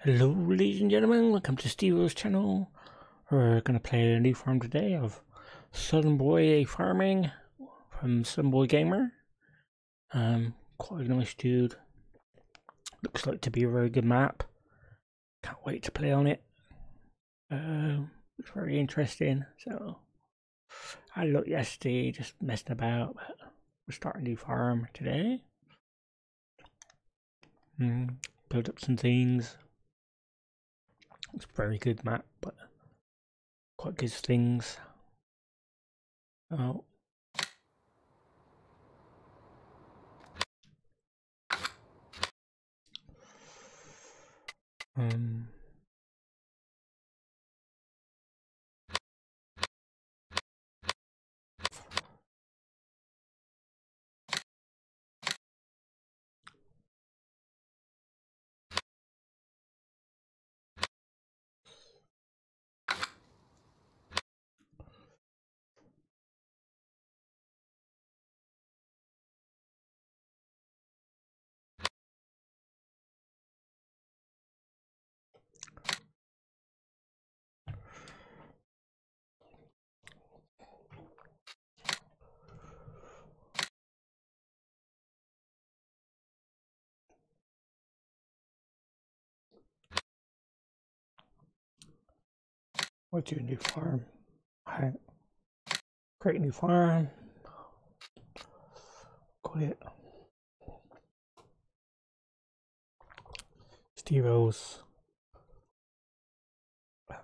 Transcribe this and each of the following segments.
Hello ladies and gentlemen, welcome to Steve's channel. We're going to play a new farm today of Southern Boy Farming from Southern Boy Gamer. Quite a nice dude. Looks like to be a very good map. Can't wait to play on it. It's very interesting. So I looked yesterday just messing about, but we're starting a new farm today. Build up some things. It's a very good map, but quite good things. Oh. What's your new farm? Alright. Great new farm. Quit. Steve's our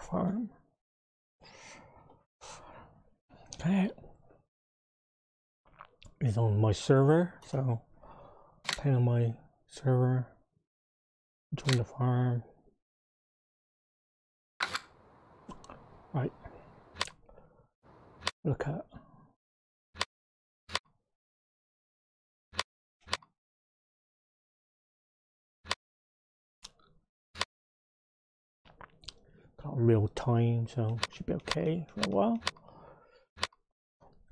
farm. Okay. It's on my server, so play on my server. Join the farm. Right. Look at. Got real time, so should be okay for a while.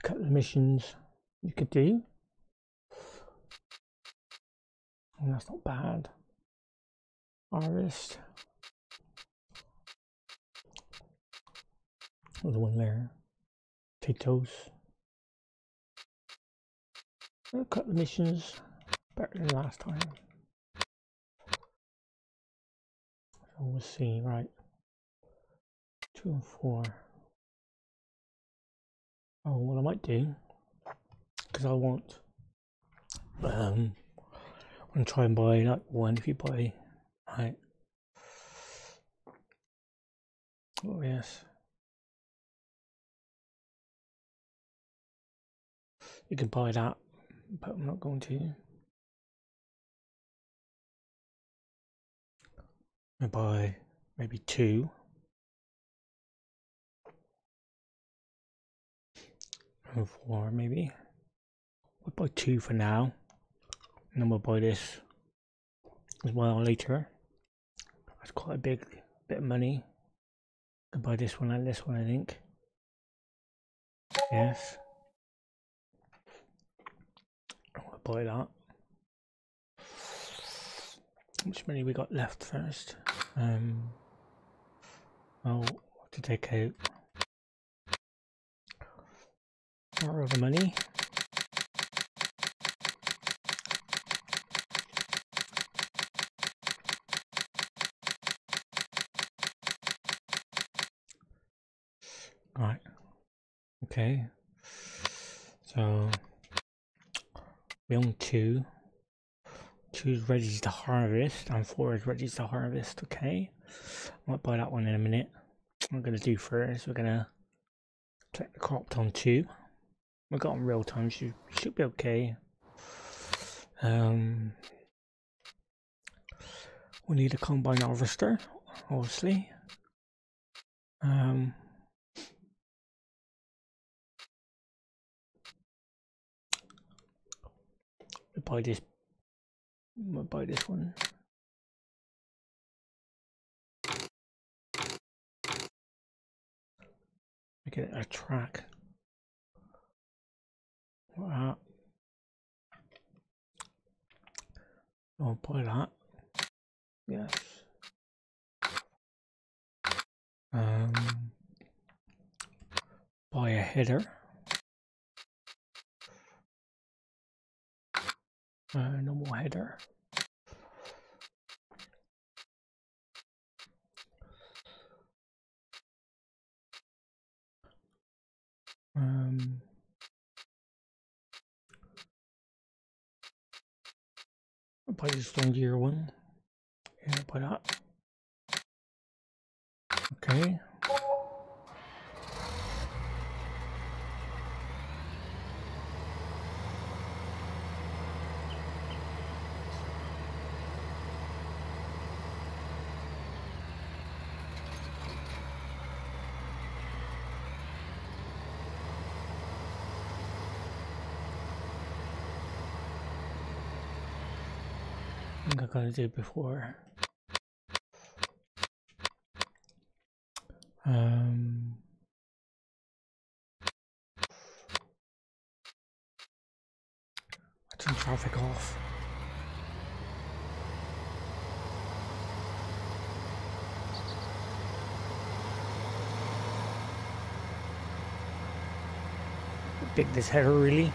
Look at the missions you could do. And that's not bad. Harvest. Another one there. Potatoes. Look at the missions. Better than last time. So we'll see, right. 2 and 4. Oh, what I might do, because I want, I'm gonna try and buy like one. If you buy, right? Oh yes, you can buy that, but I'm not going to. I buy maybe 2. And 4 maybe. We'll buy 2 for now, and then we'll buy this as well later. That's quite a big bit of money. I can buy this one and this one, I think. Yes. I'll buy that. How much money we got left first? Oh, to take out more of the money. Right. Okay. So we own 2. 2 is ready to harvest, and 4 is ready to harvest. Okay. I might buy that one in a minute. What I'm gonna do first, we're gonna collect the crops on 2. We got on real time, should be okay. We need a combine harvester, obviously. We'll buy this. We'll buy this one. Make it a track. Wow. I'll buy that. Yes. Buy a header. No more header. I'll buy the strong gear one. Yeah, buy that. Okay. I think I got to do it before. I turn traffic off. Big this header really.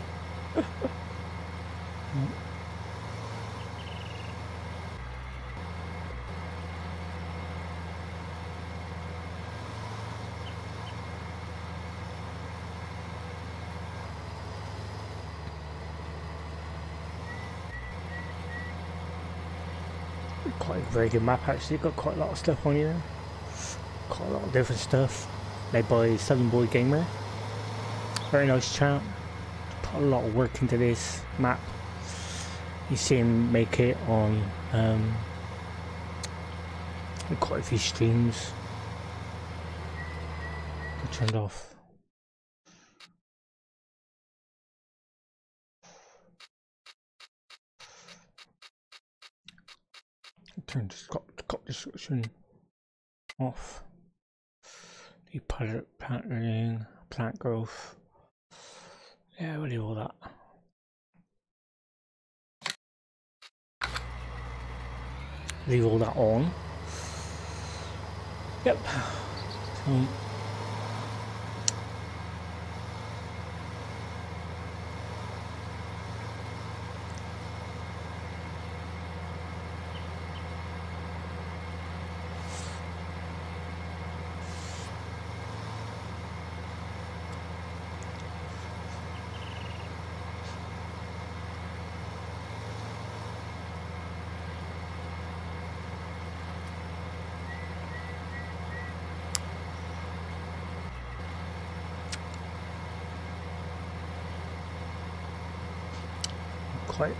Quite a very good map actually, got quite a lot of stuff on here. Quite a lot of different stuff. Made by southernboygamers. Very nice chap. Put a lot of work into this map. You see him make it on quite a few streams. I turned off. Turn Scott description off. The patterning, plant growth. Yeah, we'll do all that. Leave all that on. Yep. So,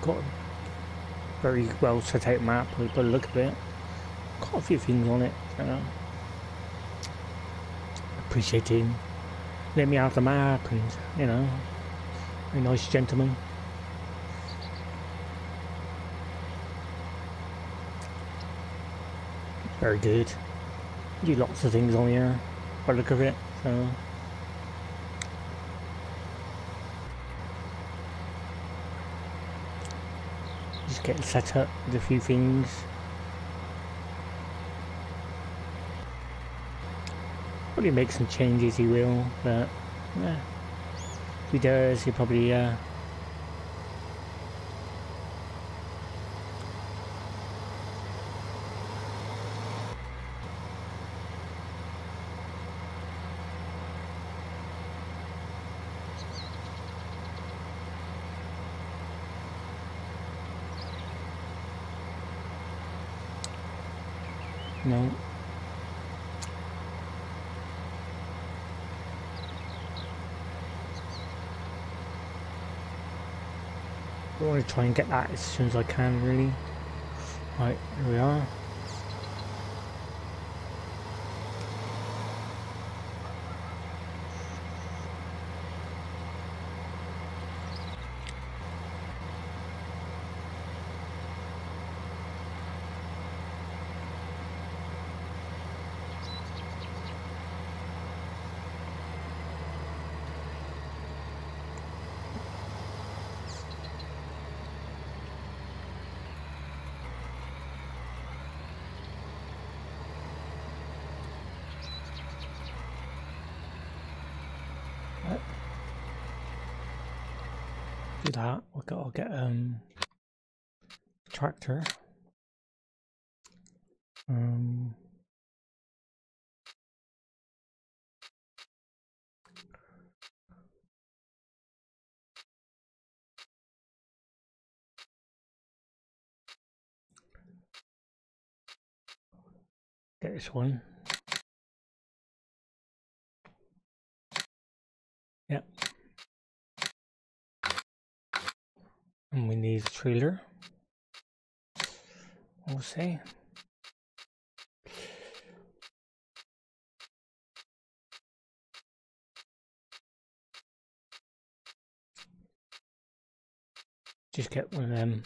got a very well set out map by the look of it. Quite a few things on it. Appreciate him. Let me out the map, and you know, very nice gentleman. Very good. Do lots of things on here by the look of it. So. Just getting set up with a few things. Probably make some changes, he will, but yeah. If he does, he'll probably no. I want to try and get that as soon as I can, really. Right, here we are. Do that. I'll get tractor. Get this one. Yep. And we need a trailer. We'll see. Just get one of them.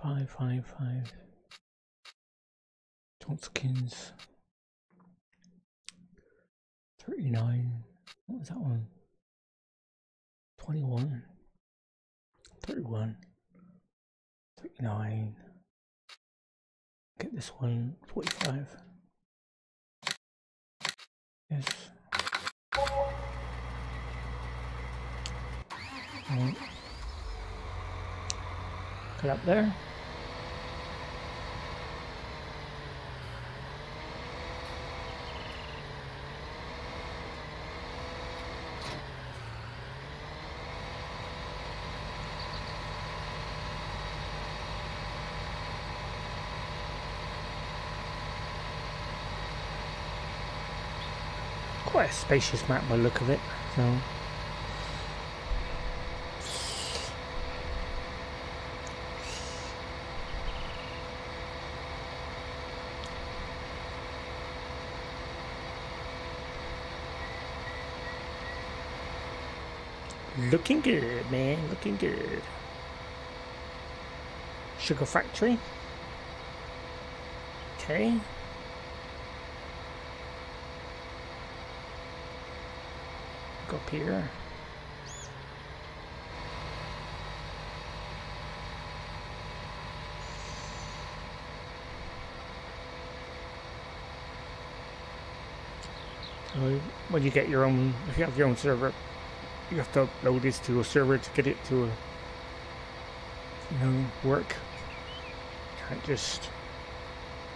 555 Tompkins 39. What was that one? 21 31 39. Get this one. 45. Yes. Right. Get up there. Quite a spacious map by the look of it, so looking good, man, looking good. Sugar factory. Okay. Go up here. So when you get your own, if you have your own server, you have to upload this to a server to get it to, work. Can't just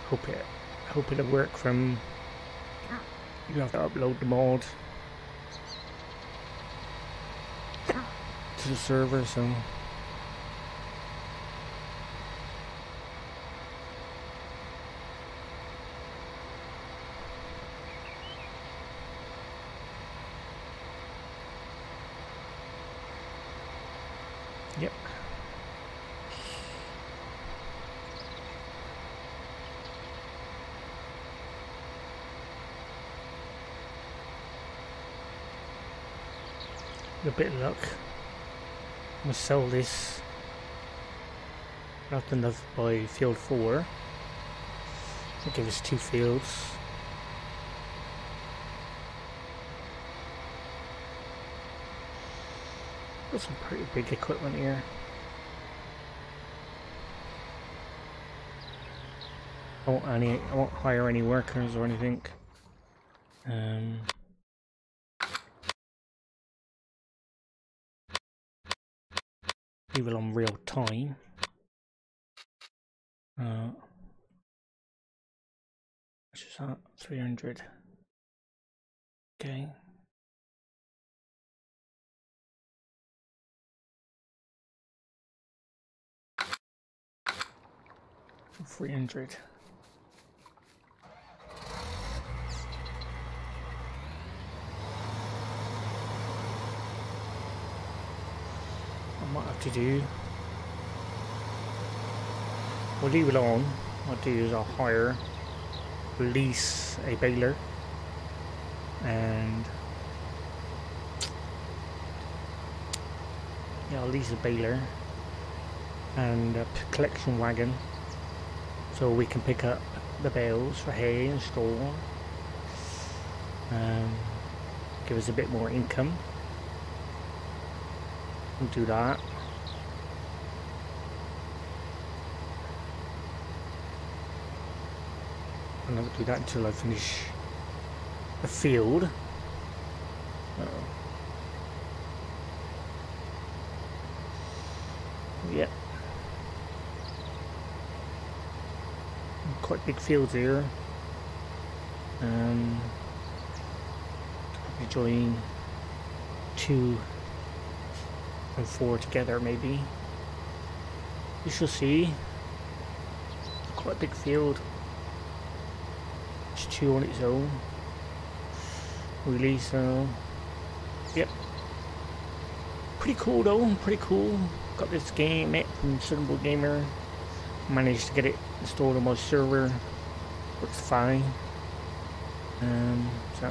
hope it'll work from. You have to upload the mod to the server, so. Yep. A bit of luck. I'm gonna sell this. Not enough by field 4. I'll give us 2 fields. Got some pretty big equipment here. I won't hire any workers or anything. People on real time. Which is that? 300. Okay. For 300. I might have to do. We'll leave it on. What I'll do is I'll lease a baler, and I'll lease a baler and a collection wagon, so we can pick up the bales for hay and straw. Give us a bit more income. We'll do that. And I'll do that until I finish the field. Yeah. Quite big fields here. Probably join 2 and 4 together maybe. You shall see. Quite a big field. It's 2 on its own. Really, so yep. Pretty cool though, pretty cool. Got this game from southernboygamers. Managed to get it installed on my server. Works fine. So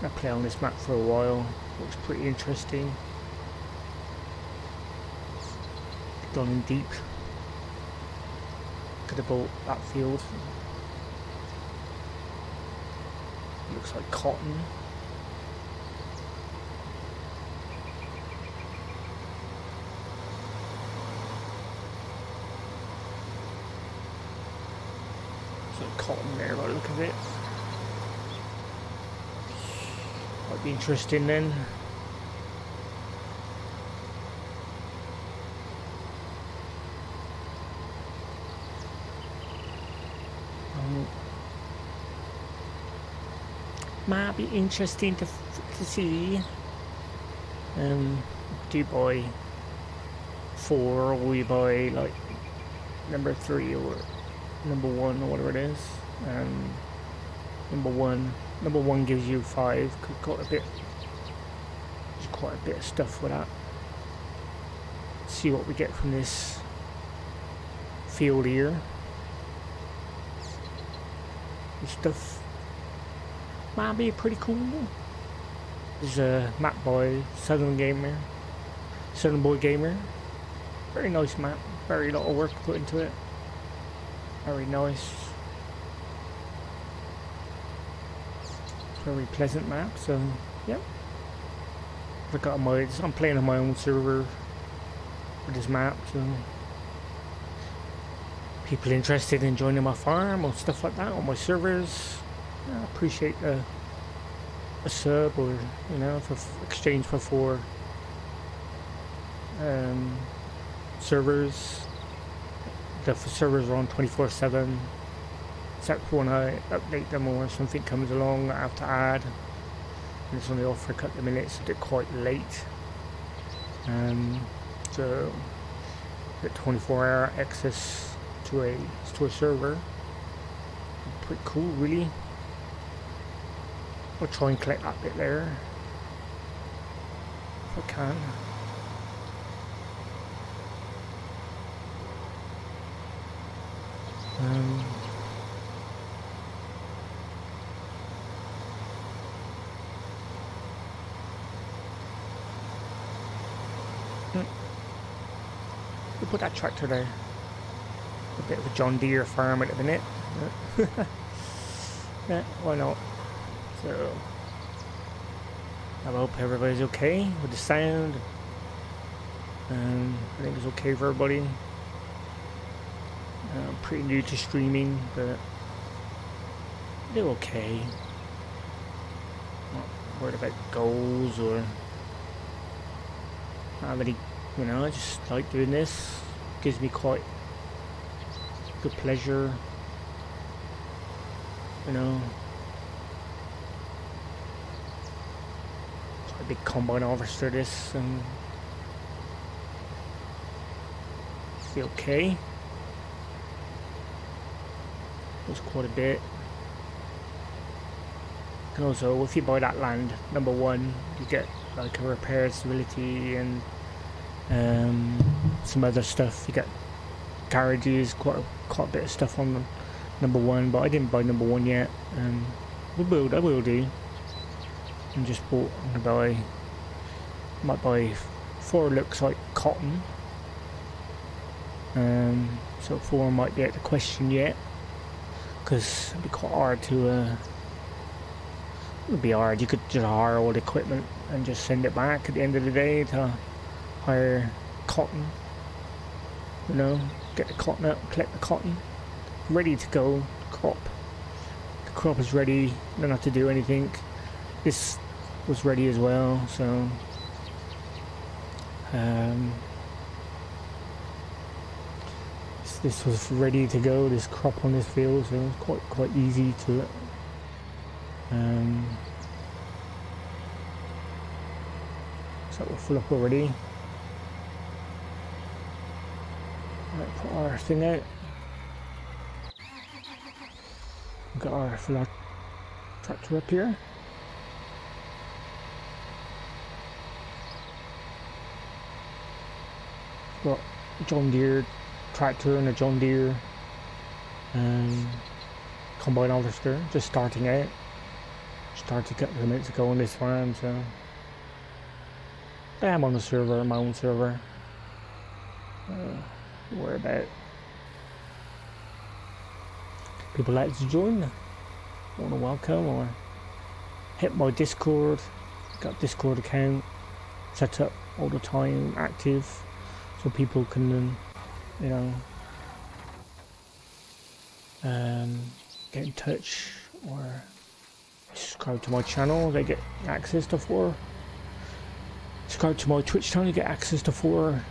I play on this map for a while. Looks pretty interesting. Gone in deep. Could have bought that field. Looks like cotton. Cotton there by the look of it. Might be interesting then. Might be interesting to see. Do you buy 4 or will you buy like number 3 or number 1 or whatever it is? Number one gives you 5. Quite a bit. There's quite a bit of stuff with that. See what we get from this field here. This stuff might be pretty cool. There's a map by southernboygamer. Very nice map. Very lot of work put into it. Very nice. Very pleasant map. So, yep. I'm playing on my own server with this map. So, people interested in joining my farm or stuff like that on my servers, I appreciate a sub or for exchange for 4 servers. The servers are on 24/7, except for when I update them or something comes along I have to add, and it's only off for a couple of minutes, so they're quite late. So get 24-hour access to a server. Pretty cool, really. I'll try and collect that bit there if I can. We'll put that tractor there. A bit of a John Deere farm at the minute. Yeah, why not? So I hope everybody's okay with the sound. I think it's okay for everybody. I'm pretty new to streaming, but they're okay. Not worried about goals or have any, I just like doing this. Gives me quite good pleasure. Quite a big combine harvester this, and be okay. It's quite a bit. And also, if you buy that land, number 1, you get like a repair facility and some other stuff. You get garages, quite a bit of stuff on number 1, but I didn't buy number 1 yet. I will do. And just bought. Might buy 4 looks like cotton. So 4 might be out the question yet, because it'd be quite hard to. It would be hard. You could just hire all the equipment and just send it back at the end of the day to hire cotton. Get the cotton up, collect the cotton, ready to go. Crop. The crop is ready. You don't have to do anything. This was ready as well, so this was ready to go, this crop on this field, so it was quite easy to so we're full up already. Right, put our thing out. We've got our full tractor up here. Got a John Deere tractor and a John Deere combine harvester, just starting out. Started a couple of minutes ago on this farm, so I'm on the server, my own server. Worry about people like to join, want to welcome, or hit my Discord. Got Discord account set up all the time, active, so people can you know get in touch or subscribe to my channel. They get access to 4. Subscribe to my Twitch channel, you get access to 4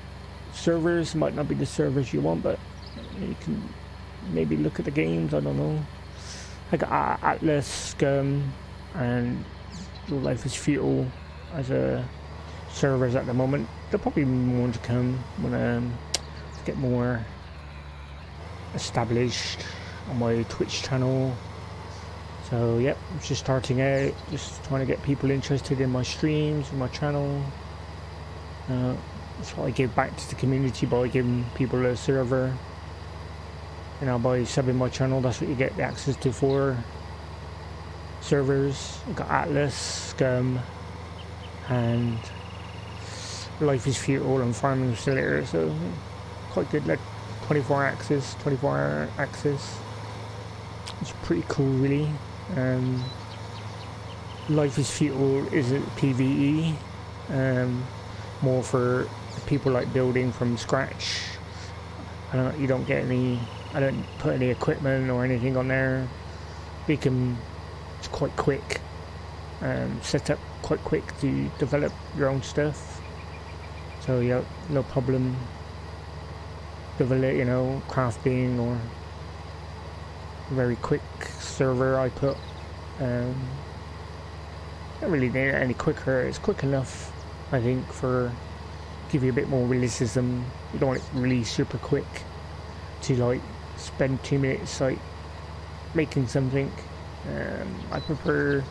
servers. Might not be the servers you want, but you can maybe look at the games. I don't know. I got Atlas, Scum, and Your Life is Futile as a servers at the moment. There'll probably be more to come when I get more established on my Twitch channel. So yep, I'm just starting out, just trying to get people interested in my streams and my channel. That's what I give back to the community by giving people a server. You know, by subbing my channel, that's what you get access to 4 servers. I've got Atlas, Scum, and Life is Futile and Farming Simulator, so quite good, like 24 hour access. It's pretty cool, really. Life is Futile is a PvE, more for people like building from scratch. You don't get any, I don't put any equipment or anything on there. It's quite quick, set up quite quick to develop your own stuff. So yeah, no problem develop, crafting, or very quick server I put. Don't really need it any quicker. It's quick enough, I think, for give you a bit more realism. You don't want it really super quick to like spend 2 minutes like making something. I prefer a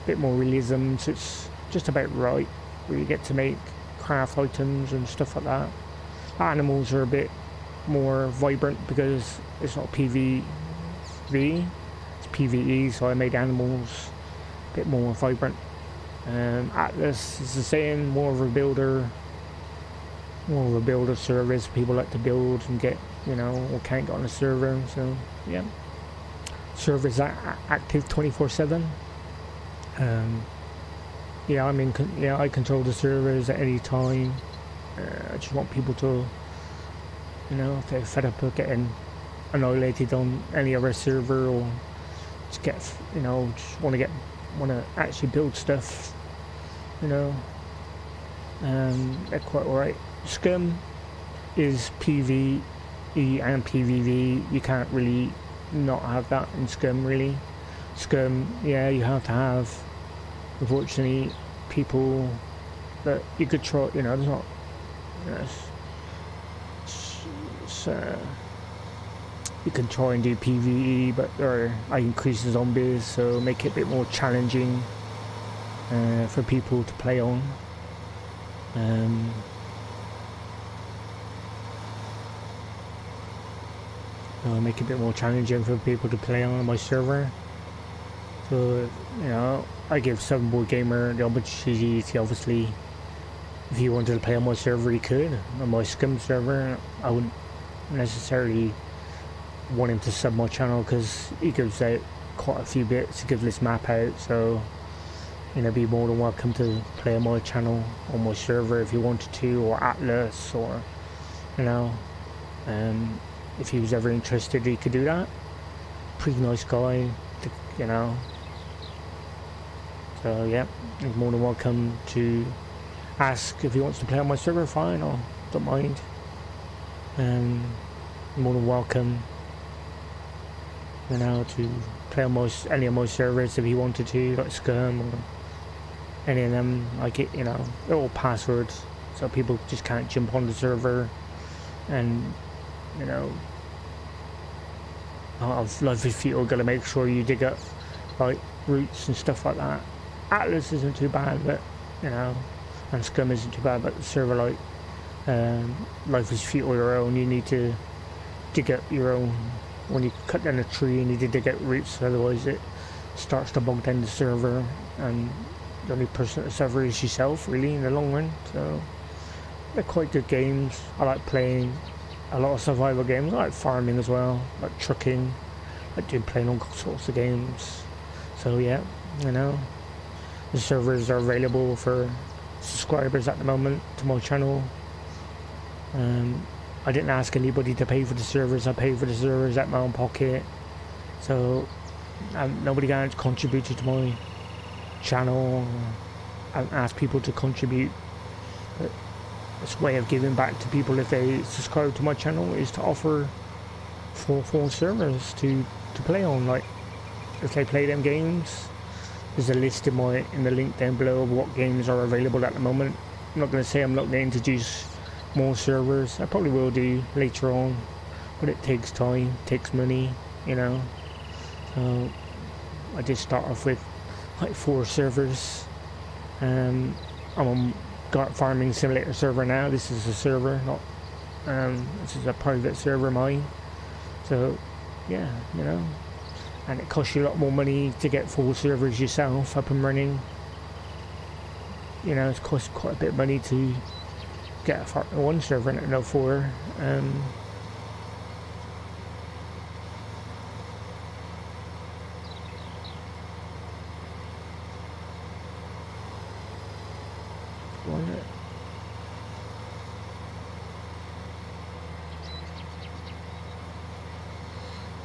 bit more realism, so it's just about right where you get to make craft items and stuff like that. Animals are a bit more vibrant because it's not PvV, it's PvE, so I made animals a bit more vibrant. Atlas is the same, more of a builder service. People like to build and get, or can't get on a server, so yeah. Servers are active 24/7. Yeah, I control the servers at any time. I just want people to, if they're fed up of getting annihilated on any other server, or just get, just want to actually build stuff, they're quite alright. Scum is PvE and PvV. You can't really not have that in Scum, really. Scum, yeah, you have to have, unfortunately, people that you could try, there's not, you can try and do PvE, but I increase the zombies, so make it a bit more challenging for people to play on. Make it a bit more challenging for people to play on my server. So, I give southernboygamer the opportunity to, obviously, if he wanted to play on my server, he could. On my Scum server, I wouldn't necessarily want him to sub my channel, because he gives out quite a few bits to give this map out, so be more than welcome to play on my channel, on my server if you wanted to, or Atlas, or if he was ever interested, he could do that. Pretty nice guy, So yeah, he's more than welcome to ask if he wants to play on my server. Fine, I don't mind. More than welcome, you know, to play on any of my servers if he wanted to, like Scum or any of them. Like it, you know, they're all passwords, so people just can't jump on the server. And you know, Life is Futile, gotta make sure you dig up like roots and stuff like that. Atlas isn't too bad, but you know, and Scum isn't too bad, but the server like Life is Futile your own, you need to dig up your own. When you cut down a tree, you need to dig up roots, otherwise it starts to bog down the server, and the only person at the server is yourself, really, in the long run. So they're quite good games. I like playing a lot of survival games. I like farming as well, like trucking. I like playing all sorts of games. So yeah, you know, the servers are available for subscribers at the moment to my channel. I didn't ask anybody to pay for the servers. I paid for the servers at my own pocket. So nobody got contributed to my channel. I asked people to contribute. But it's a way of giving back to people if they subscribe to my channel, is to offer full servers to play on. Like if they play them games, there's a list in the link down below of what games are available at the moment. I'm not going to say I'm not going to introduce more servers. I probably will do later on, but it takes time, takes money, you know. So I did start off with like 4 servers. I'm on Farming Simulator server now. This is a server, not this is a private server mine. So yeah, you know, and it costs you a lot more money to get full servers yourself up and running. You know, it's cost quite a bit of money to get one server and no 4.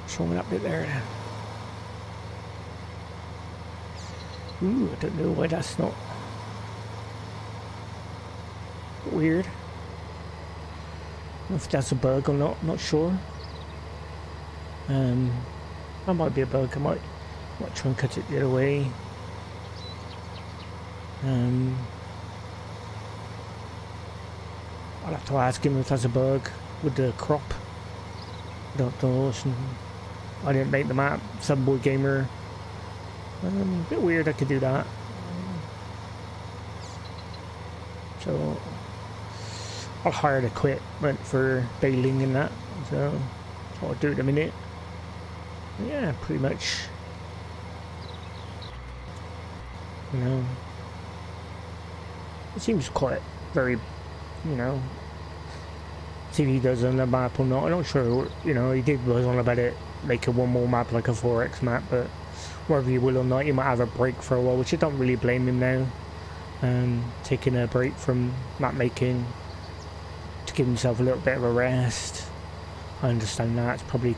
What's wrong with that bit there? Ooh, I don't know why that's not weird. If that's a bug or not, I'm not sure. That might be a bug. I might try and cut it the other way. I'll have to ask him if that's a bug with the crop. I don't know. I didn't make the map. Southernboygamer. A bit weird I could do that. So I'll hire the equipment for baling and that. So I'll do it in a minute. Yeah, pretty much. You know, it seems quite very, you know, see if he does on the map or not. I'm not sure. You know, he did buzz on about it, making one more map like a 4X map, but whether he will or not, he might have a break for a while, which I don't really blame him now. Taking a break from map making to give himself a little bit of a rest. I understand that. It's probably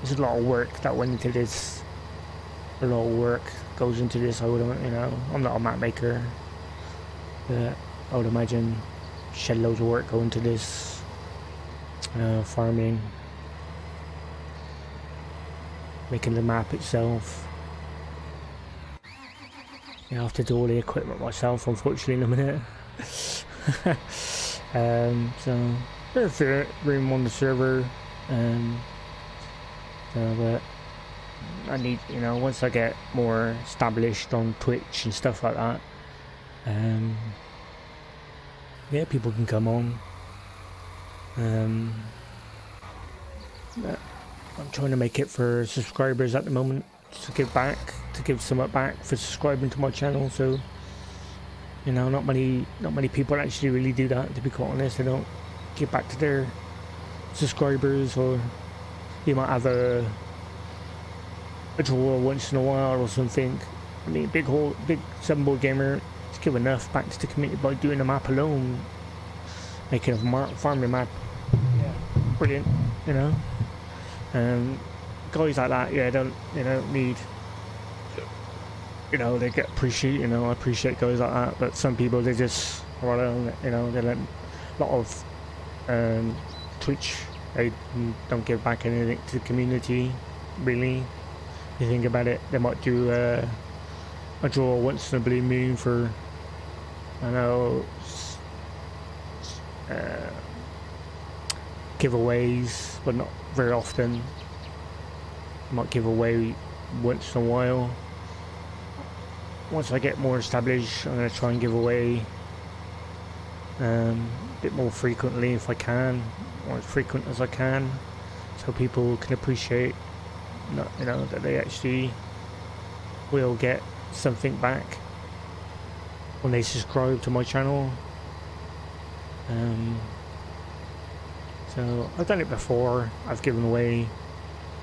there's a lot of work that went into this. A lot of work goes into this. I wouldn't, you know, I'm not a map maker, but I would imagine shed loads of work go into this. Farming, making the map itself. Yeah, I have to do all the equipment myself, unfortunately, in a minute. So there's a room on the server. But I need, you know, once I get more established on Twitch and stuff like that, yeah, people can come on. But I'm trying to make it for subscribers at the moment, to give somewhat back for subscribing to my channel. So, you know, not many people actually really do that, to be quite honest. They don't give back to their subscribers, or you might have a draw once in a while or something. I mean, big Southernboygamer to give enough back to the community by doing a map alone, making a farming map. Yeah, brilliant, you know. Guys like that, yeah, don't need you know, they get appreciated. You know, I appreciate guys like that. But some people, they just, well, you know, they let a lot of Twitch, they don't give back anything to the community, really. You think about it, they might do a draw once in a blue moon for, I know, giveaways, but not very often. Might give away once in a while. Once I get more established, I'm going to try and give away a bit more frequently if I can, or as frequent as I can, so people can appreciate, you know, that they actually will get something back when they subscribe to my channel. So I've done it before. I've given away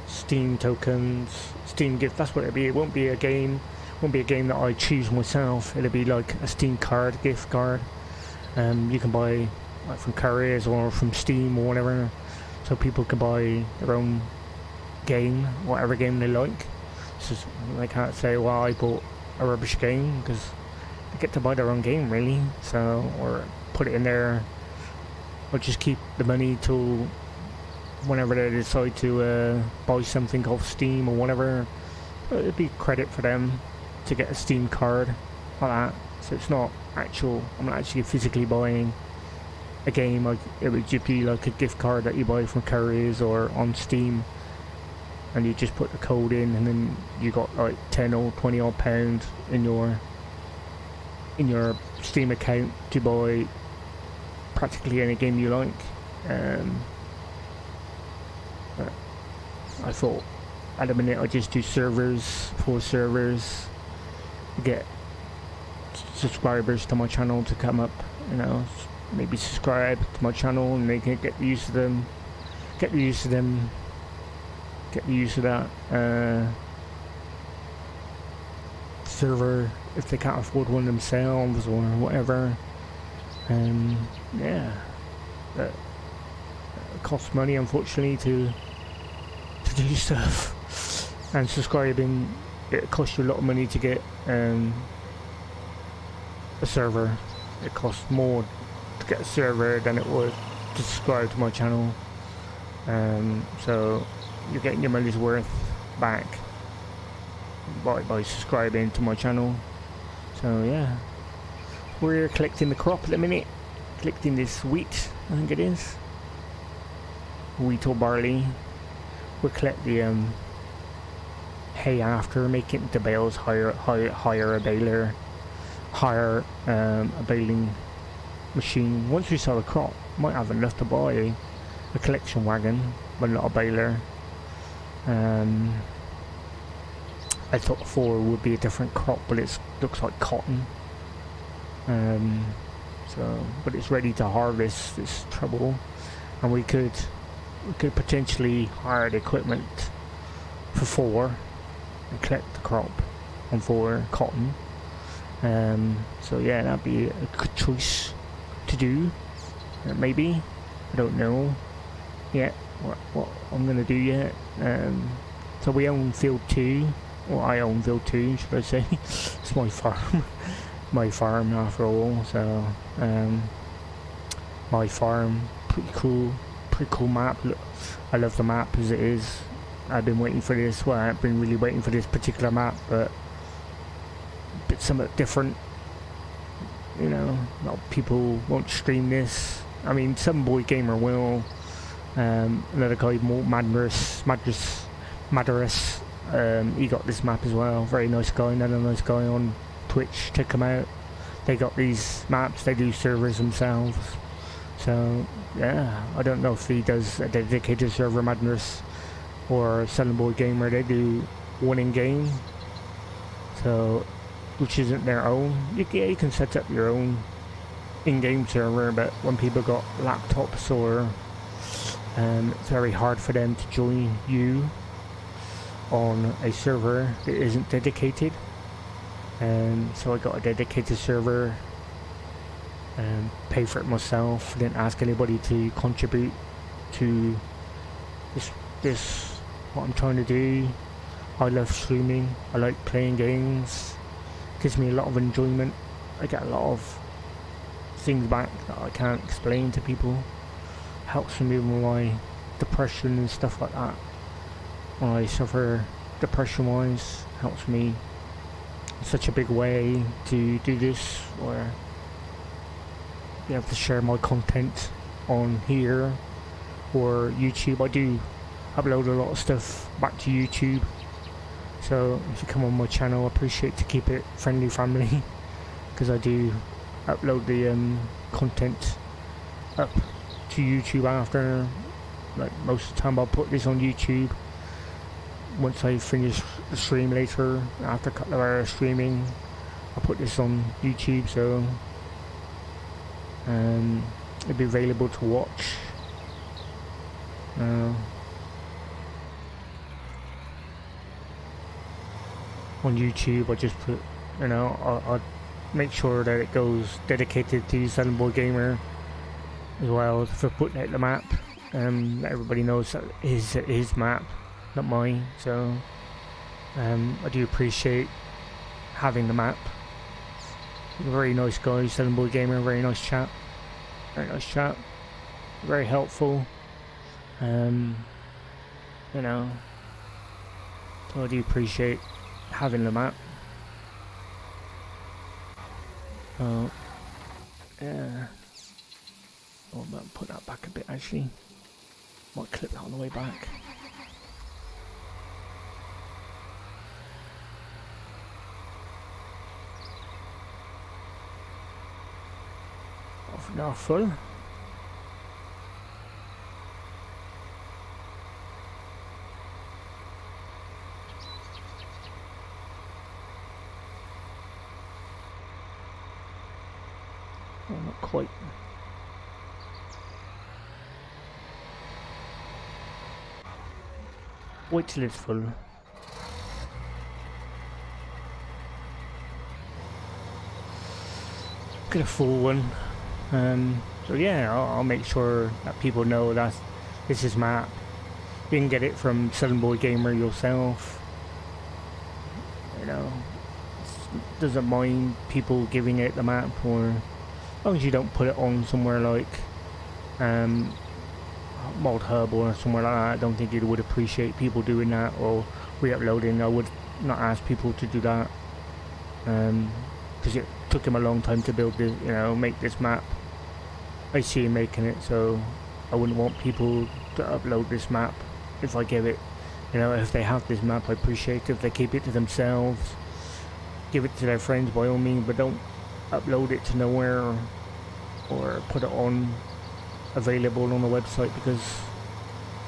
Steam tokens, Steam gift. That's what it'll be. It won't be a game. Won't be a game that I choose myself. It'll be like a Steam card, gift card. You can buy like from couriers or from Steam or whatever, so people can buy their own game, whatever game they like. So they can't say, well, I bought a rubbish game, because they get to buy their own game, really. So, or put it in there, or just keep the money till whenever they decide to buy something off Steam or whatever. But it'd be credit for them to get a Steam card like that. So it's not actual, I'm not actually physically buying a game. Like, it would just be like a gift card that you buy from couriers or on Steam, and you just put the code in, and then you got like 10 or 20 odd pounds in your Steam account to buy practically any game you like. But I thought at the minute I'd just do servers, 4 servers, get subscribers to my channel to come up, you know, maybe subscribe to my channel and they can get the use of them, get the use of that server if they can't afford one themselves or whatever. Yeah, but it costs money, unfortunately, to do stuff, and subscribing, it costs you a lot of money to get a server. It costs more to get a server than it would to subscribe to my channel. So you're getting your money's worth back by subscribing to my channel. So yeah, we're collecting the crop at the minute, collecting this wheat, I think it is, wheat or barley. We'll collect the hay after, make it into bales, hire a baler, hire a baling machine. Once we sell the crop, might have enough to buy a collection wagon, but not a baler. I thought before it would be a different crop, but it looks like cotton. But it's ready to harvest. This trouble, and we could potentially hire the equipment for 4 and collect the crop on 4 cotton. So yeah, that'd be a good choice to do. Maybe, I don't know yet what I'm gonna do yet. So we own field 2, or I own field 2, should I say? It's my farm. My farm after all. So my farm, pretty cool map. Look, I love the map as it is. I've been waiting for this. Well, I haven't been really waiting for this particular map, but a bit something different. You know, a lot of people won't stream this. I mean, southernboygamer will. Another guy, Madras, he got this map as well. Very nice guy. Another nice guy on Twitch. Check them out. They got these maps. They do servers themselves. So yeah, I don't know if he does a dedicated server, Madness or southernboygamer. They do one in game, so which isn't their own. You can set up your own in-game server, but when people got laptops or it's very hard for them to join you on a server that isn't dedicated. So I got a dedicated server and pay for it myself. Didn't ask anybody to contribute to this what I'm trying to do. I love streaming. I like playing games. gives me a lot of enjoyment. I get a lot of things back that I can't explain to people. Helps me with my depression and stuff like that. When I suffer depression wise, helps me in such a big way to do this, or be able to share my content on here or YouTube. I do upload a lot of stuff back to YouTube, so if you come on my channel, I appreciate to keep it friendly family, because I do upload the content up to YouTube after. Like most of the time I'll put this on YouTube once I finish the stream later. After a couple of hours streaming, I'll put this on YouTube, so it'll be available to watch. On YouTube I just put, you know, I'll make sure that it goes dedicated to Southern Boy Gamer as well, for putting out the map. Everybody knows that his map, not mine, so I do appreciate having the map. Very nice guy, Southern Boy Gamer, very nice chap. Very nice chap. Very helpful. You know, so I do appreciate having the map. Oh, yeah. Oh, I'm gonna put that back a bit actually. Might clip that on the way back. Off now full. Oh, not quite. Wait till it's full. Get a full one. So yeah, I'll make sure that people know that this is map. You can get it from Southern Boy Gamer yourself. You know, doesn't mind people giving it the map, or as long as you don't put it on somewhere like Mod Hub or somewhere like that. I don't think it would appreciate people doing that, or re-uploading. I would not ask people to do that, because it took him a long time to build this, you know, make this map. I see him making it, so I wouldn't want people to upload this map if I give it. You know, if they have this map, I appreciate it if they keep it to themselves. Give it to their friends by all means, but don't upload it to nowhere, or put it on available on the website, because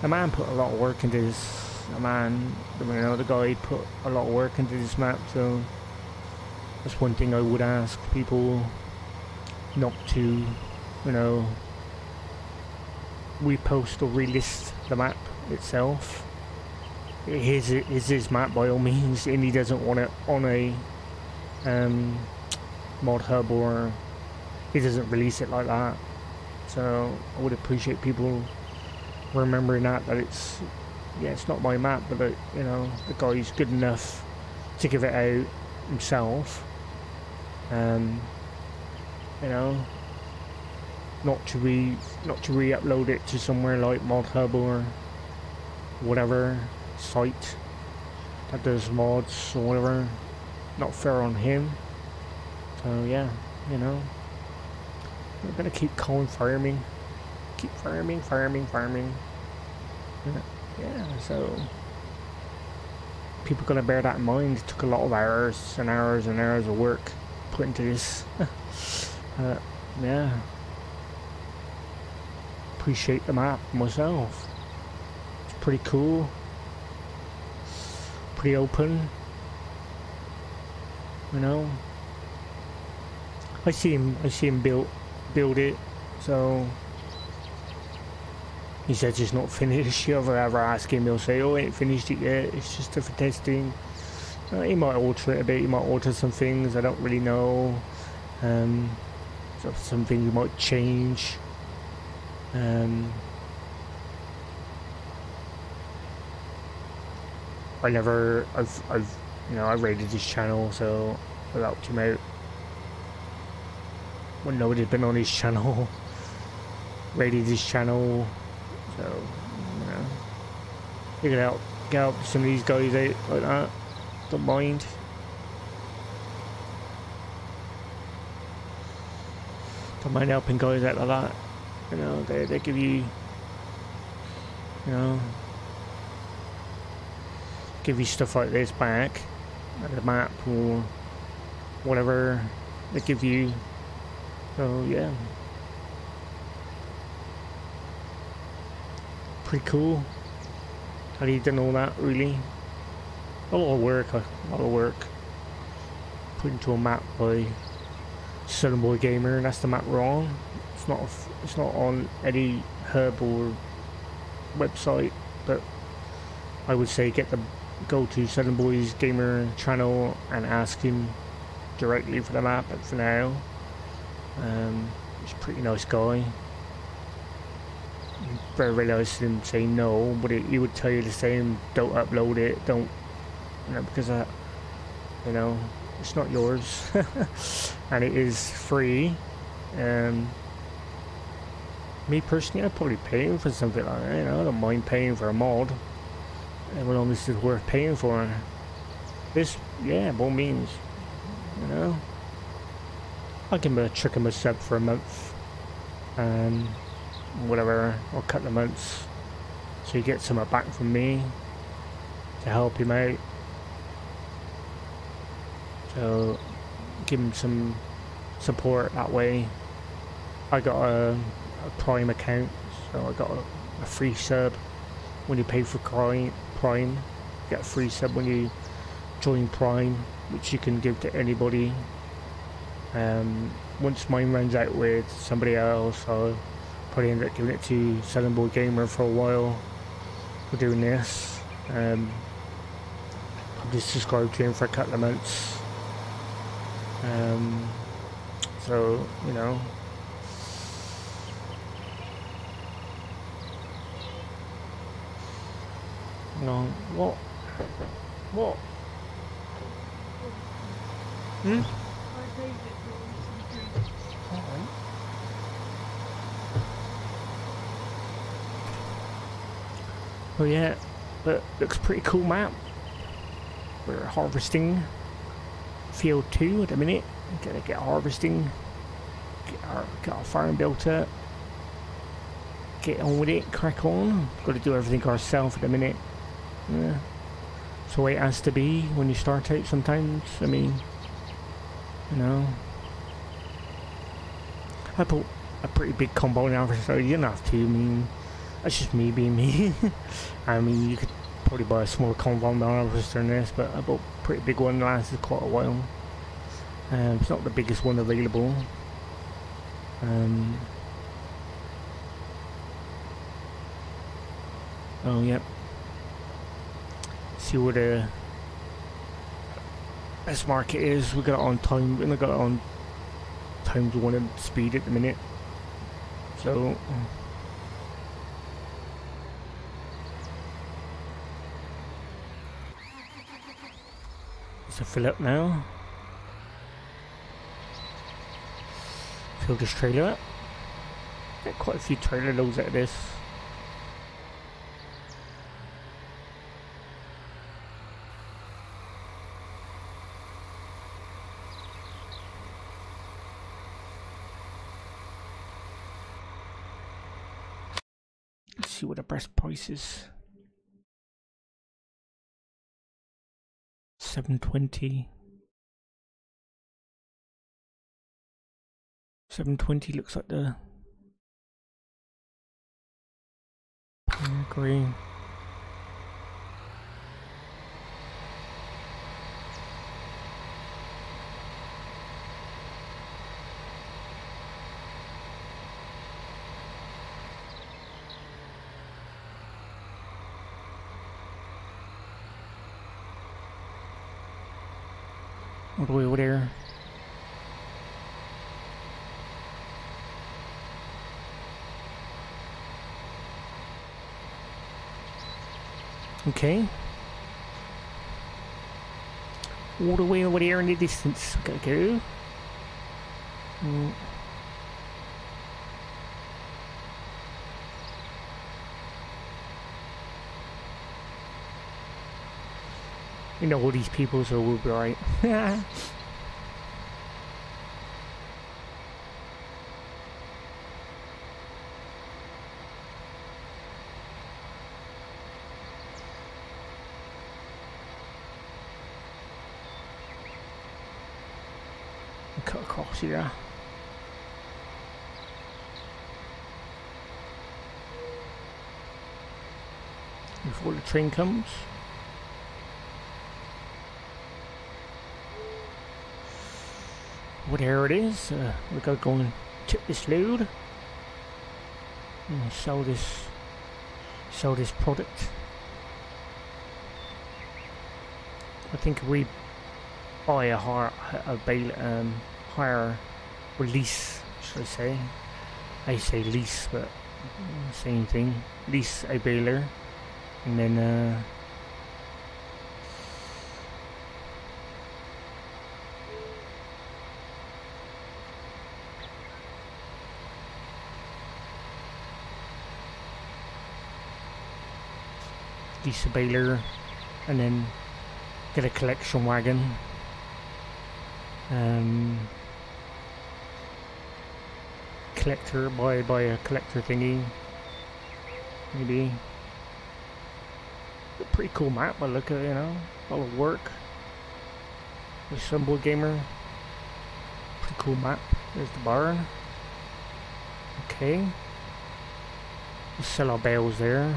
the man put a lot of work into this. The man, you know, the guy put a lot of work into this map, so that's one thing I would ask people not to, you know, repost or relist the map itself. It is his map by all means, and he doesn't want it on a Mod Hub, or he doesn't release it like that. So I would appreciate people remembering that it's, yeah, it's not my map, but you know, the guy's good enough to give it out himself. You know, not to re-upload it to somewhere like Mod Hub or whatever site that does mods or whatever. Not fair on him. So yeah, you know, we're gonna keep going farming. Keep farming. Yeah, so people are gonna bear that in mind. It took a lot of hours and hours and hours of work put into this. Yeah. Appreciate the map myself. It's pretty cool. Pretty open. You know. I see him build it, so he says it's not finished. You ever ask him, he'll say, oh, I ain't finished it yet, it's just for testing. He might alter it a bit, he might alter some things, I don't really know. So some things he might change. I've you know, I rated this channel, so I've helped him out when nobody's been on his channel, raided his channel, so, you know, you can help some of these guys out like that, don't mind. Don't mind helping guys out like that, you know, they give you, you know, give you stuff like this back, like the map or whatever they give you, so yeah. Pretty cool. How do you done all that, really? A lot of work. Put into a map by Southern Boy Gamer, and that's the map we're on. It's not on any hub or website, but I would say go to Southern Boys Gamer channel and ask him directly for the map for now. He's a pretty nice guy. Very nice of him saying no, but he would tell you the same. Don't upload it. Don't, you know, because that, you know, it's not yours, and it is free. Me personally, I'd probably pay for something like that. You know, I don't mind paying for a mod. Everyone, this is worth paying for. This, yeah, by all means. You know, I'll give him a trick him a sub for a month. Whatever, or a couple of months, so you get some back from me to help him out. So give him some support that way. I got a Prime account, so I got a free sub when you pay for Prime. You get a free sub when you join Prime, which you can give to anybody. Once mine runs out with somebody else, I'll probably end up giving it to Southern Boy Gamer for a while for doing this. I've just subscribed to him for a couple of months. So, you know. No, what? What? Hmm? Alright. Oh yeah, but looks pretty cool map. We're harvesting field 2 at the minute. Gonna get harvesting, get our farm built up, get on with it, crack on. Got to do everything ourselves at the minute. Yeah, that's the way it has to be when you start out sometimes. I mean, you know, I bought a pretty big combine harvester. You don't have to. I mean, that's just me being me. I mean, you could probably buy a smaller combine harvester than this, but I bought a pretty big one that lasted quite a while. It's not the biggest one available. Oh, yep. See what the best market is. We got it on time, and I got it on times 1 and speed at the minute. So it's a fill up now. Fill this trailer up. Get quite a few trailer loads out of this. Let's see what the best price is. 720. 720 looks like the green. All the way over there. Okay. All the way over there in the distance. We gotta go. You know all these people, so we'll be alright. Cut across here. Before the train comes. Well, there it is. We gotta go and tip this load and sell this product. I think we buy a higher release, should I say? I say lease, but same thing. Lease a baler, and then lease a baler, and then get a collection wagon. Collector, buy a collector thingy, maybe. A pretty cool map, but look at, you know, all the work with southernboygamer. Pretty cool map. There's the barn. Okay, we'll sell our bales there.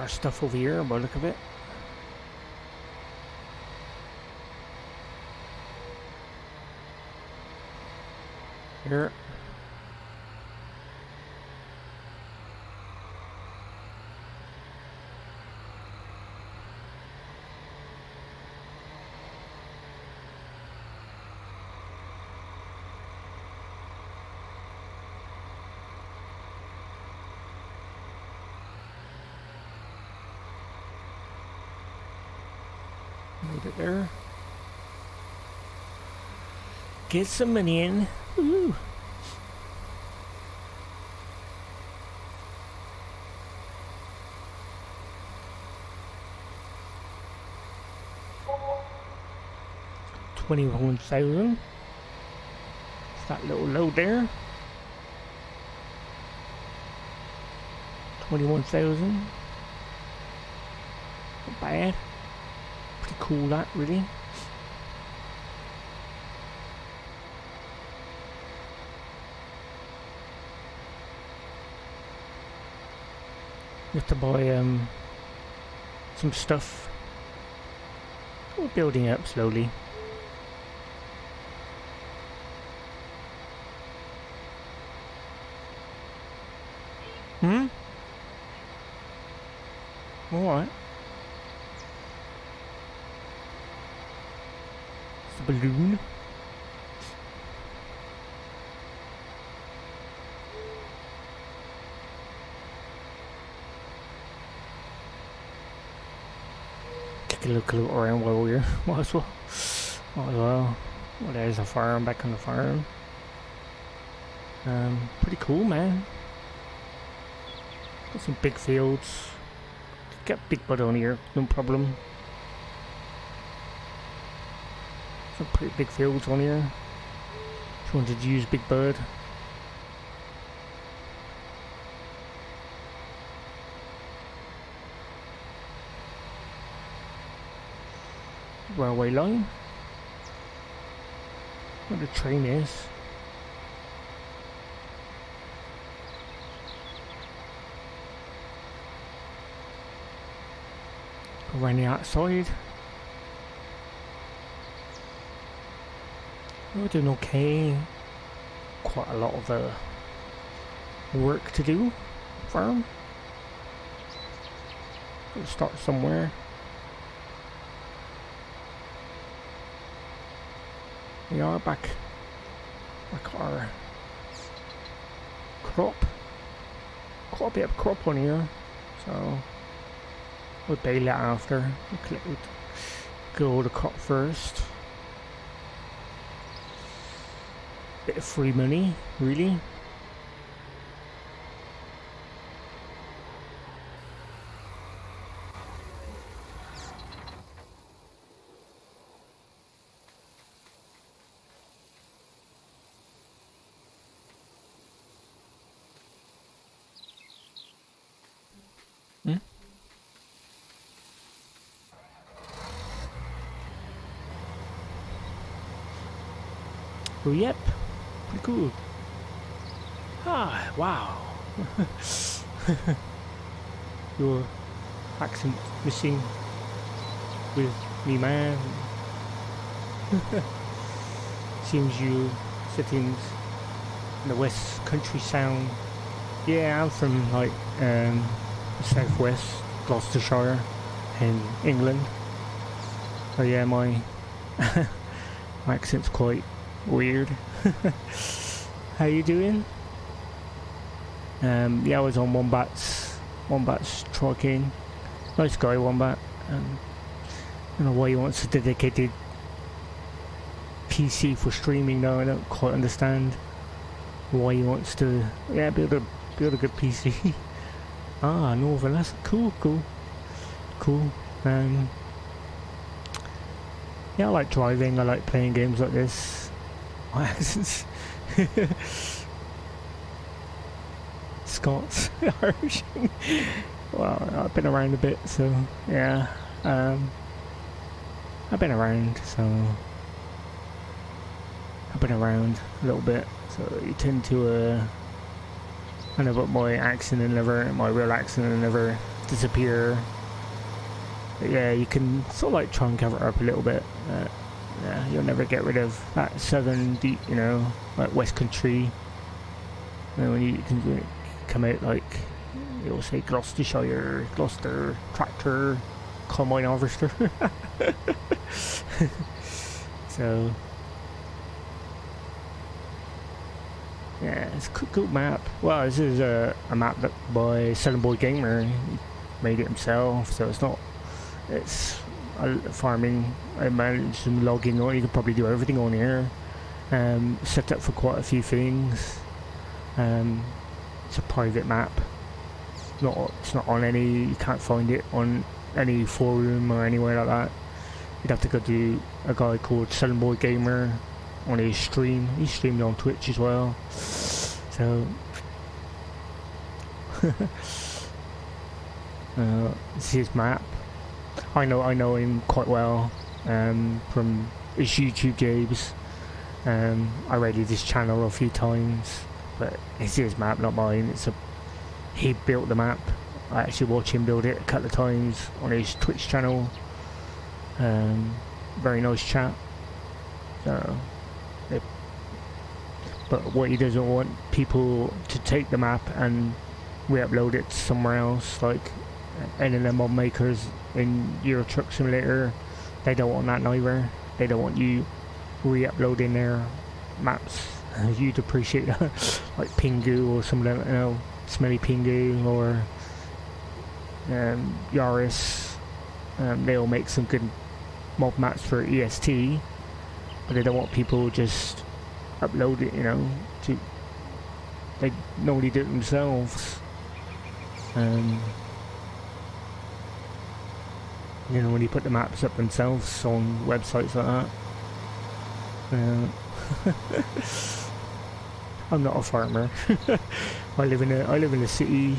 Our stuff over here by the look of it. Here. Move it there. Get some money in. Woo. $21,000. It's that little load there. 21,000. Not bad. Pretty cool, that, really. You have to buy some stuff. We're building up slowly. Alright. It's a balloon. Take a look around while we're here. Might as well. Well, there's a farm, back on the farm. Pretty cool, man. Got some big fields. Get big bud on here, no problem. Some pretty big fields on here. If you wanted to use big bird. Railway line. Where the train is. Around the outside. We're doing okay. Quite a lot of work to do. Farm. Gotta start somewhere. We are back our crop. quite a bit of crop on here, so we'll bale it after. We'll go the crop first. Bit of free money, really. Oh, yep, pretty cool. Ah, wow. Your accent missing with me, man. Seems you settings in the West Country sound. Yeah, I'm from like southwest Gloucestershire in England. So yeah, my accent's quite weird. How you doing? Yeah, I was on Wombat's trucking. Nice guy, Wombat. I don't know why he wants a dedicated PC for streaming though. I don't quite understand why he wants to build a good PC. Ah, Northern, that's cool. Yeah, I like driving, I like playing games like this. My accent's Scots, Irish. Well, I've been around a bit, so yeah. I've been around a little bit, so you tend to I know, but my real accent will never disappear. But yeah, you can sort of like try and cover it up a little bit. Yeah, you'll never get rid of that southern deep, like West Country. When you can come out like, you'll say Gloucestershire, Gloucester, tractor, combine harvester. So, yeah, it's a cool map. Well, this is a map that by southernboygamer. He made it himself, so it's farming. I managed some logging on. You could probably do everything on here. Set up for quite a few things. It's a private map. It's not on any. You can't find it on any forum or anywhere like that. You'd have to go to a guy called southernboygamer on his stream. He's streamed on Twitch as well. So this is his map. I know him quite well from his YouTube games. I raided his channel a few times, but it's his map, not mine. He built the map. I actually watched him build it a couple of times on his Twitch channel. Very nice chat. So, but what he doesn't want people to take the map and re-upload it somewhere else, like any of the mod makers in Euro Truck Simulator. They don't want that neither. They don't want you re-uploading their maps. You'd appreciate that. Like Pingu or some of them, Smelly Pingu or Yaris. They all make some good mod maps for EST, but they don't want people just upload it, they normally do it themselves. When you put the maps up themselves on websites like that. I'm not a farmer. I live in a city.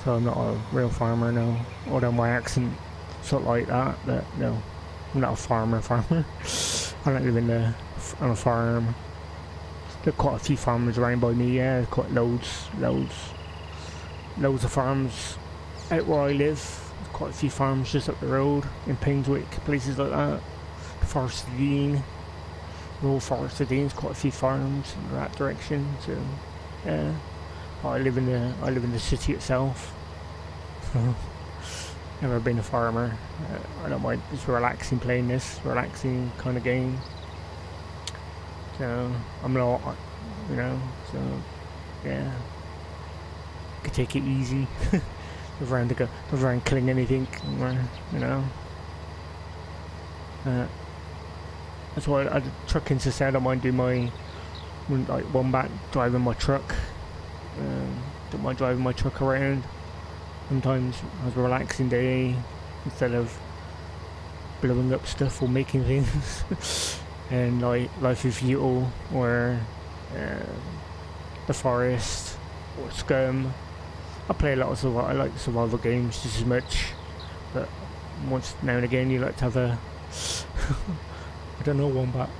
So I'm not a real farmer, no. Although my accent sort of like that, but no, I'm not a farmer. I don't live on a farm. There are quite a few farmers around by me, yeah, quite loads of farms out where I live. There's quite a few farms just up the road, in Pingswick, places like that. Forest of Dean, Forest of Dean's quite a few farms in that direction, so yeah. I live in the city itself. Never been a farmer. I don't mind. It's relaxing playing this, relaxing kind of game. So I'm not, so yeah, could take it easy. Move around killing anything, you know. That's why I trucking to say I don't mind doing my like wombat driving my truck. Don't mind driving my truck around. Sometimes as a relaxing day instead of blowing up stuff or making things. And like Life is Beautiful or The Forest or Scum. I play a lot of survival. I like survival games just as much, but once now and again you like to have a I don't know, wombat.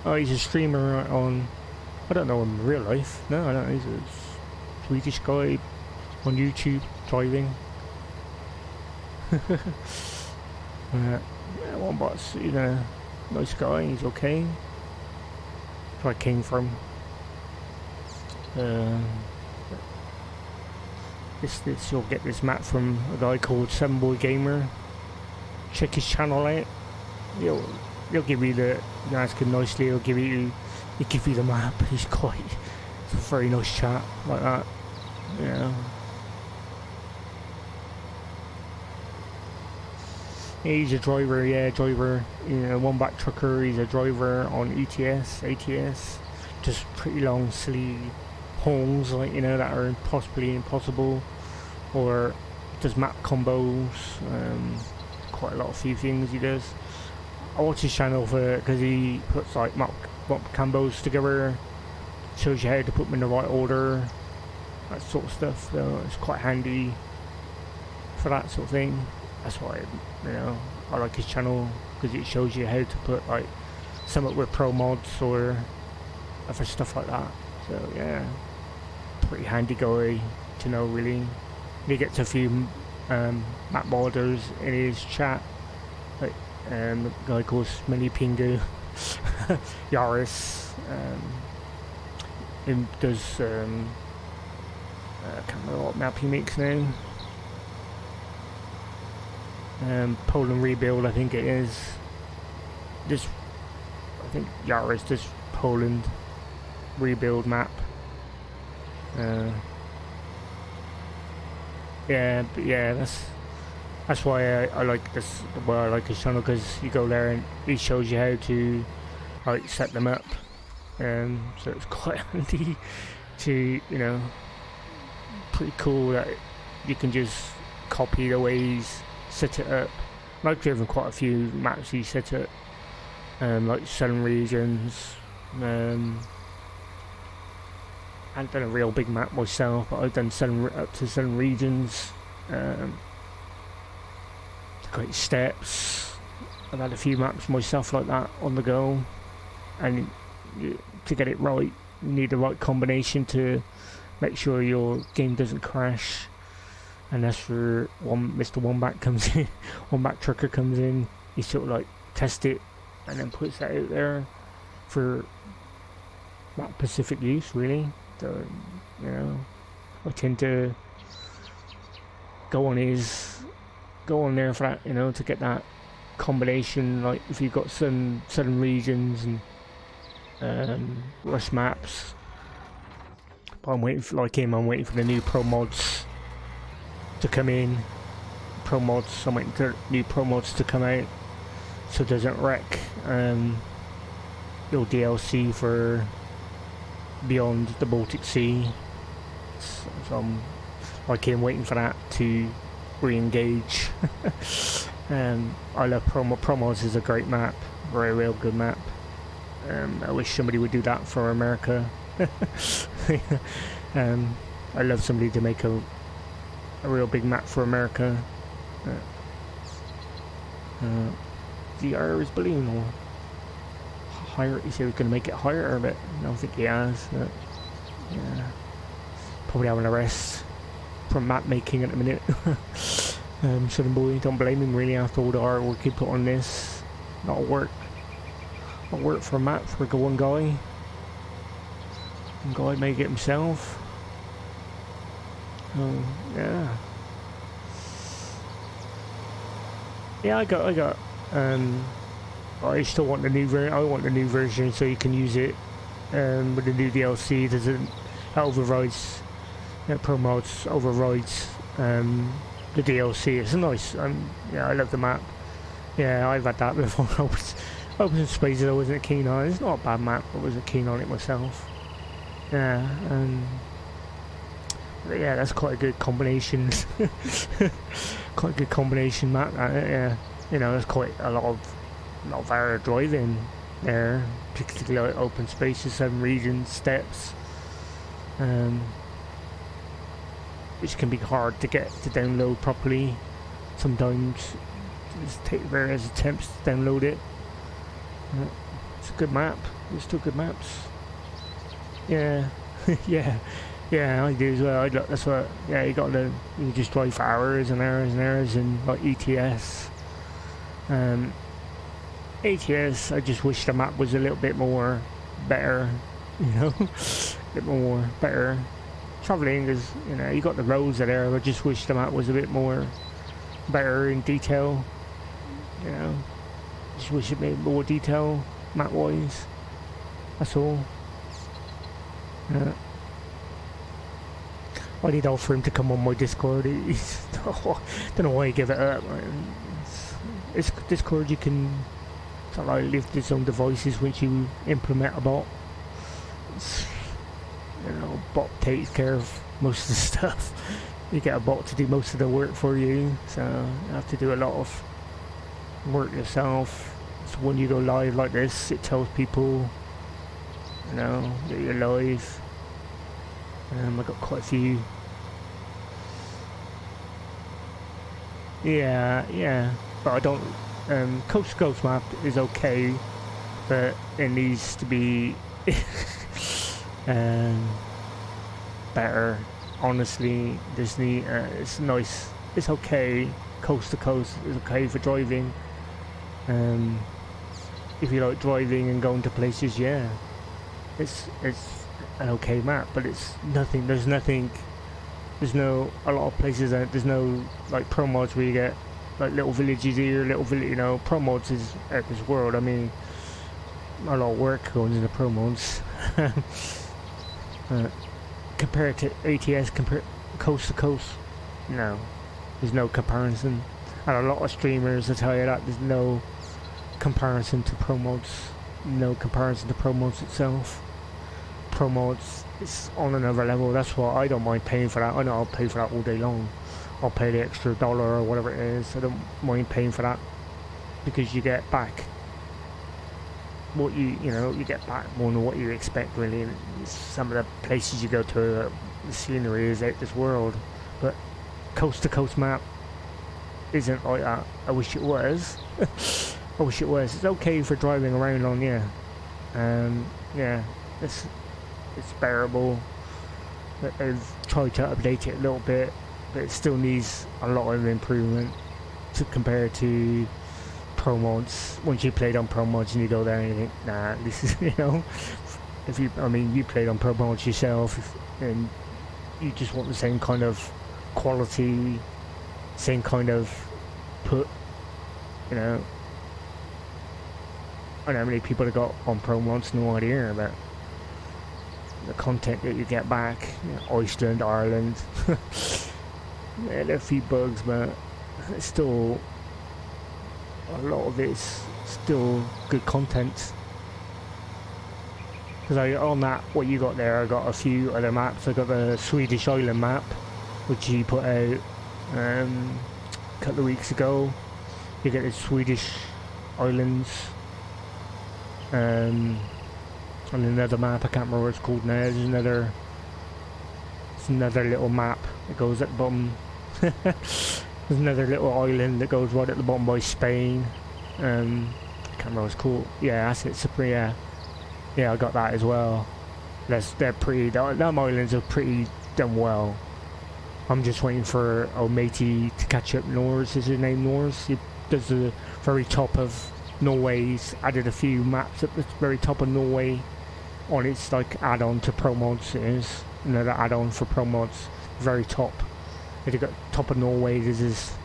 Oh, he's a streamer on, I don't know him in real life. No, I don't know. He's a Swedish guy on YouTube driving. Yeah, wombat's, you know, nice guy. He's okay. That's where I came from. This you'll get this map from a guy called Southernboygamers. Check his channel out. He'll give you the, you ask him nicely, he'll give you the map. It's a very nice chat like that. Yeah. He's a driver, you know, wombat trucker. He's a driver on ATS, just pretty long, silly holes, like, you know, that are possibly impossible, or does map combos. Quite a lot of few things he does. I watch his channel because he puts like map combos together, shows you how to put them in the right order, that sort of stuff. So it's quite handy for that sort of thing. That's why, you know, I like his channel, because it shows you how to put like something with pro mods or other stuff like that. So yeah, pretty handy guy to know, really. He gets a few map modders in his chat, like a guy called Smelly Pingu, Yaris, he does I can't remember what map he makes now. Poland Rebuild, I think it is. I think Yaris does Poland Rebuild map. Yeah, but yeah, that's why I like this. Well, I like his channel, because you go there and he shows you how to like set them up. So it's quite handy to, you know, pretty cool that you can just copy the way he's set it up. I've driven quite a few maps he set up, like Southern Regions. I haven't done a real big map myself, but I've done up to Southern Regions. Great Steps. I've had a few maps myself like that on the go, and to get it right, you need the right combination to make sure your game doesn't crash. And that's where Mr. Wombat comes in. Wombat Trucker comes in. He sort of like tests it and then puts that out there for map specific use, really. So, you know, I tend to go on there for that, you know, to get that combination. Like if you've got some Southern Regions and Rush maps. But I'm waiting for, like him, I'm waiting for the new pro mods to come in. I'm waiting for new pro mods to come out, so it doesn't wreck your DLC for Beyond the Baltic Sea. So I'm like him, waiting for that to re-engage. I love Pro Mods is a great map, very real good map. I wish somebody would do that for America. I love somebody to make a real big map for America. The Irish balloon, or higher. He said he was going to make it higher, but I don't think he has. But yeah, probably having a rest from map making at the minute. Southern Boy, don't blame him really after all the hard work he put on this. Not work for a map for one guy. One guy made it himself. Yeah. Yeah, I still want the new version. I want the new version so you can use it with the new DLC. that overrides, pro mods overrides the DLC. It's nice. Yeah, I love the map. Yeah, I've had that before. Open spaces I wasn't keen on. It's not a bad map, I wasn't keen on it myself. Yeah, yeah, that's quite a good combination. Quite a good combination map. Yeah, there's quite a lot of area driving there, particularly like open spaces, 7 regions, steps, which can be hard to get to download properly. Sometimes just take various attempts to download it. It's a good map. There's still good maps. Yeah, yeah, I do as well. That's what. Yeah, you just drive for hours and hours and hours in like ETS. ATS, I just wish the map was a little bit more better, a bit more better. Traveling is, you got the roads there. I just wish the map was a bit more better in detail. Just wish it made more detail map-wise. That's all. I did offer him to come on my Discord. Don't know why he gave it up. It's Discord. You can sort of like lift its own devices once you implement a bot. Bot takes care of most of the stuff. You get a bot to do most of the work for you, so you have to do a lot of work yourself. So when you go live like this, it tells people, that you're live. I got quite a few. Yeah, but I don't. Coast to Coast map is okay, but it needs to be better. Honestly, Disney, it's nice. It's okay. Coast to Coast is okay for driving. If you like driving and going to places, yeah, it's an okay map, but it's nothing. There's no a lot of places that there's no like pro mods where you get like little villages here, pro mods is out this world. I mean, a lot of work going into pro mods. Compared to ATS, coast to coast, no, there's no comparison. And a lot of streamers will tell you that there's no comparison to pro mods, no comparison to pro mods itself. Pro mods, it's on another level. That's why I don't mind paying for that. I know I'll pay for that all day long. I'll pay the extra $1 or whatever it is. I don't mind paying for that because you get back what you get back more than what you expect, really. And some of the places you go to, the scenery is out this world, but coast to coast map isn't like that. I wish it was. I wish it was. It's okay for driving around on, yeah, it's bearable. I've tried to update it a little bit, but it still needs a lot of improvement to compare to pro mods. Once you played on pro mods and you go there and you think, nah, this is, you played on pro mods yourself and you just want the same kind of quality, same kind of put, I don't know how many people have got on pro mods, no idea about the content that you get back. Iceland, Ireland. Yeah, there are a few bugs, but it's still, a lot of it's still good content. Because on that, what you got there, I got a few other maps. I got the Swedish island map, which he put out a couple of weeks ago. You get the Swedish islands. And another map, I can't remember what it's called now. There's another little map that goes at the bottom. There's another little island that goes right at the bottom by Spain. I can't remember what it's called. Yeah, that's it. Yeah, I got that as well. They're pretty. Them islands are pretty done well. I'm just waiting for old matey to catch up. Norse is his name. Norse. He does the very top of Norway. He's added a few maps at the very top of Norway on its like add-on to pro mods. It is another add-on for pro mods. Very top. If you got top of Norway, there's this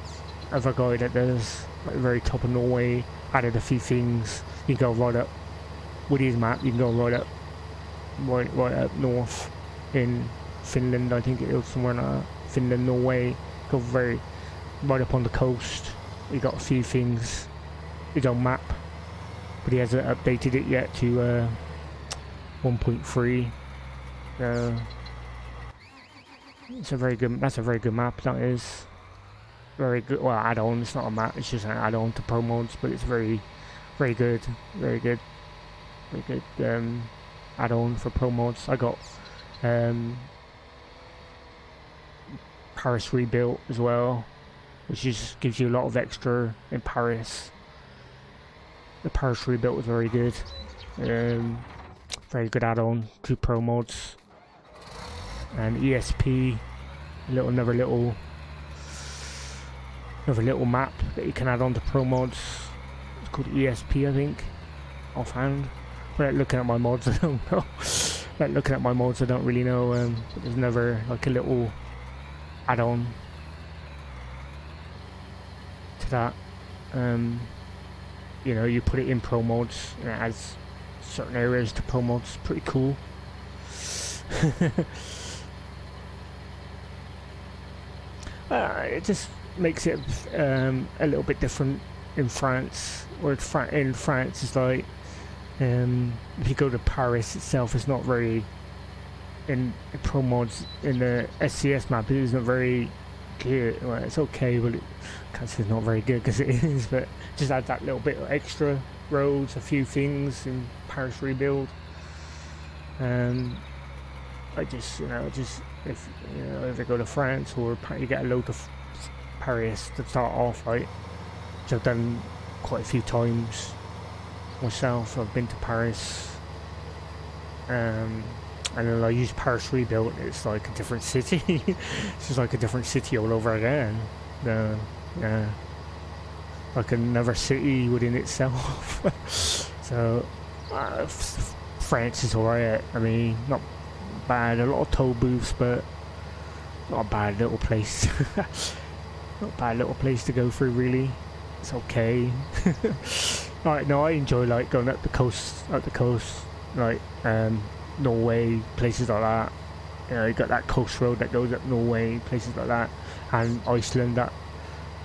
other guy that does like very top of Norway. Added a few things. You can go right up with his map. You can go right up north in Finland. I think it was somewhere in Finland, Norway. Go very right up on the coast. He got a few things, his own map, but he hasn't updated it yet to 1.3. It's a very good. That's a very good map. That is very good. Well, add-on. It's not a map. It's just an add-on to pro mods, but it's very, very good. Very good. Very good. Add-on for pro mods. I got Paris rebuilt as well, which just gives you a lot of extra in Paris. The Paris rebuilt was very good. Very good add-on to pro mods. And ESP, another little map that you can add on to pro mods. It's called ESP, I think, offhand. Without looking at my mods, I don't know. Without looking at my mods, I don't really know. But there's another, like, a little add-on to that. You know, you put it in pro mods, and it adds certain areas to pro mods. Pretty cool. It just makes it a little bit different in France. Or in France, it's like if you go to Paris itself, it's not very in pro mods. In the SCS map, it isn't very good. Well, it's okay, but I can't say it's not very good because it is. But just add that little bit of extra roads, a few things in Paris rebuild. I just, you know, if you know, if I go to France or you get a load of Paris to start off, right? Which I've done quite a few times myself. I've been to Paris, and then I use Paris rebuilt. It's like a different city. It's just like a different city all over again. Yeah, like another city within itself. So France is alright. I mean, not bad. A lot of toll booths, but not a bad little place. Not a bad little place to go through, really. It's okay. Alright, no, I enjoy like going up the coast, like Norway, places like that. You know, you got that coast road that goes up Norway, places like that, and Iceland. That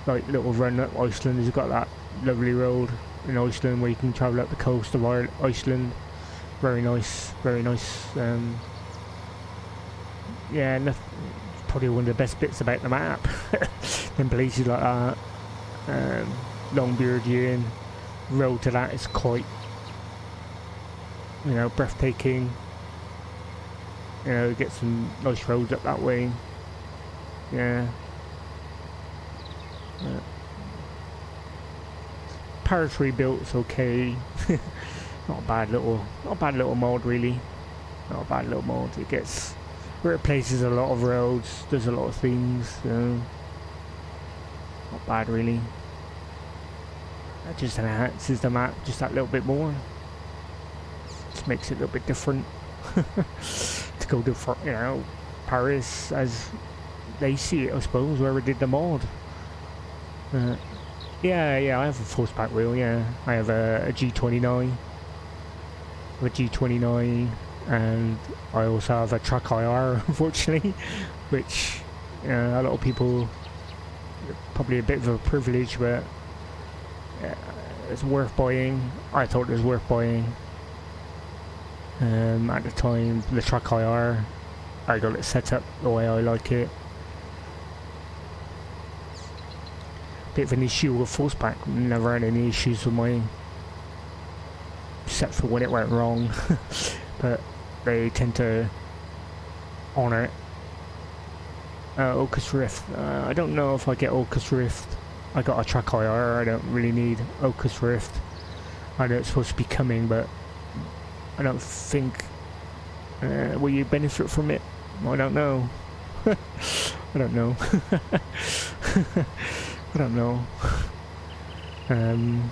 like little run up Iceland has got that lovely road in Iceland where you can travel up the coast of Iceland. Very nice, very nice. Yeah, probably one of the best bits about the map. In places like that, Longyearbyen, road to that is quite, you know, breathtaking. You know, get some nice roads up that way. Yeah. Paris rebuilt is okay. Not a bad little mod, really. Not a bad little mod. It replaces a lot of roads. There's a lot of things. Not bad, really. That just enhances the map just that little bit more. Just makes it a little bit different. To go to, you know, Paris as they see it, I suppose, whoever did the mod. Yeah, I have a force pack wheel, yeah. I have a G29. A G29, and I also have a truck IR, unfortunately, which a lot of people, probably a bit of a privilege, but it's worth buying. I thought it was worth buying. At the time, the truck IR, I got it set up the way I like it. Bit of an issue with force pack. Never had any issues with mine, except for when it went wrong. But they tend to honour it. Orcus Rift. I don't know if I get Orcus Rift. I got a truck IR. I don't really need Orcus Rift. I know it's supposed to be coming, but I don't think. Will you benefit from it? I don't know. I don't know. I don't know.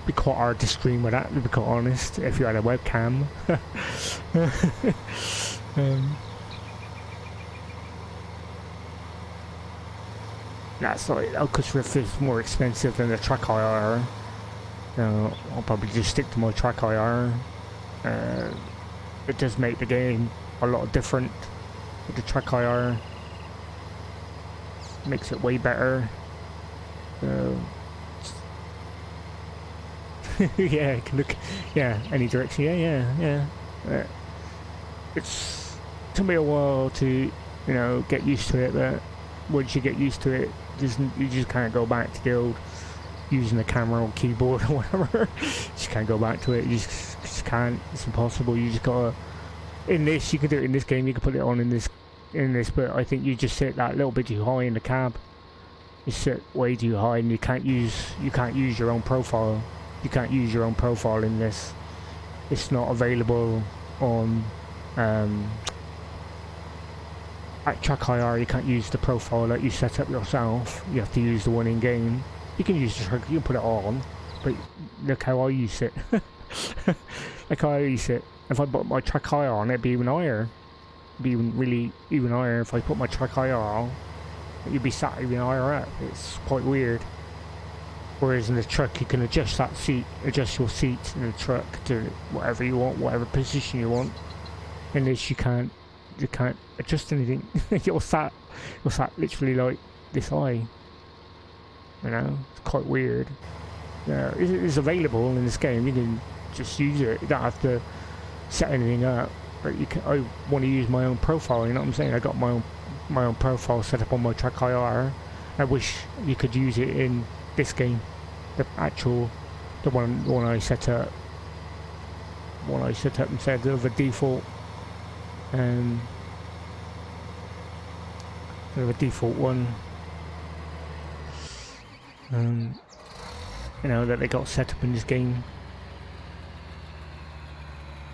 Be quite hard to stream with that, to be quite honest, if you had a webcam. That's like, Orcus Rift is more expensive than the track IR. I'll probably just stick to my track IR. It does make the game a lot different. with the track IR. Makes it way better. Yeah, it can look, yeah, any direction. Yeah. It's took me a while to, you know, get used to it, but once you get used to it, you just can't go back to the old using the camera or keyboard or whatever. You just can't go back to it. You just can't. It's impossible. You just gotta. In this, you can do it in this game. You can put it on in this, but I think you just sit that little bit too high in the cab. You sit way too high, and you can't use your own profile. You can't use your own profile in this. It's not available on at Track IR. You can't use the profile that you set up yourself. You have to use the one in game. You can use the track, you can put it on, but look how I use it. Like how I use it. If I put my track IR on, it'd be even higher. It'd be even higher if I put my track IR on. You'd be sat even higher up. It's quite weird. Whereas in the truck, you can adjust that seat, adjust your seat in the truck to whatever you want, whatever position you want. In this, you can't adjust anything. you're sat literally like this high. You know, it's quite weird. Yeah, it's available in this game. You can just use it. You don't have to set anything up. But you can. I want to use my own profile. You know what I'm saying? I got my own profile set up on my track IR. I wish you could use it in this game. The one I set up. One I set up instead of a default. The default one. You know, that they got set up in this game.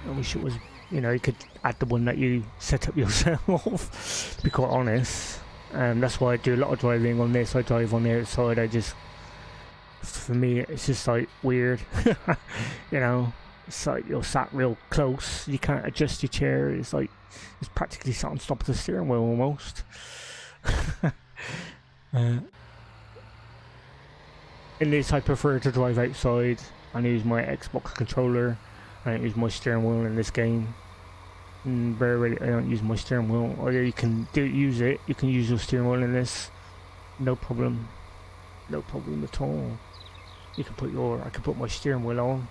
I wish it was, you know, you could add the one that you set up yourself, to be quite honest. That's why I do a lot of driving on this. I drive on the outside. For me, it's just like weird. You know, it's like you're sat real close. You can't adjust your chair. It's like, it's practically sat on top of the steering wheel almost. In this, I prefer to drive outside and use my Xbox controller. I don't use my steering wheel in this game. Very rarely I don't use my steering wheel. Although you can use it. You can use your steering wheel in this. No problem. No problem at all. You can put I can put my steering wheel on.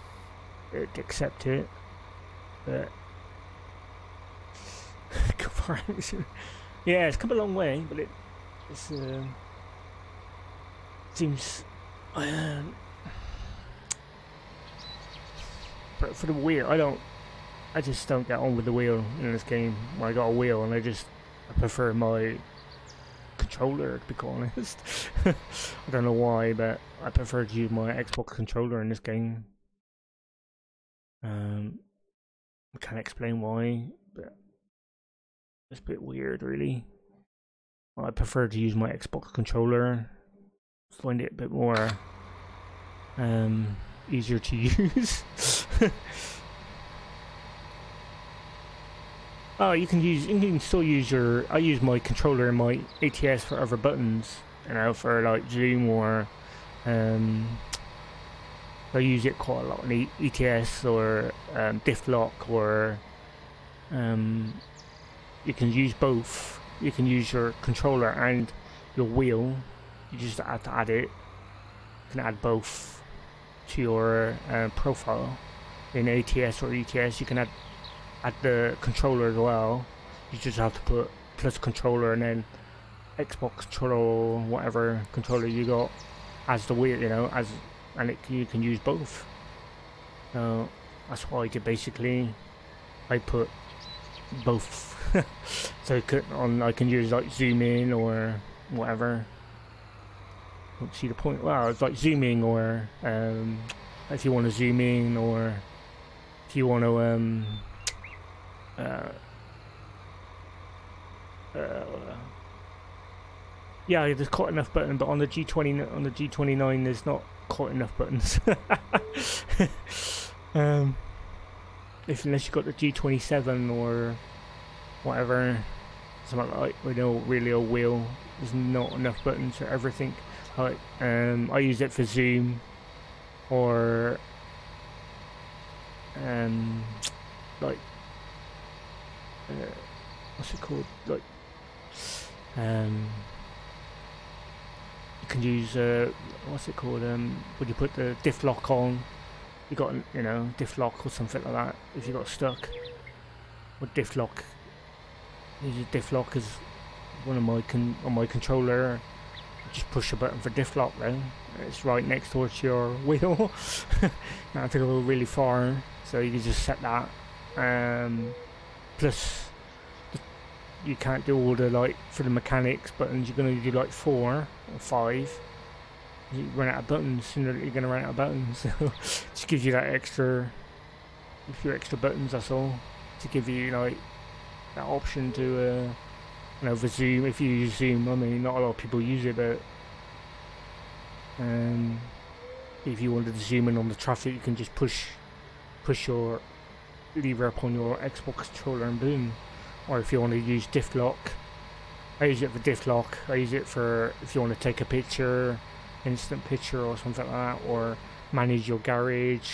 Accept it. But yeah, it's come a long way, but it's seems. But for the wheel, I just don't get on with the wheel in this game. When I got a wheel, and I prefer my controller, to be quite honest. I don't know why, but I prefer to use my Xbox controller in this game. I can't explain why, but it's a bit weird, really. I prefer to use my Xbox controller. Find it a bit more easier to use. Oh, you can still use I use my controller and my ATS for other buttons, you know, for like zoom or I use it quite a lot in ETS or diff lock, or you can use both. You can use your controller and your wheel. You just have to add it. You can add both to your profile in ATS or ETS. You can add the controller as well. You just have to put plus controller and then Xbox controller, whatever controller you got, as the wheel, you know, you can use both. So that's why I basically I put both. So I can use like zoom in or whatever. Don't see the point. Well, it's like zooming, or if you want to zoom in, or if you want to yeah, there's quite enough buttons, but on the G29 there's not quite enough buttons. Unless you've got the G27 or whatever, something like with a really old wheel, there's not enough buttons for everything. Like I use it for zoom, or like what's it called, like you can use what's it called, when you put the diff lock on, you got, you know, diff lock or something like that if you got stuck. Or diff lock, use a diff lock as one of my on my controller. Just push a button for diff lock then. It's right next door to your wheel. Not have to go really far, so you can just set that. Plus you can't do all the, like, for the mechanics buttons, you're going to do like 4 or 5. You run out of buttons, sooner you're going to run out of buttons. So just gives you that extra, a few extra buttons, that's all, to give you, like, that option to you know, for zoom. If you use zoom, I mean, not a lot of people use it, but if you wanted to zoom in on the traffic, you can just push your lever up on your Xbox controller and boom. Or if you want to use diff lock, I use it for diff lock. I use it for if you want to take a picture, instant picture or something like that, or manage your garage.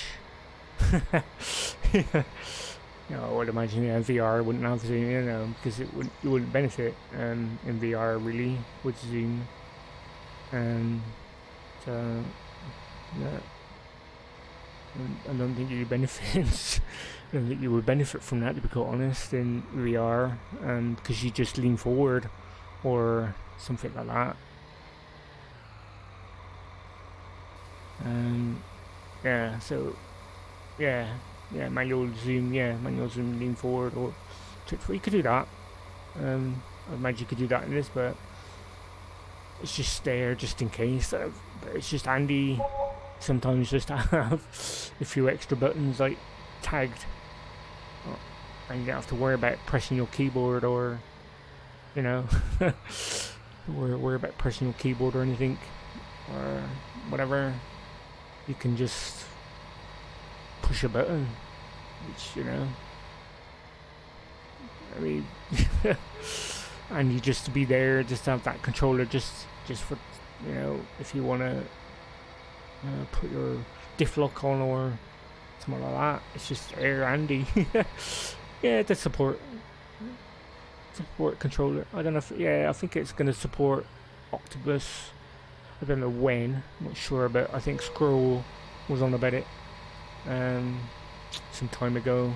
You know, I would imagine, yeah, VR wouldn't have zoom, you know, because you wouldn't benefit in VR really with zoom. So yeah, I don't think you benefit. I don't think you would benefit from that, to be quite honest, in VR, because you just lean forward or something like that. Yeah, so yeah, manual zoom, lean forward, or you could do that. I imagine you could do that in this, but it's just there just in case. But it's just handy sometimes just to have a few extra buttons, like, tagged, and you don't have to worry about pressing your keyboard, or, you know, worry about pressing your keyboard or anything, or whatever. You can just push a button, which, you know, I mean, and you just to be there, just to have that controller, just for, you know, if you want to put your diff lock on or something like that. It's just air handy. Yeah, to support controller. I don't know if, yeah, I think it's going to support Octopus. I don't know when, I'm not sure, but I think Squirrel was on about it some time ago.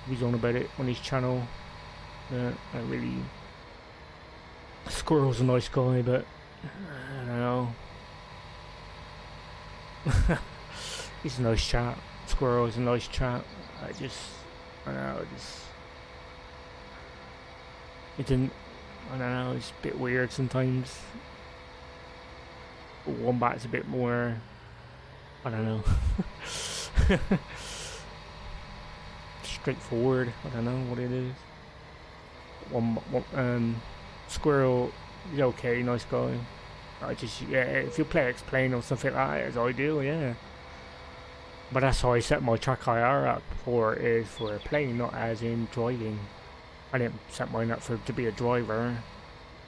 He was on about it on his channel. I really, Squirrel's a nice guy, but I don't know. He's a nice chap. Squirrel's a nice chap. I don't know, I don't know, it's a bit weird sometimes. Wombat's a bit more, I don't know, straightforward. I don't know what it is. Squirrel is okay, nice guy. Yeah, if you play X-Plane or something like that, as I do, yeah. But that's how I set my track IR up for, is for playing, not as in driving. I didn't set mine up to be a driver.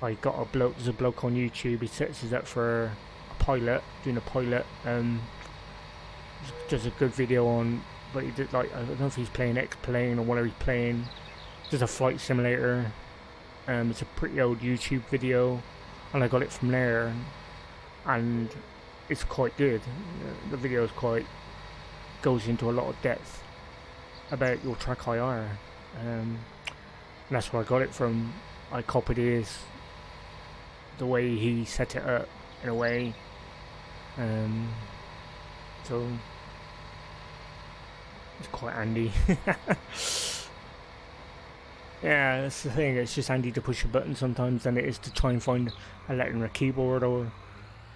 I got a bloke, there's a bloke on YouTube, he sets his up for a pilot, doing a pilot. Does a good video on, but he did, like, I don't know if he's playing X-Plane or whatever he's playing. There's a flight simulator. It's a pretty old YouTube video, and I got it from there, and it's quite good. The video is goes into a lot of depth about your track IR, and that's where I got it from. I copied the way he set it up, in a way, so it's quite handy. Yeah, that's the thing, it's just handy to push a button sometimes than it is to try and find a letter in a keyboard or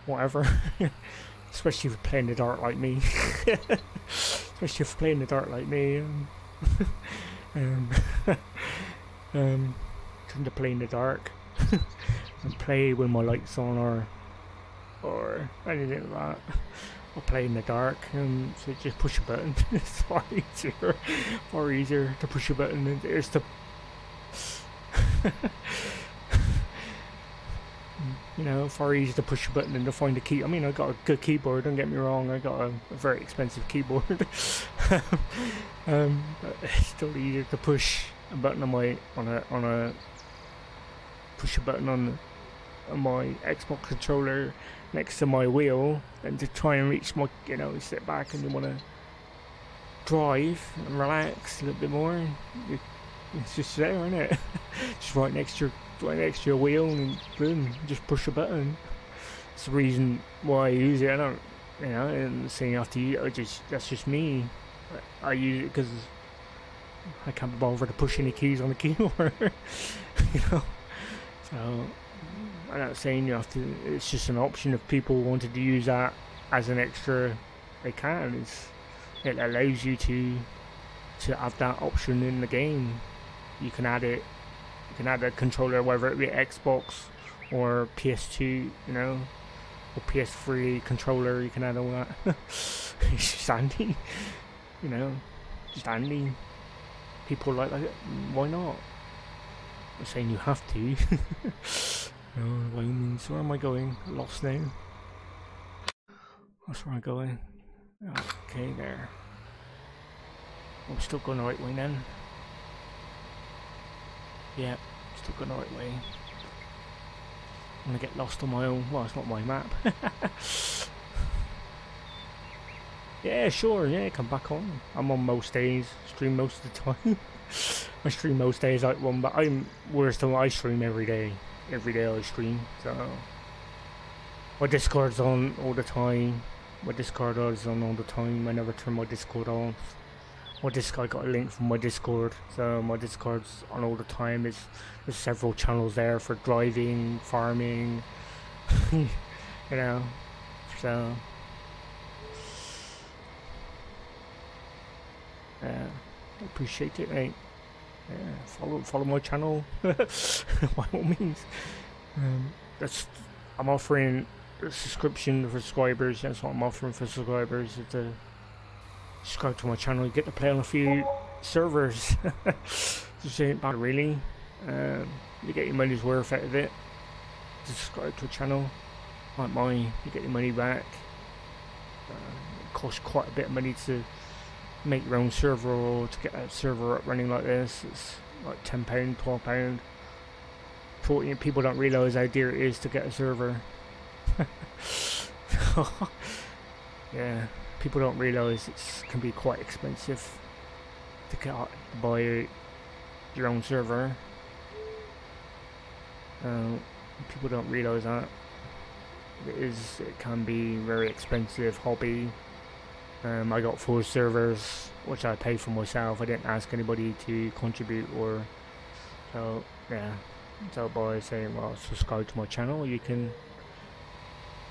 whatever. Especially if you're playing the dark like me. Especially if you're playing the dark like me. Trying to play in the dark. And play with my lights on, or anything like that. Or play in the dark, so just push a button. It's far easier to push a button than it is to you know, far easier to push a button than to find a key. I mean, I got a good keyboard, don't get me wrong, I got a very expensive keyboard. But it's still easier to push a button on a push a button on my Xbox controller next to my wheel, and to try and reach my, you know, sit back and you want to drive and relax a little bit more. It's just there, isn't it? Just right next to your wheel, and boom, just push a button. It's the reason why I use it. I don't, you know, and saying after you, that's just me. I use it because I can't be bothered to push any keys on the keyboard. You know, so I'm not saying you have to. It's just an option. If people wanted to use that as an extra, they can. It allows you to have that option in the game. You can add it. You can add a controller, whether it be Xbox or PS2, you know, or PS3 controller. You can add all that. It's just handy, you know, just handy. People like that. Why not? I'm saying you have to. No, by all means. Where am I going? Lost now. That's where I'm going. Okay, there. I'm still going the right way then. Yeah, still going the right way. I'm gonna get lost on my own. Well, it's not my map. Yeah, sure. Yeah, come back on. I'm on most days. Stream most of the time. I stream most days like one, but I stream every day. Every day I stream. So my Discord's on all the time. My Discord is on all the time. I never turn my Discord off. I got a link from my Discord, so my Discord's on all the time. There's several channels there for driving, farming, you know. So I appreciate it, mate. Yeah, follow my channel by all means. I'm offering a subscription for subscribers. That's what I'm offering for subscribers. It's a subscribe to my channel. You get to play on a few servers. Just ain't bad, really. You get your money's worth out of it. Subscribe to a channel like mine. You get your money back. It costs quite a bit of money to make your own server, or to get a server up running like this. It's like £10, £12. 40. People don't realise how dear it is to get a server. Yeah, people don't realise it can be quite expensive to buy your own server. People don't realise that. It can be very expensive hobby. I got 4 servers, which I paid for myself. I didn't ask anybody to contribute, or so yeah. So by saying, well, subscribe to my channel, you can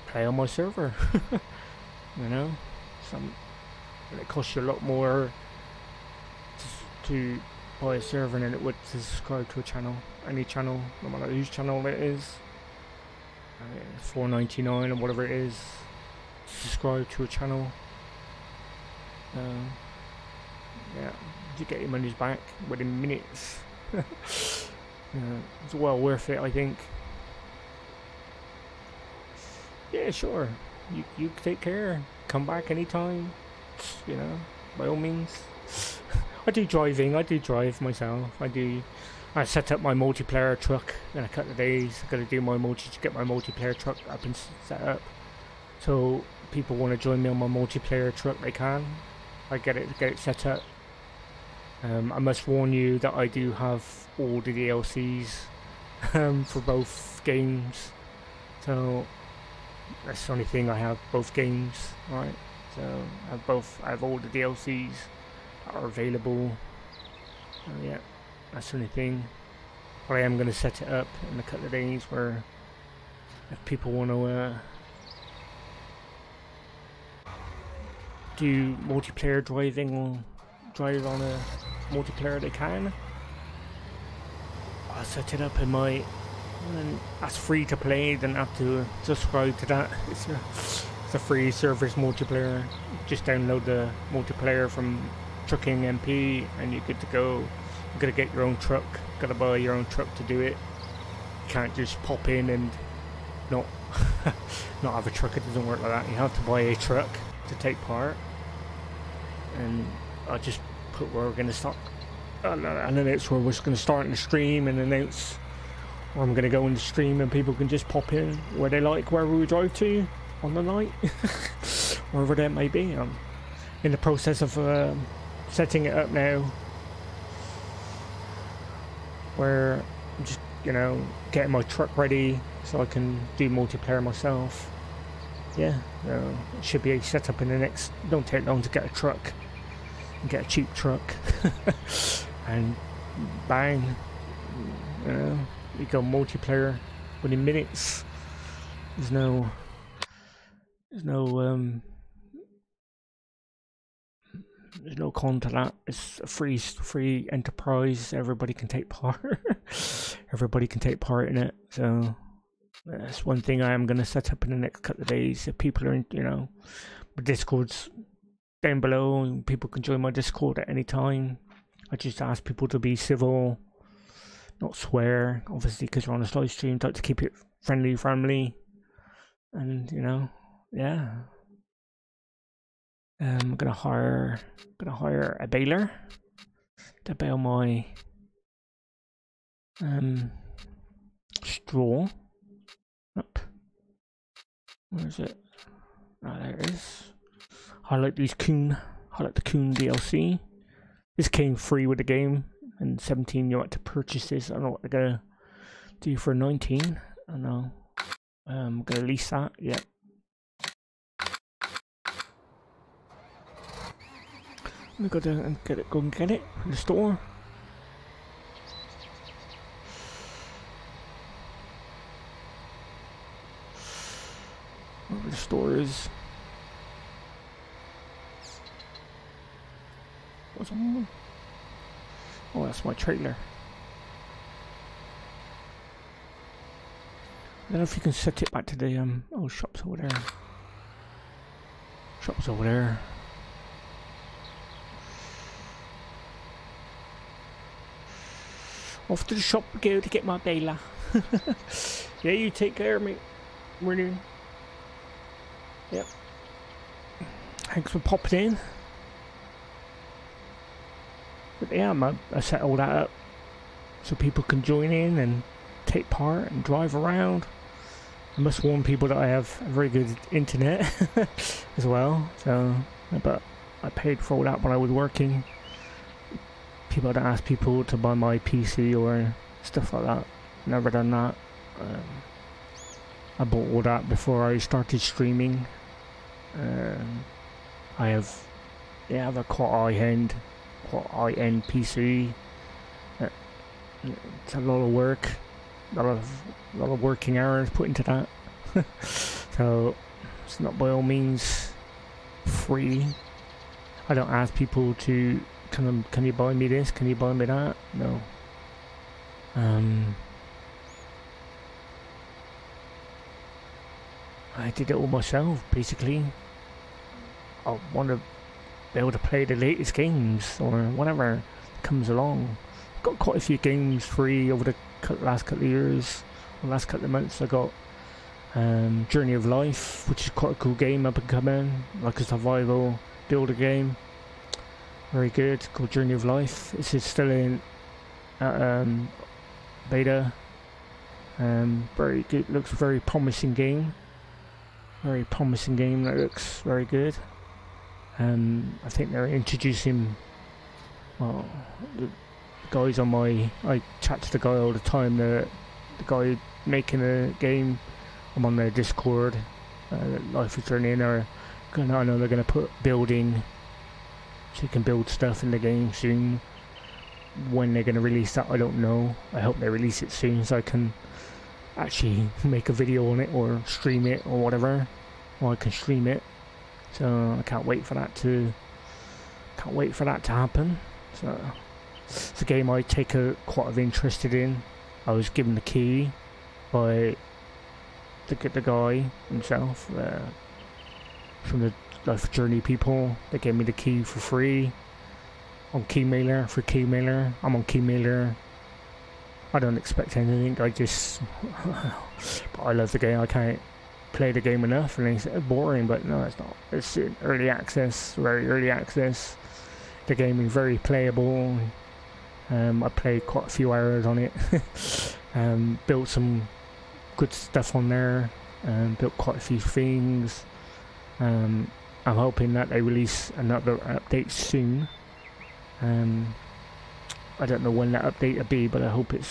play on my server. You know, and it costs you a lot more to buy a server than it would to subscribe to a channel. Any channel, no matter whose channel it is. $4.99 or whatever it is. Subscribe to a channel. Yeah, you get your money's back within minutes. It's well worth it, I think. Yeah, sure. You take care. Come back anytime. You know, by all means. I do driving. I do drive myself. I set up my multiplayer truck in a couple of days. I got to do get my multiplayer truck up and set up. So people want to join me on my multiplayer truck, they can. I get it set up. I must warn you that I do have all the DLCs for both games. So that's the only thing, I have both games, right? So I have all the DLCs that are available. Yeah, that's the only thing. But I am going to set it up in a couple of days, where if people want to do multiplayer driving, or drive on a multiplayer, they can. I'll set it up in my, and that's free to play. Then have to subscribe to that. It's a free service multiplayer. Just download the multiplayer from Trucking MP and you're good to go. You're gonna get your own truck. Gotta buy your own truck to do it. You can't just pop in and not have a truck. It doesn't work like that. You have to buy a truck to take part. And I'll just put where we're gonna start announce where we're just going to start in the stream and announce where I'm going to go in the stream, and people can just pop in where they like, wherever we drive to on the night, wherever that may be. I'm in the process of setting it up now, where I'm just, you know, getting my truck ready so I can do multiplayer myself. Yeah, it should be set up in the next, don't take long to get a truck, and get a cheap truck, and bang, you know, you go multiplayer within minutes. There's no con to that. It's a free enterprise. Everybody can take part. Everybody can take part in it. So that's one thing I am going to set up in the next couple of days. If people are, you know, my Discord's down below, and people can join my Discord at any time. I just ask people to be civil, not swear, obviously, because we're on a live stream. Like to keep it friendly, and you know, yeah. I'm gonna hire a baler to bale my straw up. Where is it? Ah, there it is. I like the Coon DLC. This came free with the game, and 17 you had to purchase this. I don't know what they're gonna do for 19. I don't know. I'm gonna lease that. Yeah. I'm gonna go down and go and get it from the store. Wherever the store is. What's on? Oh, that's my trailer. I don't know if you can set it back to the oh, shop's over there. Shop's over there. Off to the shop we go to get my baler. Yeah, you take care of me. Morning. Yep. Thanks for popping in. But yeah, I set all that up so people can join in and take part and drive around. I must warn people that I have a very good internet as well. So, but I paid for all that when I was working. People don't ask people to buy my PC or stuff like that. Never done that. I bought all that before I started streaming. I have a quite high-end PC. It's a lot of work, a lot of working hours put into that. So it's not by all means free. I don't ask people to can you buy me this? Can you buy me that? No. I did it all myself, basically. I want to be able to play the latest games or whatever comes along. Got quite a few games free over the last couple of years, or last couple of months. I got Journey of Life, which is quite a cool game up and coming, like a survival builder game. Very good, called Journey of Life. This is still in beta. Very good, looks very promising game. Very promising game that looks very good. I think they're introducing, well, the guys on my, I chat to the guy all the time, the guy making the game. I'm on their Discord, Life is Journey, and I know they're going to put building, so you can build stuff in the game soon. When they're going to release that, I don't know. I hope they release it soon so I can actually make a video on it or stream it or whatever. Or I can stream it. So I can't wait for that to happen. So it's a game I take quite of interested in. I was given the key by the guy himself from the Life Journey people. They gave me the key for free on Keymailer, for Keymailer. I'm on Keymailer. I don't expect anything. I just but I love the game. I can't play the game enough, and it's boring, but no, it's not. It's in early access, very early access. The game is very playable. I played quite a few hours on it. Built some good stuff on there. Built quite a few things. I'm hoping that they release another update soon. I don't know when that update will be, but I hope it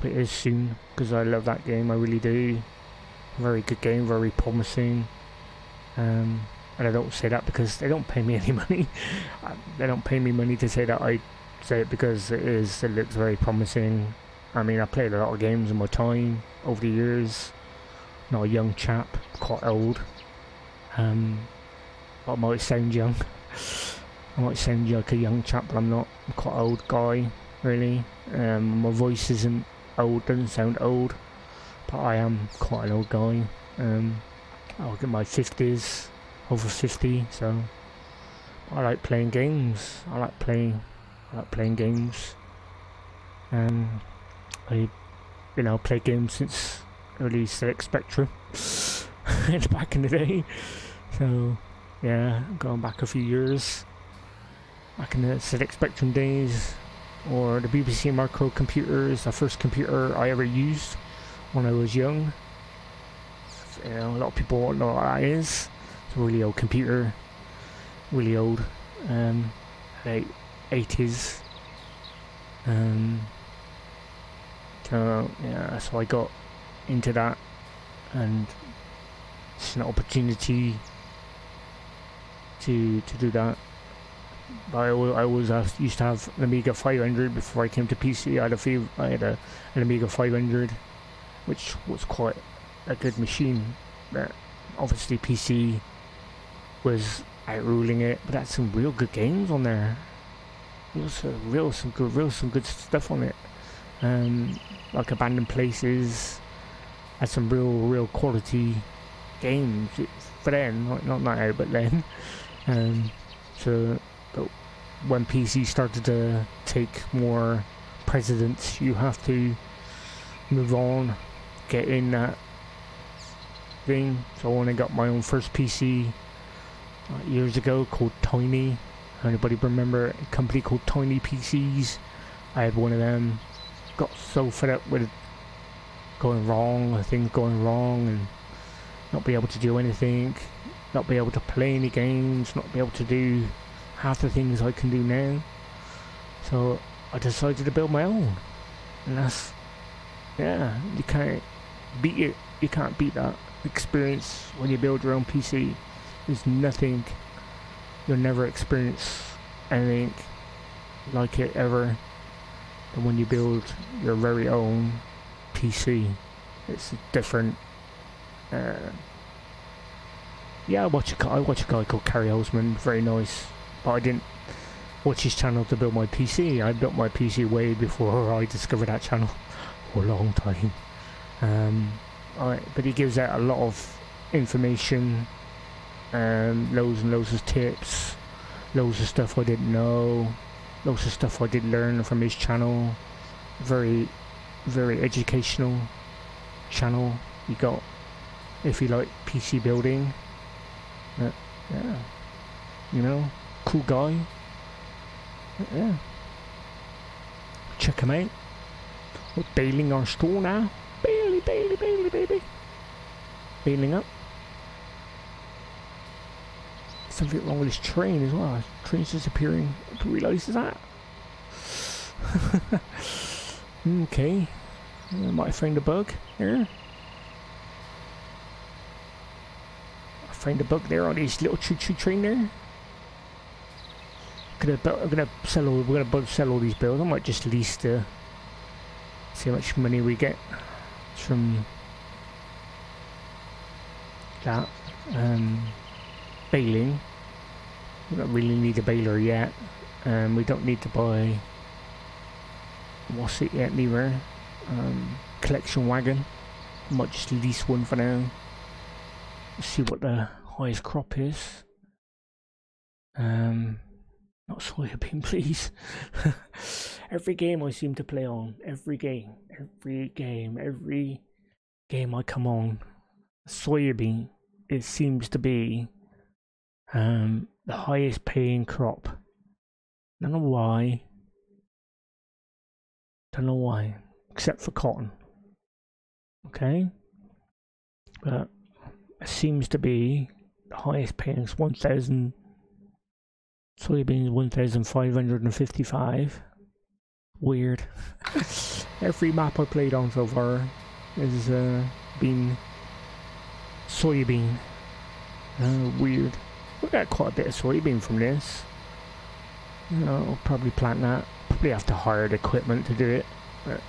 is soon, because I love that game. I really do. Very good game, very promising. And I don't say that because they don't pay me any money. They don't pay me money to say that. I say it because it looks very promising. I mean, I played a lot of games in my time over the years. Not a young chap, quite old. But I might sound young. I might sound like a young chap, but I'm not. I'm quite an old guy, really. My voice isn't old, doesn't sound old, but I am quite an old guy. I'll get my 50s, over 50, so I like playing games. I like playing games. I played games since early ZX Spectrum back in the day. So yeah, going back a few years, back in the ZX Spectrum days, or the BBC microcomputers, the first computer I ever used when I was young. A lot of people won't know what that is. It's a really old computer, really old, late 80s. So yeah, so I got into that, and it's an opportunity to do that. But I always used to have an Amiga 500 before I came to PC. I had an Amiga 500, which was quite a good machine. But obviously PC was outruling it. But that's some real good games on there. Some good stuff on it. Like Abandoned Places, had some real quality games for then, not now, but then. So but when PC started to take more precedence, you have to move on, get in that thing. So when I got my own first PC years ago, called Tiny. Anybody remember a company called Tiny PCs? I had one of them. Got so fed up with things going wrong, and not be able to do anything, not be able to play any games, not be able to do half the things I can do now. So I decided to build my own, and that's, yeah, you can't beat it. You can't beat that experience when you build your own PC. There's nothing, you'll never experience anything like it ever. And when you build your very own PC, it's different. Yeah, I watch a guy called Carrie Holzman, very nice. But I didn't watch his channel to build my PC. I built my PC way before I discovered that channel, for a long time. But he gives out a lot of information, loads and loads of tips, loads of stuff I didn't know. Lots of stuff I did learn from his channel. Very educational channel you got if you like PC building. Yeah, cool guy. Yeah, check him out. We're bailing our store now. Bailey, baby. Bailing up. Something wrong with this train as well. The train's disappearing. Who realises that? Okay. I might find a bug here. I find a bug there on this little choo-choo train there. We're gonna sell all these bills. I might just lease the. See how much money we get from that. Bailing. We don't really need a baler yet. We don't need to buy what's it yet neither. Collection wagon. I might just lease one for now. Let's see what the highest crop is. Not soybean, please. Every game I seem to play on, every game I come on, soybean, it seems to be the highest paying crop. I don't know why. Don't know why, except for cotton. Okay, but it seems to be the highest paying is 1,000. Soybeans 1,555. Weird. Every map I played on so far has been soybean. Weird. We got quite a bit of soybean from this. I'll probably plant that. Probably have to hire the equipment to do it, but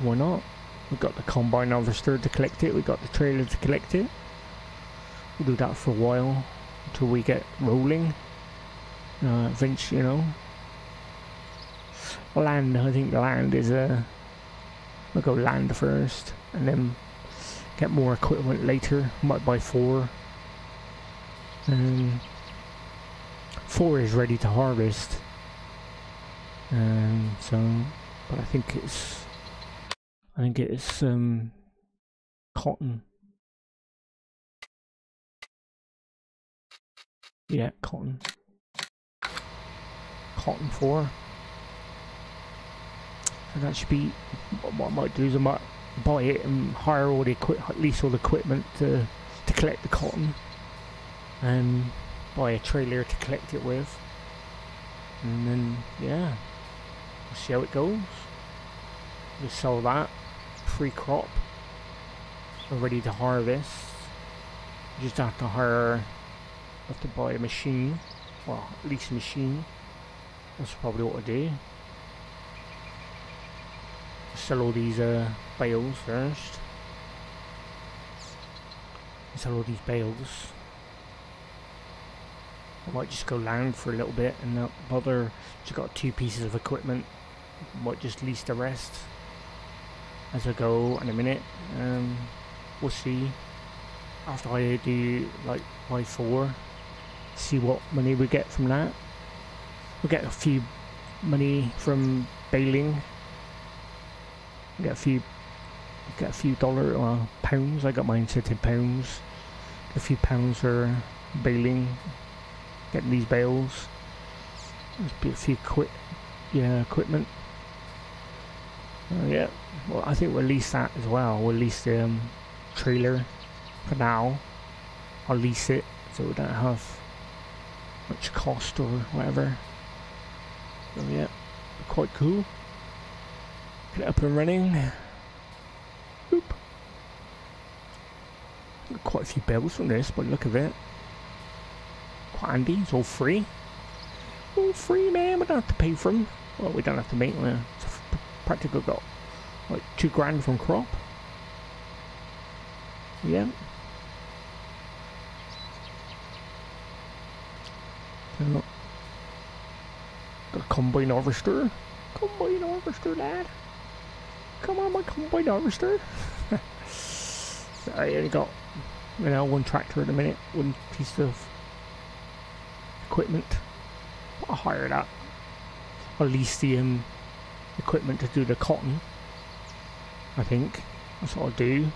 why not? We've got the combine harvester to collect it. We've got the trailer to collect it. We'll do that for a while until we get rolling. Eventually, land. I think the land is we'll go land first, and then get more equipment later. Might buy 4. 4 is ready to harvest. But I think it's cotton. Yeah, cotton. Cotton 4. So that should be what I might do is I might buy it and hire all the at least all the equipment to collect the cotton, and buy a trailer to collect it with, and then yeah, we'll see how it goes. We'll sell that free crop. We're ready to harvest. You just have to buy a machine, well, at least a machine. That's probably what I do. Sell all these bales first. Sell all these bales. I might just go land for a little bit and not bother. Just got 2 pieces of equipment. Might just lease the rest as I go in a minute. We'll see. After I do like buy 4, see what money we get from that. We'll get a few money from baling. Get a few dollars or pounds. I got mine set in pounds. A few pounds for baling, getting these bales. There's be a few equipment. Yeah, well, I think we'll lease that as well. We'll lease the trailer for now. I'll lease it so we don't have much cost or whatever. So yeah, quite cool. Get it up and running. Boop. Got quite a few bells from this, by the look of it. Quite handy. It's all free. All free, man. We don't have to pay for them. Well, we don't have to make them. It's practically got like $2,000 from crop. Yeah. Got a combine harvester. Combine harvester, lad. Come on, my combine harvester. I only got, 1 tractor at the minute, 1 piece of equipment. I'll hire that. I'll lease the equipment to do the cotton. I think that's what I'll do.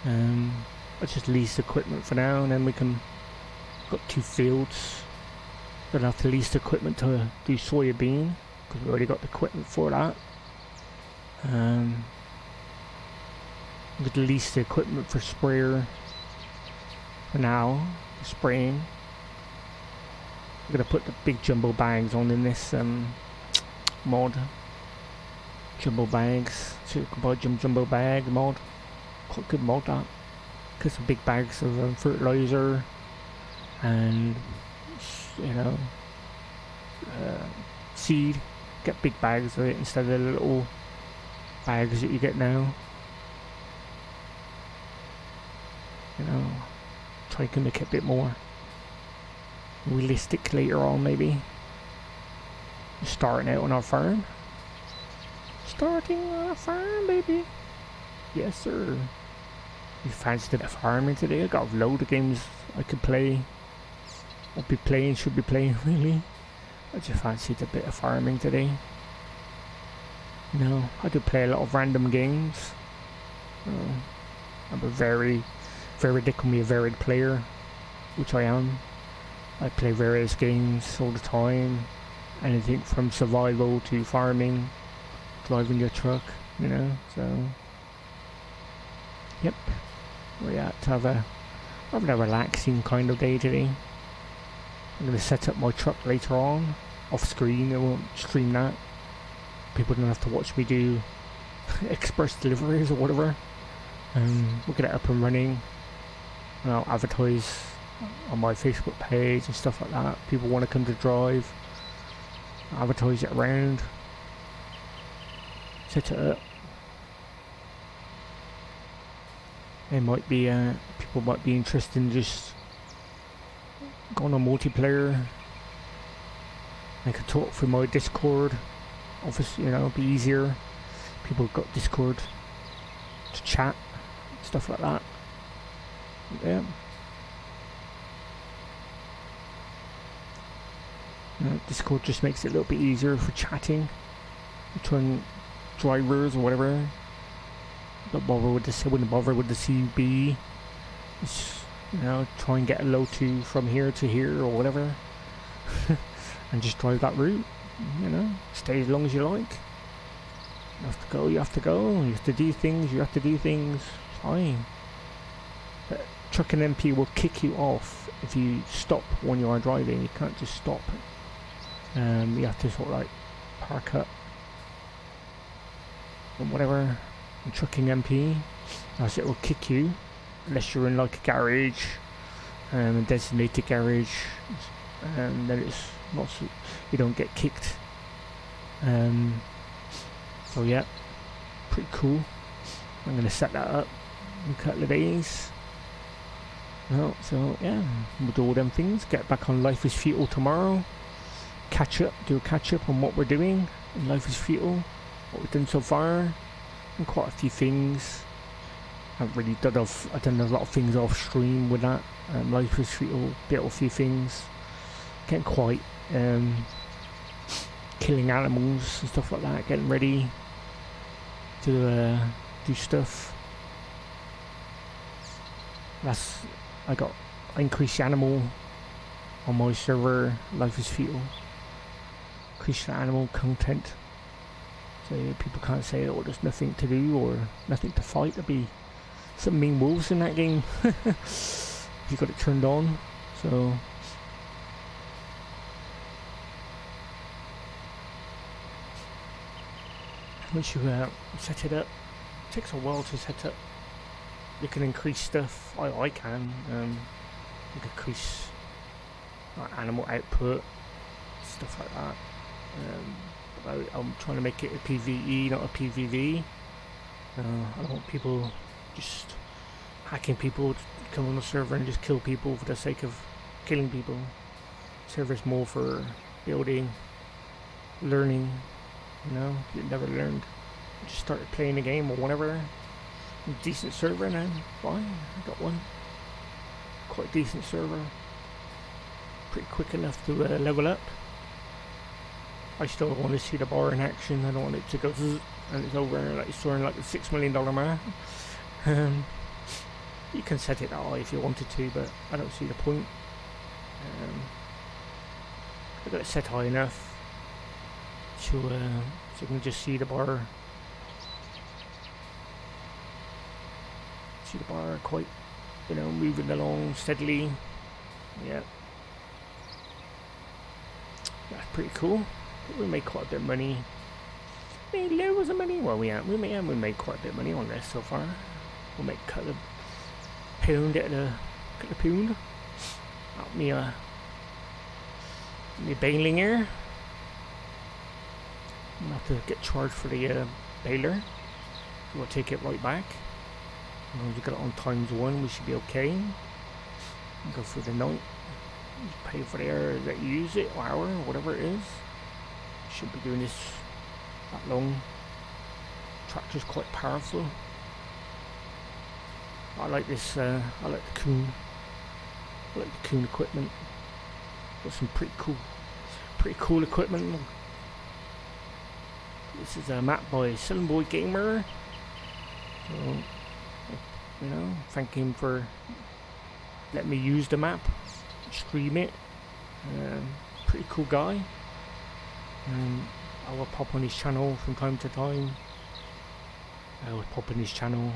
I'll just lease equipment for now, and then we can. Got 2 fields. Gonna have to lease the equipment to do soybean because we already got the equipment for that. I'm going to lease the equipment for sprayer for now, for spraying. I'm going to put the big jumbo bags on in this mod. Jumbo bags, so you can buy jumbo bag mod. Quite good mod that. Get some big bags of fertilizer and seed. Get big bags of it instead of the little bags that you get now. Try to make it a bit more realistic later on, maybe. Starting out on our farm. Starting on our farm, baby. Yes, sir. You fancy a bit of farming today? I got a load of games I could play. Should be playing, really. I just fancied a bit of farming today. I do play a lot of random games. I'm a they call me a varied player, which I am. I play various games all the time. Anything from survival to farming driving your truck, you know. So yep, we're out to have a relaxing kind of day today. I'm going to set up my truck later on off screen. I won't stream that. People don't have to watch me do express deliveries or whatever. We'll get it up and running, and I'll advertise on my Facebook page and stuff like that. People want to come to drive, I'll advertise it around, set it up. It might be people might be interested in just going on multiplayer. I could talk through my Discord. Obviously, you know, it'd be easier. People got Discord to chat, stuff like that. Yeah. You know, Discord just makes it a little bit easier for chatting between drivers or whatever. Don't bother with the, wouldn't bother with the CB. Just, you know, try and get a low to from here to here or whatever, and just drive that route. You know, stay as long as you like. You have to go, you have to go. You have to do things, you have to do things. Fine. But truck and MP will kick you off if you stop when you are driving. You can't just stop. You have to sort of like park up and whatever. And trucking MP, as it will kick you unless you're in like a garage, a designated garage, and then it's not so you don't get kicked. So yeah, pretty cool. I'm gonna set that up in a couple of days. Well, so yeah, we'll do all them things. Get back on Life is Futile tomorrow. Catch up, do a catch up on what we're doing in Life is Futile, what we've done so far, and quite a few things. I've really done I've done a lot of things off stream with that. Life is Futile, built a few things. Getting quite killing animals and stuff like that. Getting ready to do stuff. I increased the animal on my server. Life is Futile. Increase the animal content, so people can't say, oh, there's nothing to do or nothing to fight. There'll be some mean wolves in that game. You got it turned on. So once you set it up, it takes a while to set up. You can increase stuff. I can. You can increase animal output, stuff like that. I'm trying to make it a PvE, not a PvV. I don't want people just hacking people to come on the server and just kill people for the sake of killing people. Server's more for building, learning. You know, you never learned. You just started playing the game or whatever. Decent server, and then fine. I got one. Quite decent server. Pretty quick enough to level up. I still want to see the bar in action. I don't want it to go zzz, and it's over like it's throwing like the $6 million man. You can set it high if you wanted to, but I don't see the point. I got it set high enough to so you can just see the bar. See the bar quite, you know, moving along steadily. Yeah, that's pretty cool. We made quite a bit of money. Made loads of money. Well, we made quite a bit of money on this so far. We'll make a couple of pound out of the pound. Out me baling here. I'll have to get charged for the baler. So we'll take it right back. As long as we got it on ×1, we should be okay. Go through the night. Just pay for the hour that you use it, or hour, or whatever it is. Shouldn't be doing this that long. Tractor's quite powerful. I like this. I like the Kuhn. I like the Kuhn equipment. Got some pretty cool equipment. This is a map by southernboygamers. So, you know, thank him for letting me use the map, stream it. Pretty cool guy. I will pop on his channel from time to time. I will pop on his channel,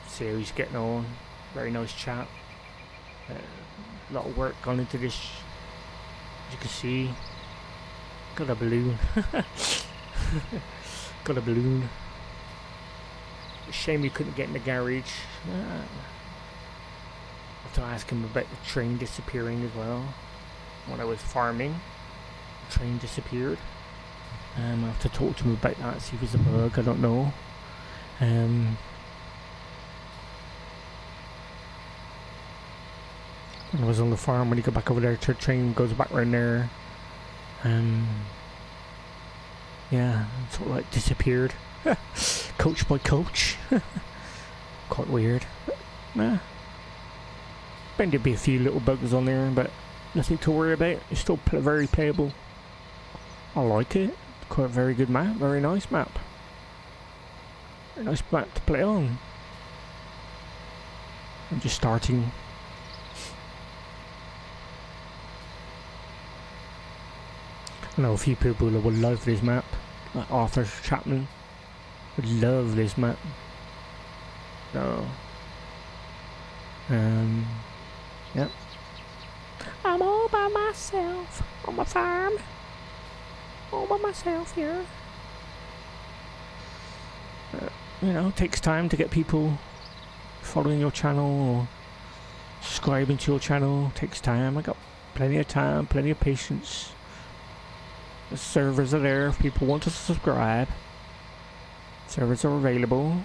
see how he's getting on. Very nice chap. A lot of work gone into this, as you can see. Got a balloon. Got a balloon. Shame we couldn't get in the garage. I have to ask him about the train disappearing as well. When I was farming, the train disappeared. I have to talk to him about that, see if it's a bug, I don't know. When I was on the farm, when you go back over there, the train goes back around there. Yeah, sort of like disappeared. Coach by coach. Quite weird. But, nah. Bound to be a few little bugs on there, but nothing to worry about. It's still very playable. I like it. Quite a very good map. Very nice map. Very nice map to play on. I'm just starting. I know a few people that would love this map. Like Arthur Chapman would love this map. So, yep. I'm all by myself on my farm. All by myself here. You know, it takes time to get people following your channel or subscribing to your channel. It takes time. I got plenty of time, plenty of patience. The servers are there if people want to subscribe. Servers are available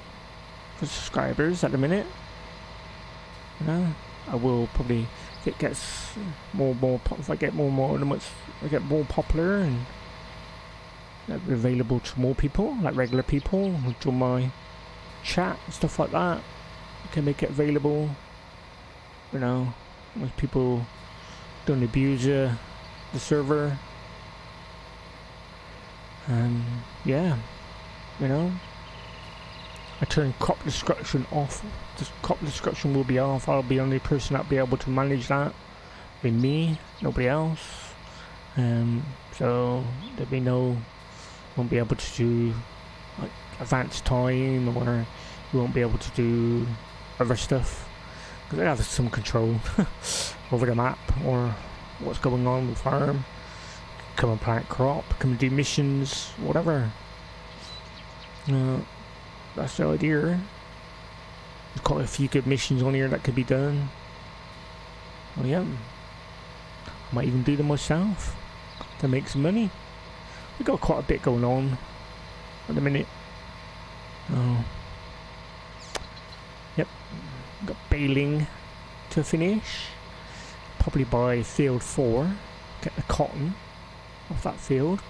for subscribers at the minute. You know, I will probably, if it gets more if I get more I get more popular and that'll be available to more people, like regular people who join my chat and stuff like that. I can make it available. You know, most people don't abuse the server. Yeah, you know, I turn crop destruction off. The crop destruction will be off. I'll be the only person that'll be able to manage that. Be me, nobody else. So there'll be won't be able to do like advanced time, or you won't be able to do other stuff because I have some control over the map or what's going on with the farm. Come and plant crop, come and do missions, whatever. That's the idea. There's quite a few good missions on here that could be done. Oh yeah, I might even do them myself to make some money. We've got quite a bit going on at the minute. Oh, yep, got baling to finish. Probably by field 4, get the cotton off that field.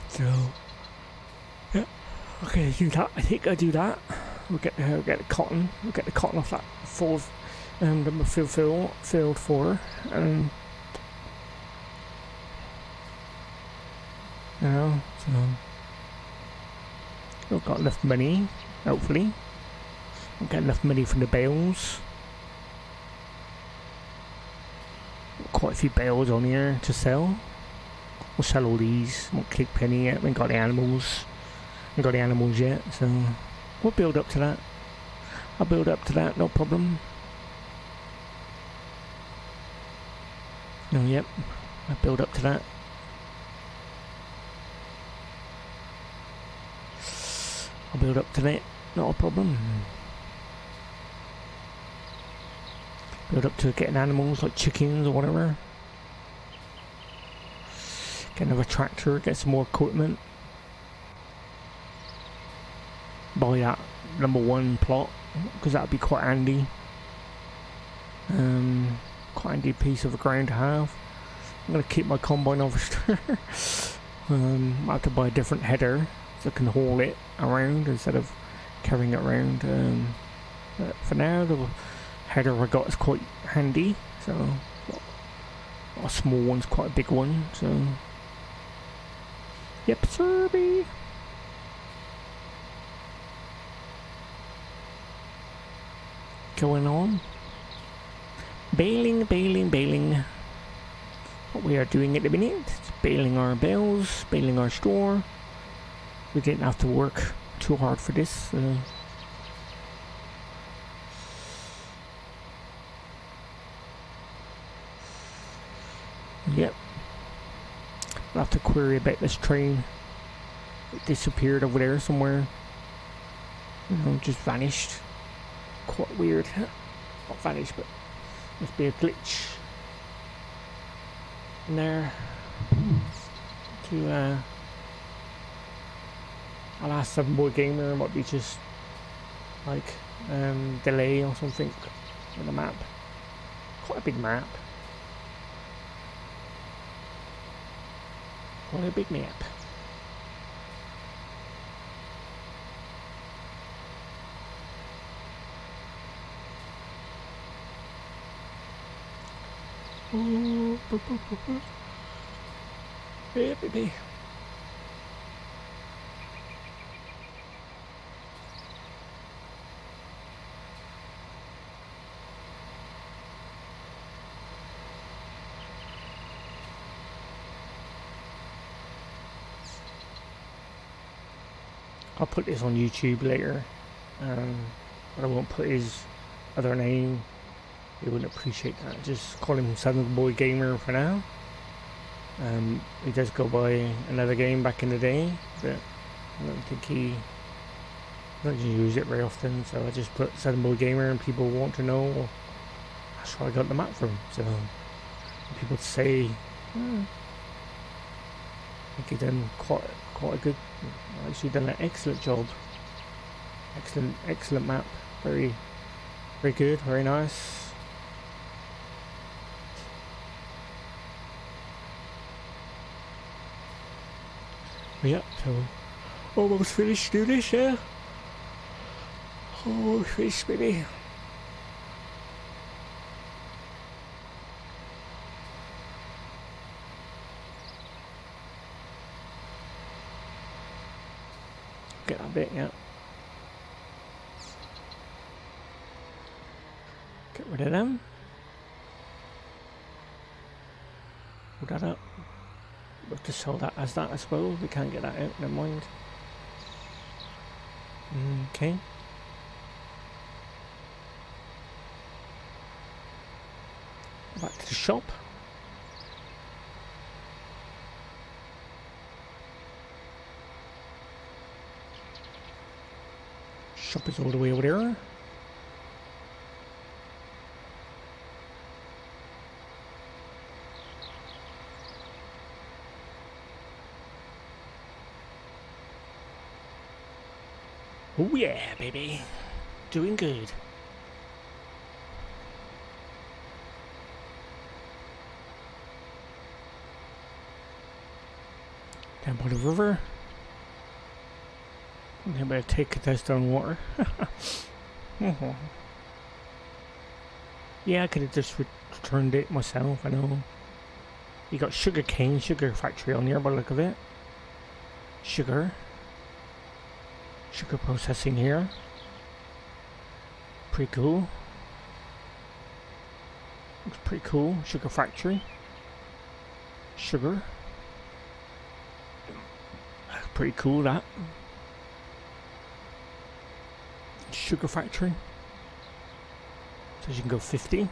So yeah, okay, do that. I think I do that. We'll get the cotton. We'll get the cotton off that field 4. You know, so we've got enough money, hopefully. We'll get enough money from the bales. Quite a few bales on here to sell. We'll sell all these. Won't click penny yet. We ain't got the animals. Ain't got the animals yet, so we'll build up to that. I'll build up to that, no problem. No, yep. I'll build up to that. I'll build up to that, not a problem. Build up to getting animals like chickens or whatever. Get another tractor, get some more equipment. Buy that #1 plot, because that'd be quite handy. Quite handy piece of ground to have. I'm going to keep my combine harvester. I have to buy a different header so I can haul it around instead of carrying it around. But for now, the header I got is quite handy. So, not a small one's quite a big one. So, yep, sirree. going on. Baling, baling, baling. What we are doing at the minute is baling our bales, baling our store. We didn't have to work too hard for this. Yep. I'll have to query about this train. It disappeared over there somewhere. You know, just vanished. Quite weird. Not vanished, but must be a glitch in there. To I'll ask southernboygamer, might be just like delay or something with the map. Quite a big map. Quite a big map. Yeah, baby. I'll put this on YouTube later, but I won't put his other name. He wouldn't appreciate that. Just call him southernboygamer for now. He does go by another game back in the day, but I don't think he doesn't use it very often. So I just put southernboygamer, and people want to know. Well, that's where I got the map from. So people say, I think he done quite a good. Actually done an excellent job. Excellent map. Very good. Very nice. Yep, so almost finished doing this, yeah. Almost finished, baby. Get that bit, yeah. Get rid of them. Hold that up. We'll have to sell that as that as well. We can't get that out, never mind. Okay. Back to the shop. Shop is all the way over there. Oh yeah, baby. Doing good. Down by the river. I better take a test on water. Yeah, I could have just returned it myself, I know. You got sugar factory on here by the look of it. Sugar processing here. Pretty cool. Looks pretty cool. Sugar factory. Sugar. Pretty cool, that. Sugar factory. So you can go 50.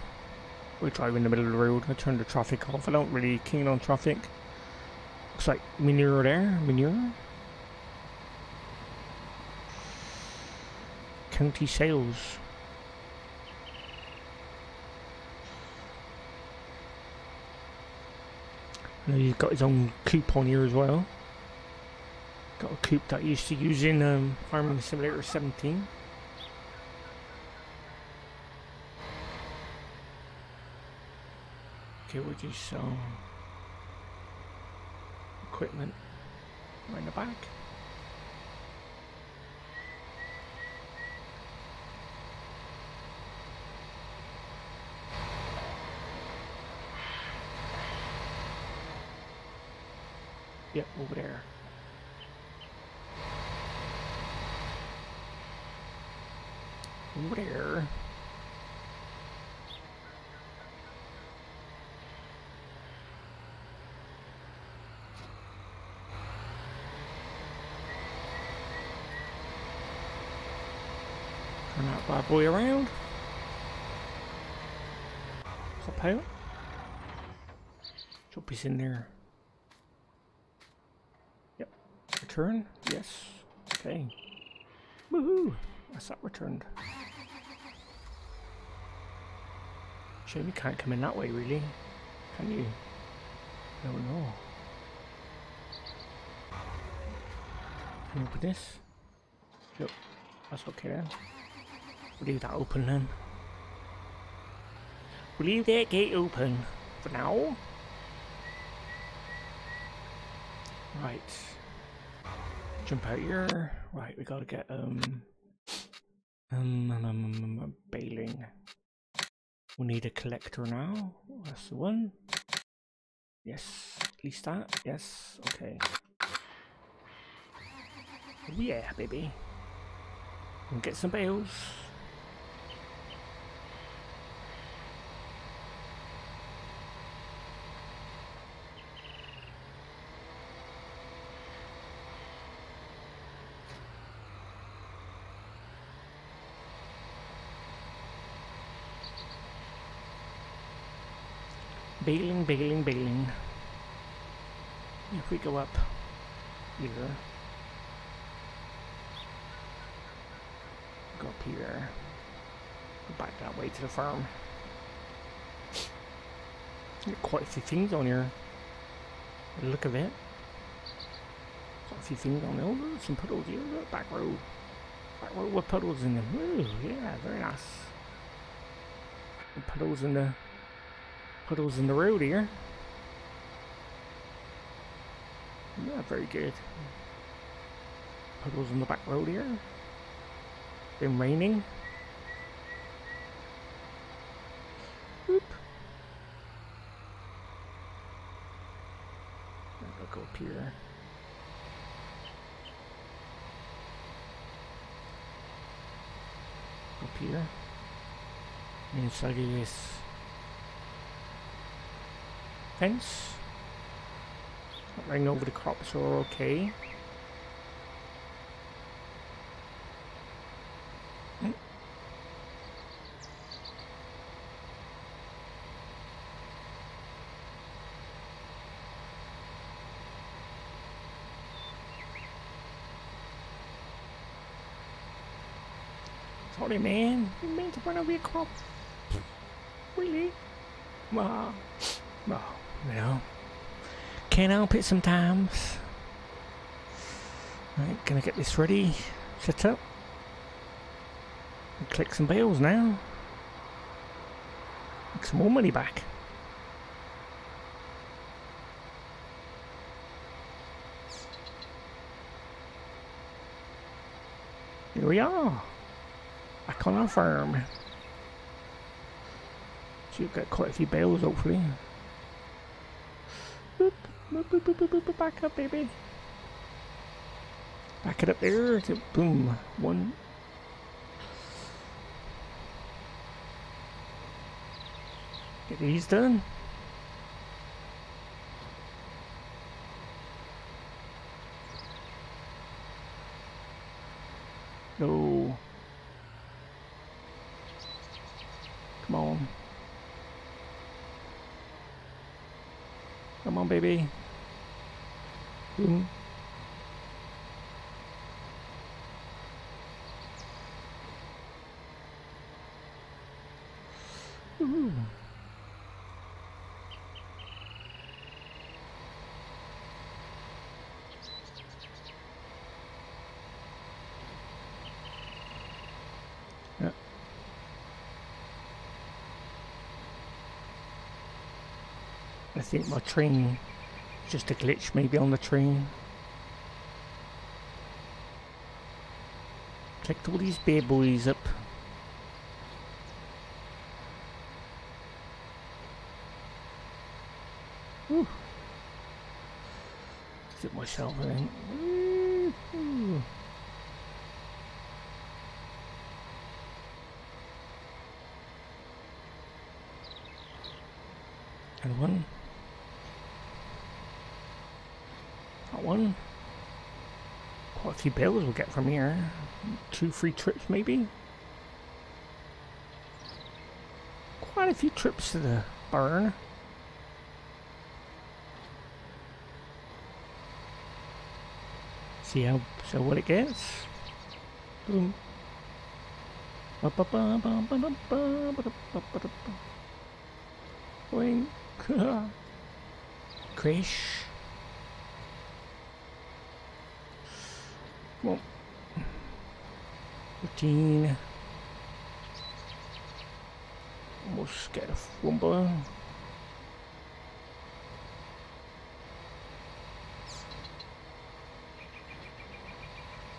We drive in the middle of the road. I turn the traffic off. I don't really keen on traffic. Looks like manure there. Manure. County sales. I know he's got his own coop on here as well. Got a coop that I used to use in Farming Simulator 17. Okay, we'll do some equipment right in the back. Yep, over there. Over there. Turn that bad boy around. Hop out. Drop his in there. Yep. Return. Yes. Okay. Woohoo! That's that returned. Shame you can't come in that way, really. Can you? I don't know. Can you open this? Yep. That's okay then. We'll leave that open then. We'll leave that gate open for now. Right. Jump out here. Right, we gotta get baling. We need a collector now. That's the one. Yes, at least that. Yes, okay. Oh yeah, baby. We'll get some bales. Baling, baling, baling. If we go up here, go up here, go back that way to the farm. Got quite a few things on here. By the look of it, quite a few things on there. Oh, look, some puddles here. Look, back row with puddles in them. Ooh, yeah, very nice. Puddles in the road here. Yeah, very good. Puddles in the back road here. Been raining. Oop. I'll go up here. Up here. Inside of this fence. Not running over the crops are okay. Sorry, man. You meant to run over your crop. Really? Well, you know, can't help it sometimes. Right, gonna get this ready, set up, and collect some bales now. Make some more money back. Here we are, back on our farm. So you've got quite a few bales, hopefully. Boop, boop, boop, boop, boop, boop, back up, baby. Back it up there. Boom. One. Get these done. No. Come on. Come on, baby. Boom. Woohoo. Yeah. I think my train, just a glitch maybe on the train. Collect all these bear boys up. Whew. Sit myself, I think. Woo-hoo. And one. That one. Quite a few bales we'll get from here. 2 free trips maybe. quite a few trips to the barn. See what it gets. Boom. Boing. Crash. Come on. 15. Almost get a fumble.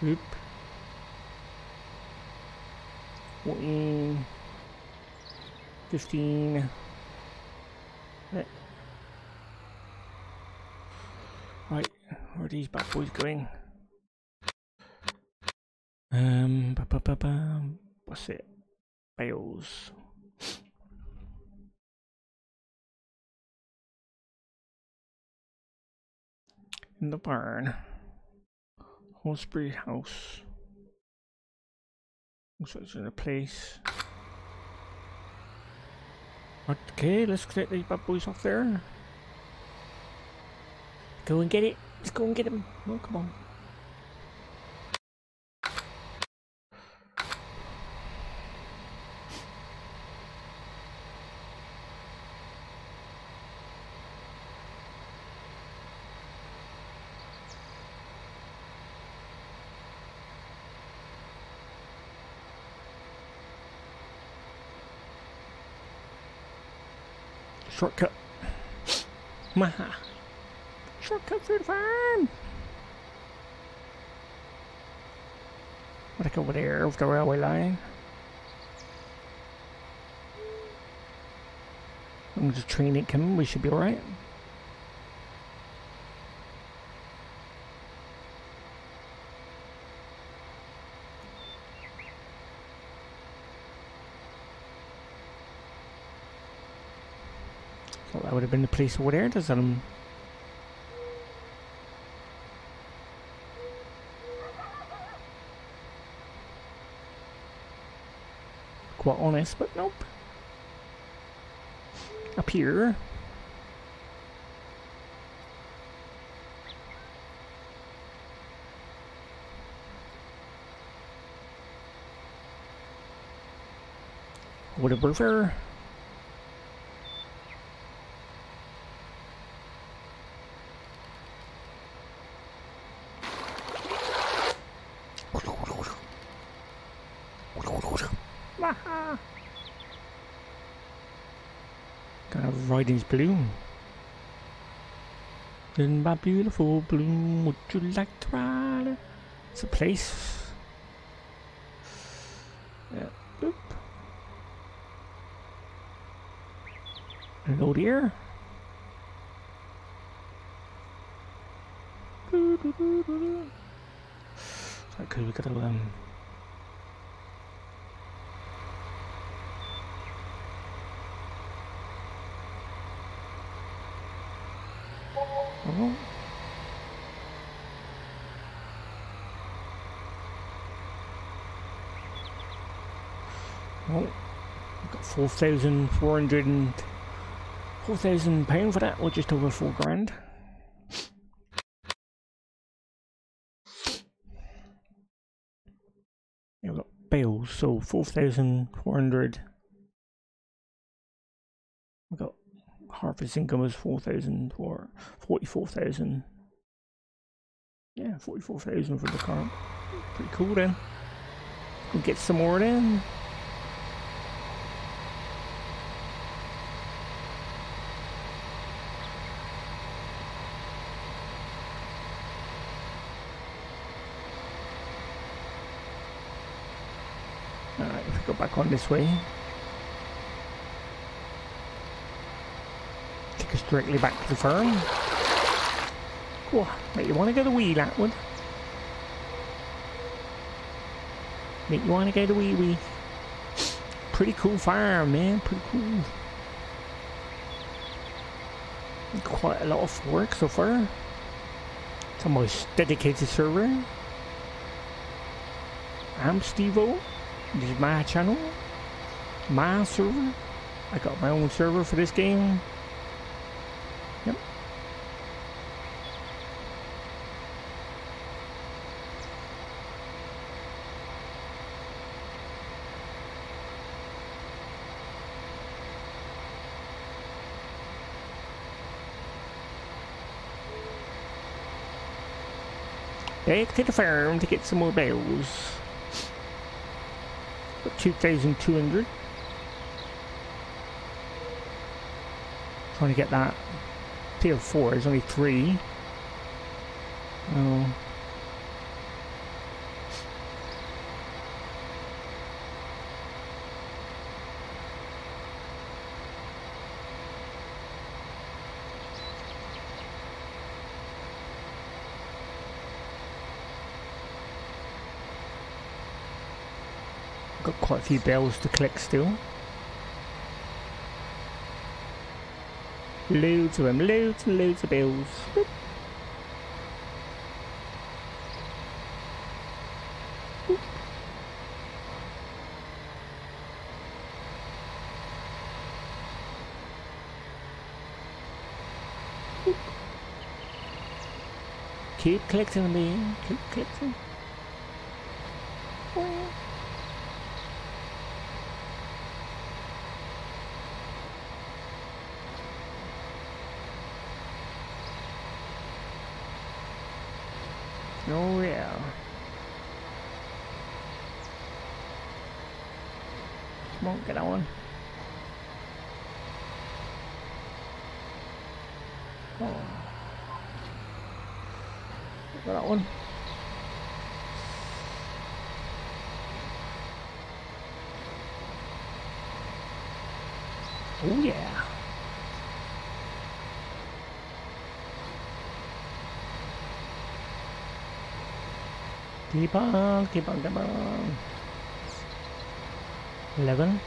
Oop. 14. 15. Right, where are these bad boys going? What's it? Bales. In the barn. Horsebury house. Looks like it's in a place. Okay, let's get these bad boys off there. Go and get it. Let's go and get him. Oh, come on. Shortcut. Maha. Shortcut through the farm. Like over there, over the railway line. I'm just training coming. We should be alright. So that would have been the place over there. Does that quite honest, but nope. Up here. What a river. Gonna ride his balloon. In my beautiful balloon, would you like to ride? It's a place. Yeah. Boop. Load here. Okay, we gotta oh. Oh, got 4,400 and £4,000 for that, or just over £4,000. Yeah, we've got bales, so 4,400. We've got harvest income was 4,000 for 44,000. Yeah, 44,000 for the car. Pretty cool then. We'll get some more then. Alright, if we go back on this way. Take us directly back to the farm. Cool. Mate, you want to go the wee, that one? Mate, you want to go the wee? Pretty cool farm, man. Pretty cool. Quite a lot of work so far. It's a most dedicated server. I'm Steve-O. This is my channel, my server. I got my own server for this game. Yep. Back to the farm to get some more bells. Got 2,200. Trying to get that. Tier 4 is only 3. Oh. Got quite a few bells to collect still. Loads of them, loads and loads of bells. Boop. Boop. Boop. Keep collecting them, man. Keep collecting. Oh yeah. Come on, get that one. Oh. Got that one. Oh yeah. Keep on, keep on, keep on. 11.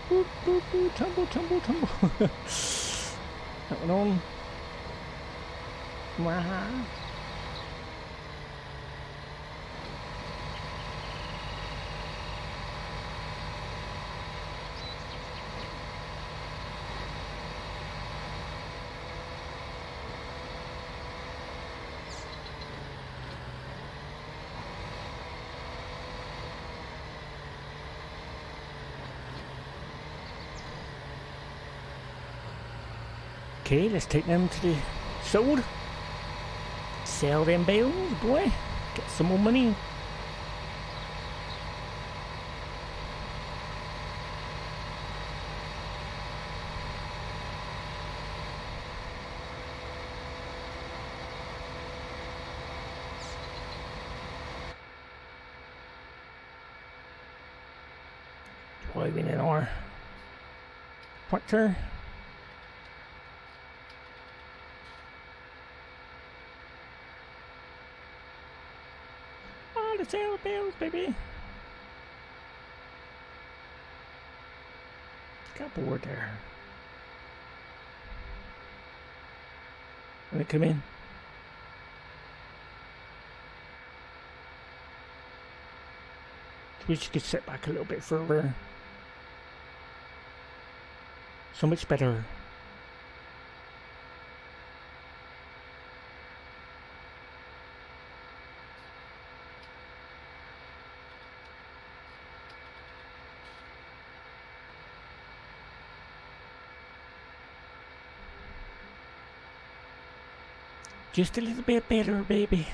Boop, boop, boop, tumble, tumble, tumble. That one on. Wow. Okay, let's take them to the sold. Sell them bales, boy. Get some more money. Driving in our tractor. Sale bills, baby. Got bored there. When it come in. Wish you could sit back a little bit further. So much better. Just a little bit better, baby.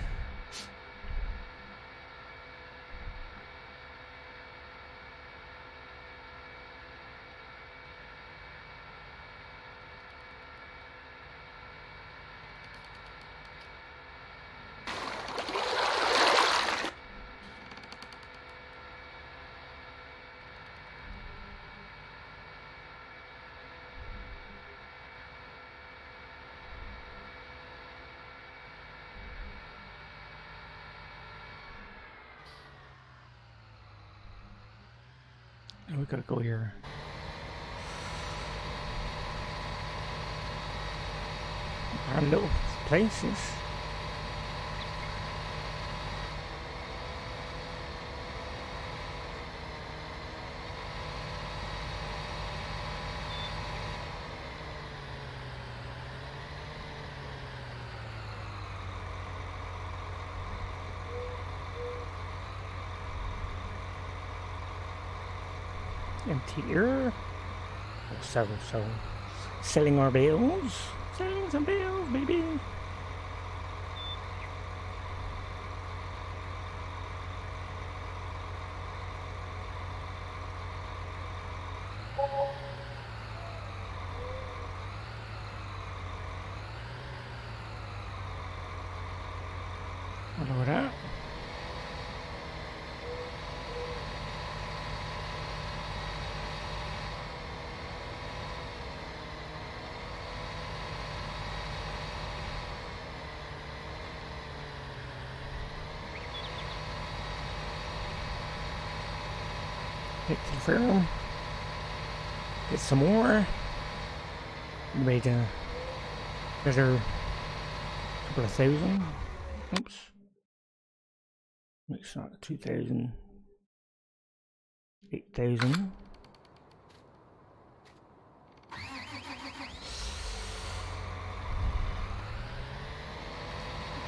We gotta go here. Our little places. empty here. Oh, so selling our bales. Selling some bales, baby. What about that? Hit the farm. Get some more. Made another couple of thousand. Oops. It's not 2,000. 8,000.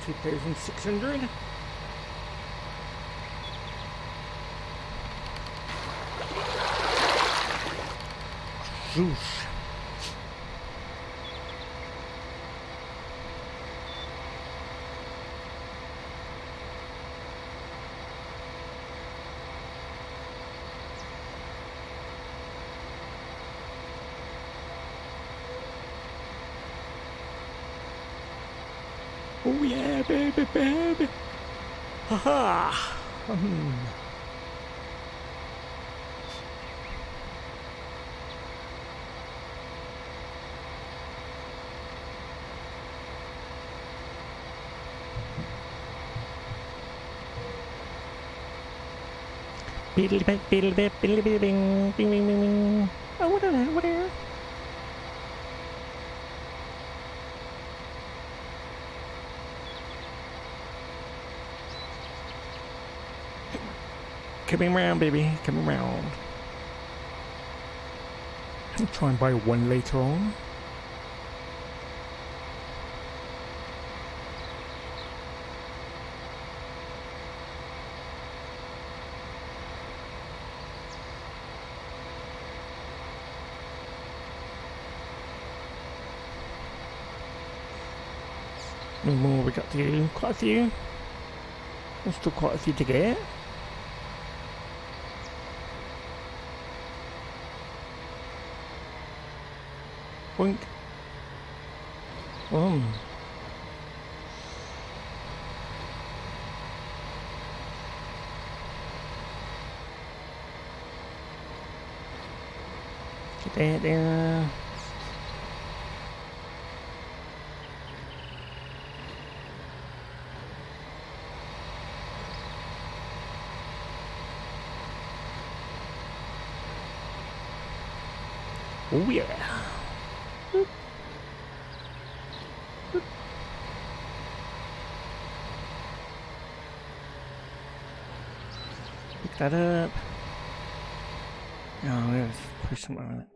2,600. Zeus. Oh yeah, baby, baby. Haha. Beedle bit, beedle bit, beedle bit, bing, bing, bing, bing, bing. Oh, whatever. Coming around, baby, coming around. I'll try and buy one later on. No more we got to do, quite a few. There's still quite a few to get. Boink. Get that there. Oh yeah. Boop. Boop. Pick that up. Oh, let's push some on it.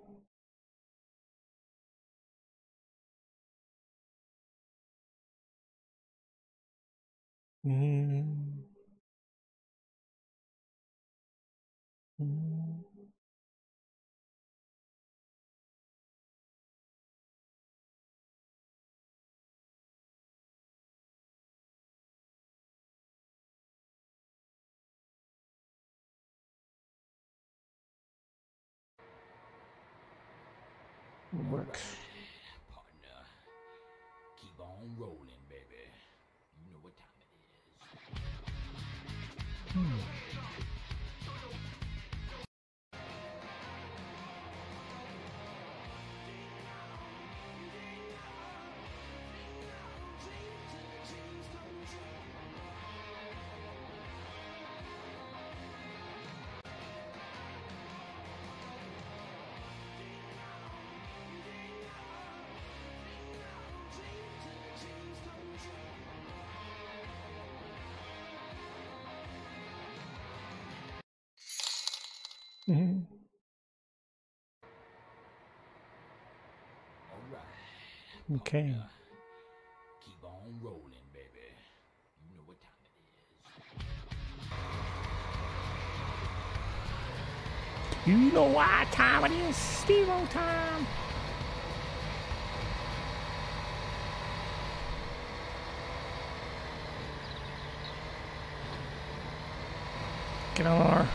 Works. Partner, keep on rolling, baby. You know what time it is. Alright. Okay. Partner, keep on rolling, baby. You know what time it is. You know what time it is? Steve-O time. Get on our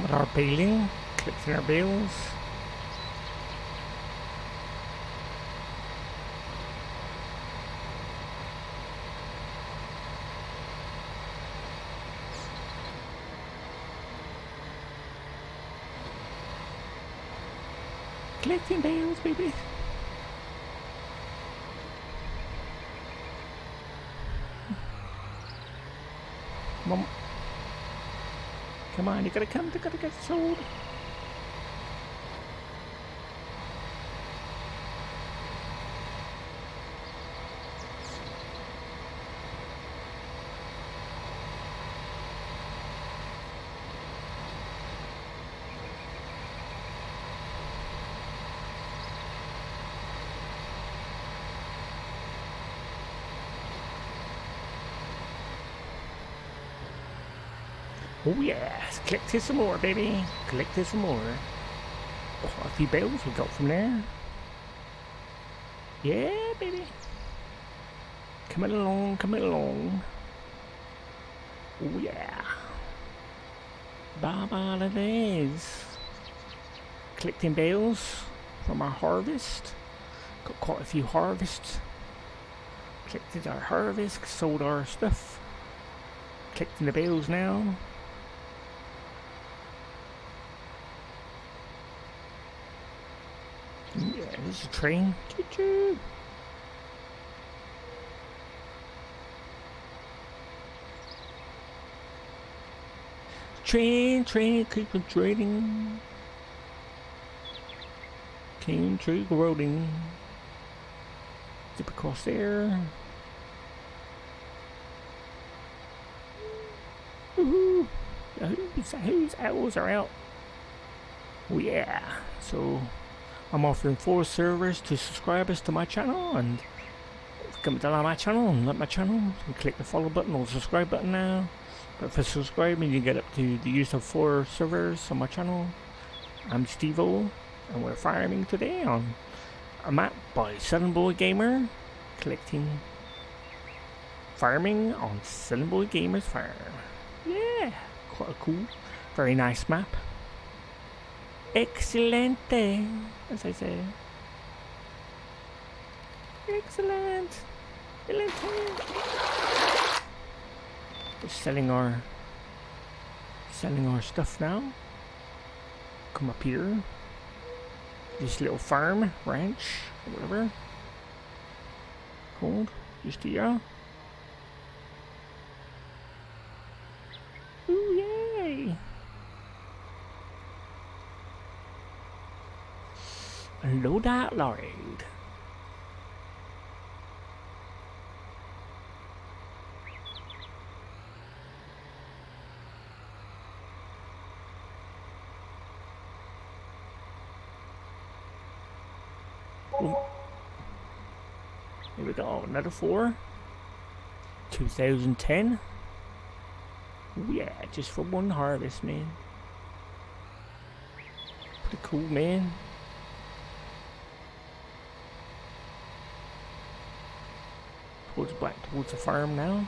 with our baling, collecting our bales. Collecting bales, baby. Mom. Come on, you gotta come, you gotta get sold. Oh yes, collected some more, baby. Collected some more. Quite a few bales we got from there. Yeah, baby. Coming along, coming along. Oh yeah. Bye-bye the days. Collecting bales from our harvest. Got quite a few harvests. Collected our harvest, sold our stuff. Collecting the bales now. Yeah, there's a train. Choo-choo. Train, keep on trading. King tree roading. Zip across there. Woohoo! Whose owls are out? Oh yeah. So I'm offering 4 servers to subscribers to my channel, and come to my channel and like my channel, and click the follow button or subscribe button now. But for subscribing, you get up to the use of 4 servers on my channel. I'm Steve-O, and we're farming today on a map by southernboygamers, collecting farming on southernboygamers farm. Yeah, quite a cool, very nice map. Excelente, as I say. Excellent. We're selling our stuff now. Come up here. This little farm, ranch, or whatever. Called. Just here. Ooh, yay! Load that load. Here we go, another 4. 2010. Oh yeah, just for one harvest, man. Pretty cool, man. Back towards the farm now.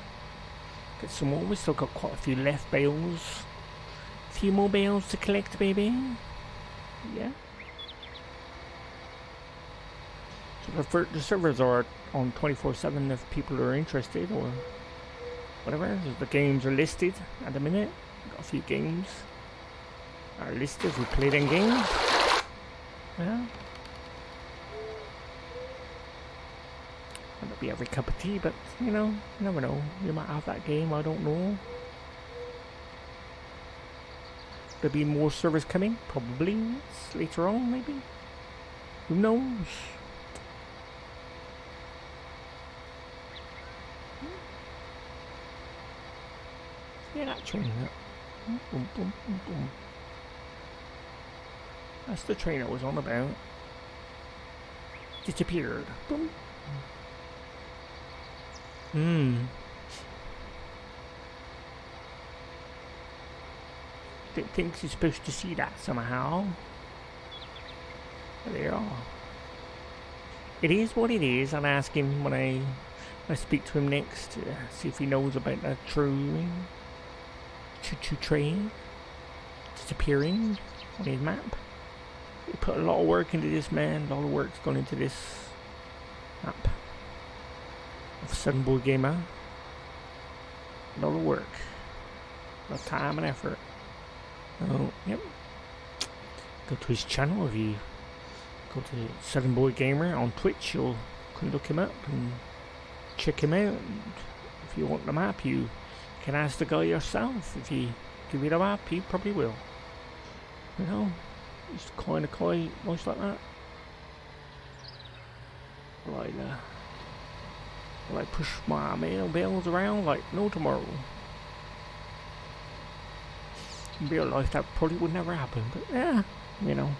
Get some more. We still got quite a few left bales. A few more bales to collect, baby. Yeah. So the servers are on 24/7 if people are interested or whatever. The games are listed at the minute. Got a few games are listed. We play them games. Yeah. Might not be every cup of tea, but you know, you never know. You might have that game, I don't know. There'll be more servers coming, probably later on, maybe. Who knows? Yeah, that train. Boom, boom, boom, boom. That's the train I was on about. Disappeared. Boom. Didn't think you're supposed to see that somehow. But there you are. It is what it is. I'll ask him when I speak to him next. See if he knows about that choo-choo train disappearing on his map. He put a lot of work into this, man. A lot of work's gone into this map of Southern Boy Gamer. A lot of work, a lot of time and effort. Oh, yep. Go to his channel. If you go to Southern Boy Gamer on Twitch, you can look him up and check him out. And if you want the map, you can ask the guy yourself. If he give you the map, he probably will. You know, he's kind of quite nice like that. Like push my mail bills around like no tomorrow. In real life, that probably would never happen, but yeah, you know.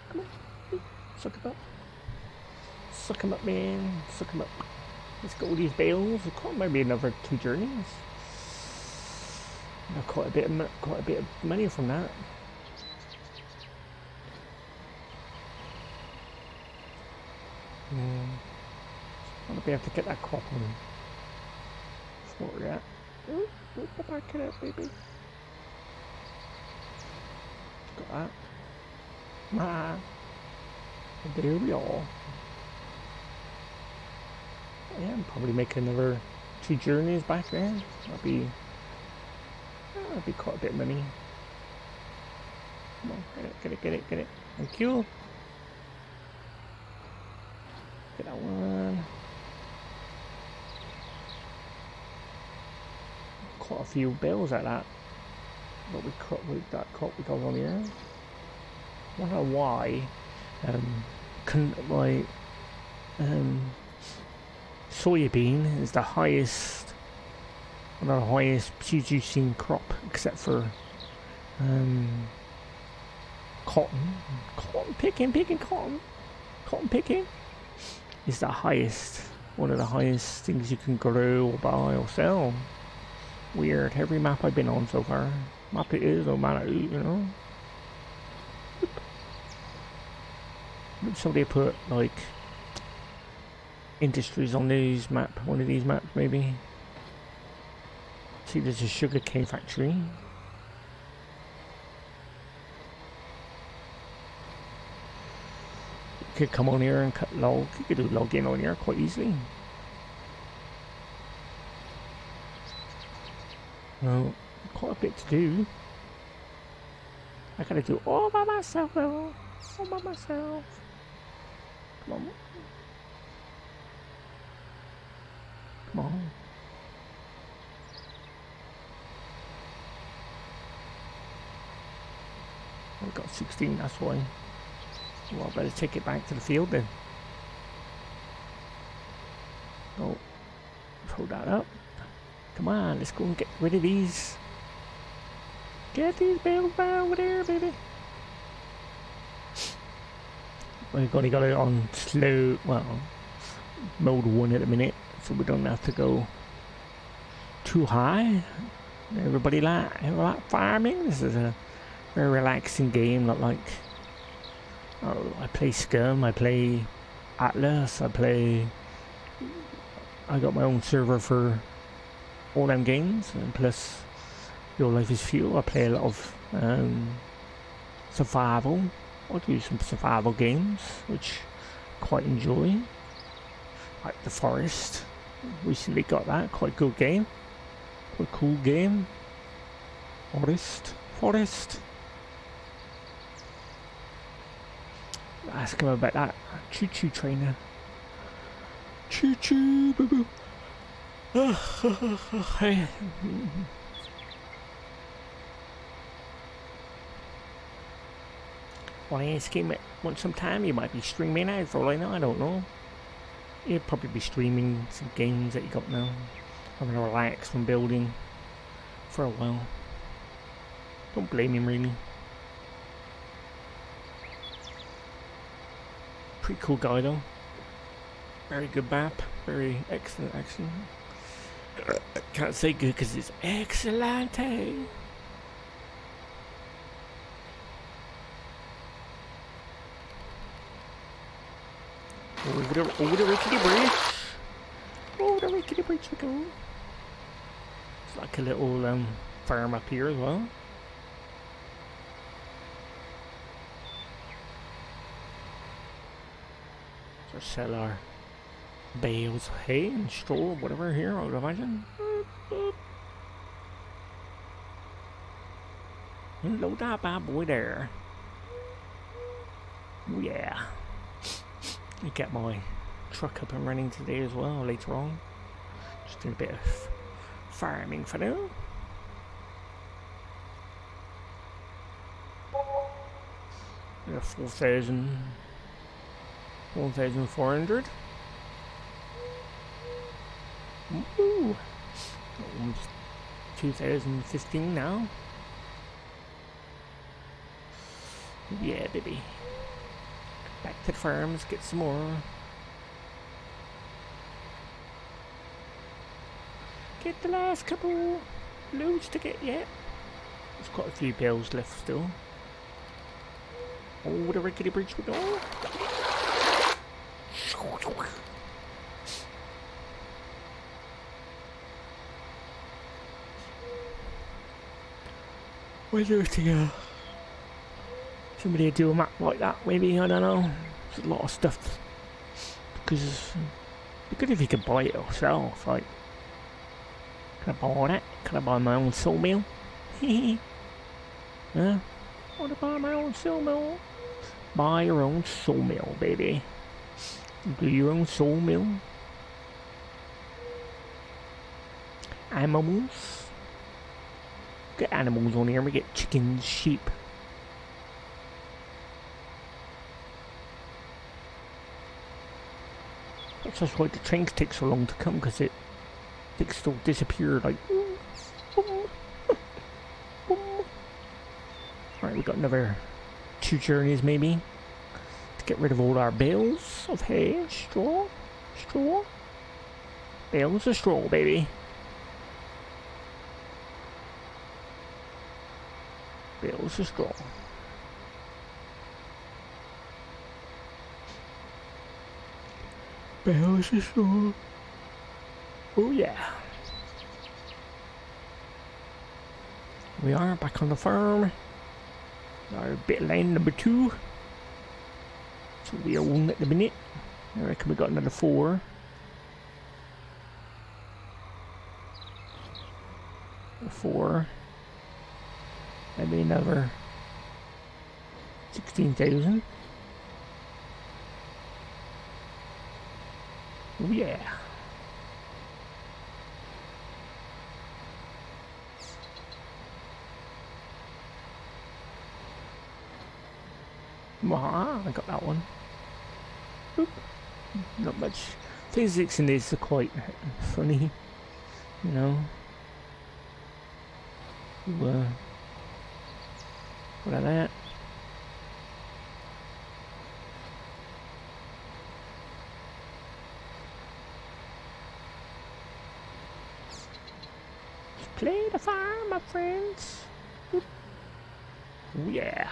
Come on, suck him up. Suck him up, man. Suck him up. Let's go with these bales. We've got maybe another 2 journeys. Quite a bit of money from that. I'll be able to get that crop on for that. Back it up, baby. Got that. There we are. Yeah, I'm probably making another 2 journeys back there. That'd be quite a bit of money. Come on, get it. Thank you. Get that one. Quite a few bills at that. But we got on here. I don't know why. My soybean is the highest, one of the highest producing crop, except for cotton. Cotton picking is the highest, one of the highest things you can grow or buy or sell. Weird. Every map I've been on so far, map it is, no matter who, you know. Somebody put like industries on these map, one of these maps maybe. See, there's a sugar cane factory. You could come on here and cut log. You could do logging on here quite easily. Well, quite a bit to do. I gotta do all by myself though. All by myself. Come on. Come on. I've got 16, that's why. Well, I better take it back to the field then. Oh, hold that up. Come on, let's go and get rid of these. Get these bales over there, baby. We've only got it on slow, well, mode 1 at the minute, so we don't have to go too high. Everybody like farming. This is a very relaxing game, not like, oh, I play Scum, I play Atlas, I got my own server for all them games, and plus Your Life is Fuel. I play a lot of survival. I do some survival games, which I quite enjoy. Like The Forest. Recently got that. Quite a good game. Quite a cool game. Forest. Ask him about that choo-choo trainer. Choo-choo, boo-boo. Hey. Well, I ask him once some time, he might be streaming out for all I know, I don't know. He'll probably be streaming some games that he got now. I'm gonna relax from building for a while. Don't blame him really. Pretty cool guy though. Very good map, very excellent actually. Can't say good because it's excellent. Over the rickety bridge. Over the rickety bridge we go. It's like a little farm up here as well. So sell our bales of hay and straw, whatever here, I would imagine. And load that bad boy there. Oh yeah. I get my truck up and running today as well later on. Just doing a bit of farming for now. Yeah, 4,400. Ooh. Almost 2015 now. Yeah, baby. Back to the farms, get some more. Get the last couple loads to get yet. There's quite a few bales left still. Oh, the rickety bridge we go. Whether to somebody do a map like that, maybe, I don't know. There's a lot of stuff. Because it'd be good if you could buy it yourself, like. Can I buy that? Can I buy my own sawmill? Huh? I want to buy my own sawmill. Buy your own sawmill, baby. Do your own sawmill. Animals. Get animals on here. We get chickens, sheep. That's just why the trains take so long to come, because it still disappear like. Alright, we got another 2 journeys maybe to get rid of all our bales of hay, straw, bales of straw, baby. Bales of straw. Bales of straw. Oh yeah. We are back on the farm. Our bit of land number 2. So we own at the minute. I reckon we got another 4. 4. Maybe another 16,000. Oh yeah. Ah, I got that one. Oop. Not much. Physics in this are quite funny, you know. What like that. Let's play the farm, my friends. Oop. Oh yeah.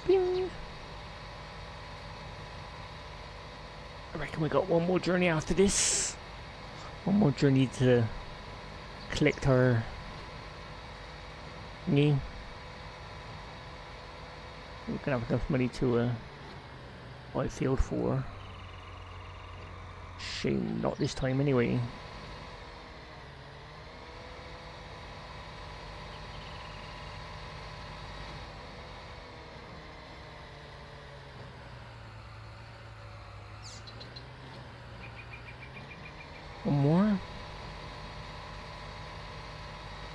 Bing. I reckon we got one more journey after this. One more journey to collect our thingy. We're gonna have enough money to buy field 4. Shame not this time anyway. One more.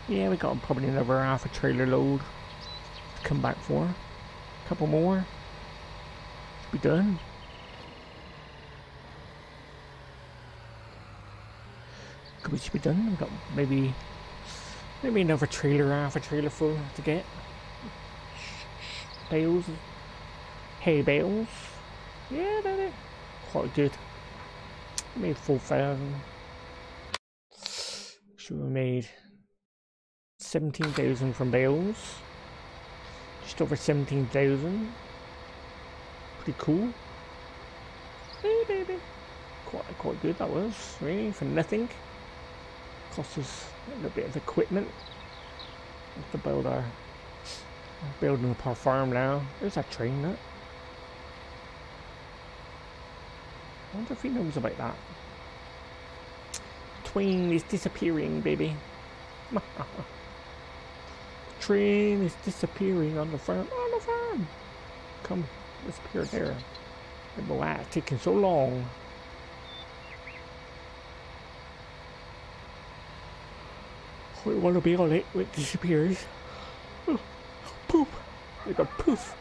Yeah, we got probably another half a trailer load to come back for. A couple more. Should be done. We should be done. We've got maybe Maybe another trailer, half a trailer full to get. Bales. Hay bales. Yeah, baby. Quite good. Made 4,000. Should have made 17,000 from bales. Just over 17,000. Pretty cool. Hey, baby. Quite good that was, really, for nothing. Cost us a little bit of equipment. We have to build our building up our farm now. There's that train, that. I wonder if he knows about that. Train is disappearing, baby. The train is disappearing on the farm. On the farm. Come, disappear there. Why it's taking so long? We want to be on it when it disappears. Oh, poof! We go poof!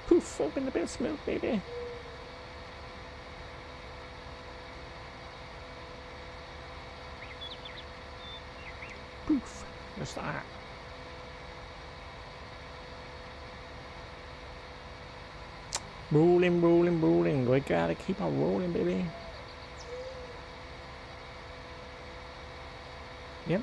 Poof! Open the bit of smoke, baby. Poof! Just that. Rolling, rolling, rolling. We gotta keep on rolling, baby. Yep.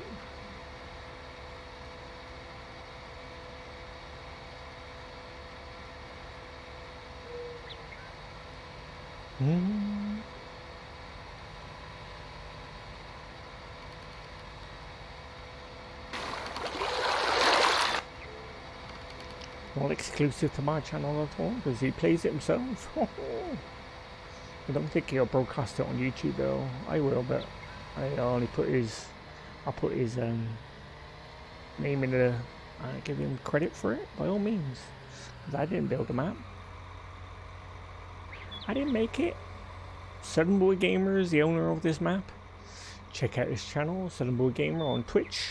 Not exclusive to my channel at all, because he plays it himself. I don't think he'll broadcast it on YouTube though. I will, but I'll put his name in the. I give him credit for it by all means, because I didn't build the map. I didn't make it. southernboygamers is the owner of this map. Check out his channel, southernboygamer on Twitch.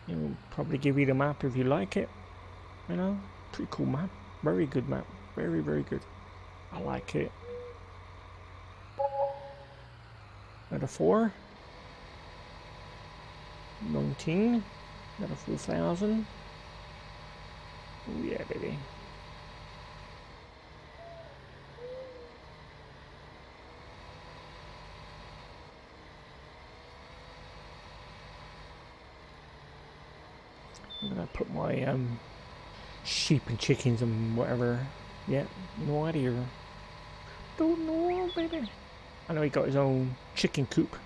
He'll probably give you the map if you like it. You know, pretty cool map. Very good map. Very, very good. I like it. Another 4. 19. Another 4,000. Oh yeah, baby. I'm gonna put my sheep and chickens and whatever. Yeah, no idea. Don't know, baby. I know he got his own chicken coop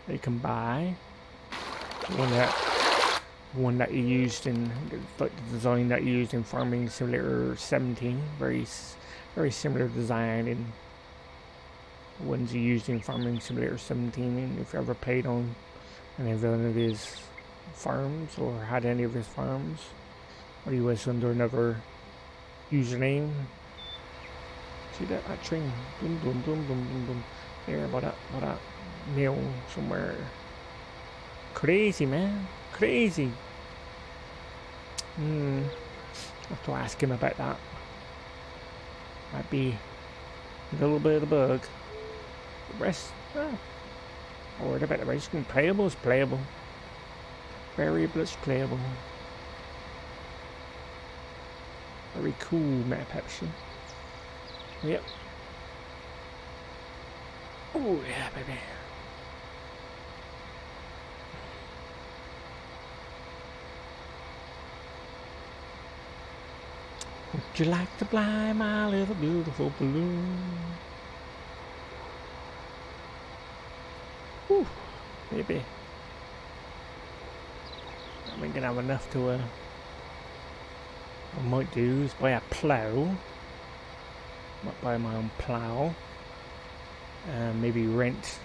that you can buy. One that he used in, like the design that he used in Farming Simulator 17. Very similar design in ones he used in Farming Simulator 17. And if you ever played on any of his farms or had any of his farms, or he was under another username. See that train? Boom, boom, boom, boom, boom, boom. There, about that mill somewhere. Crazy, man. Crazy. I have to ask him about that. Might be a little bit of a bug. The rest, or what about the rest? Playable is playable. Variable is playable. Very cool map action. Yep. Oh yeah, baby. Would you like to fly my little beautiful balloon? Whew, baby. I ain't gonna have enough to what I might do is buy a plough. Might buy my own plough. Maybe rent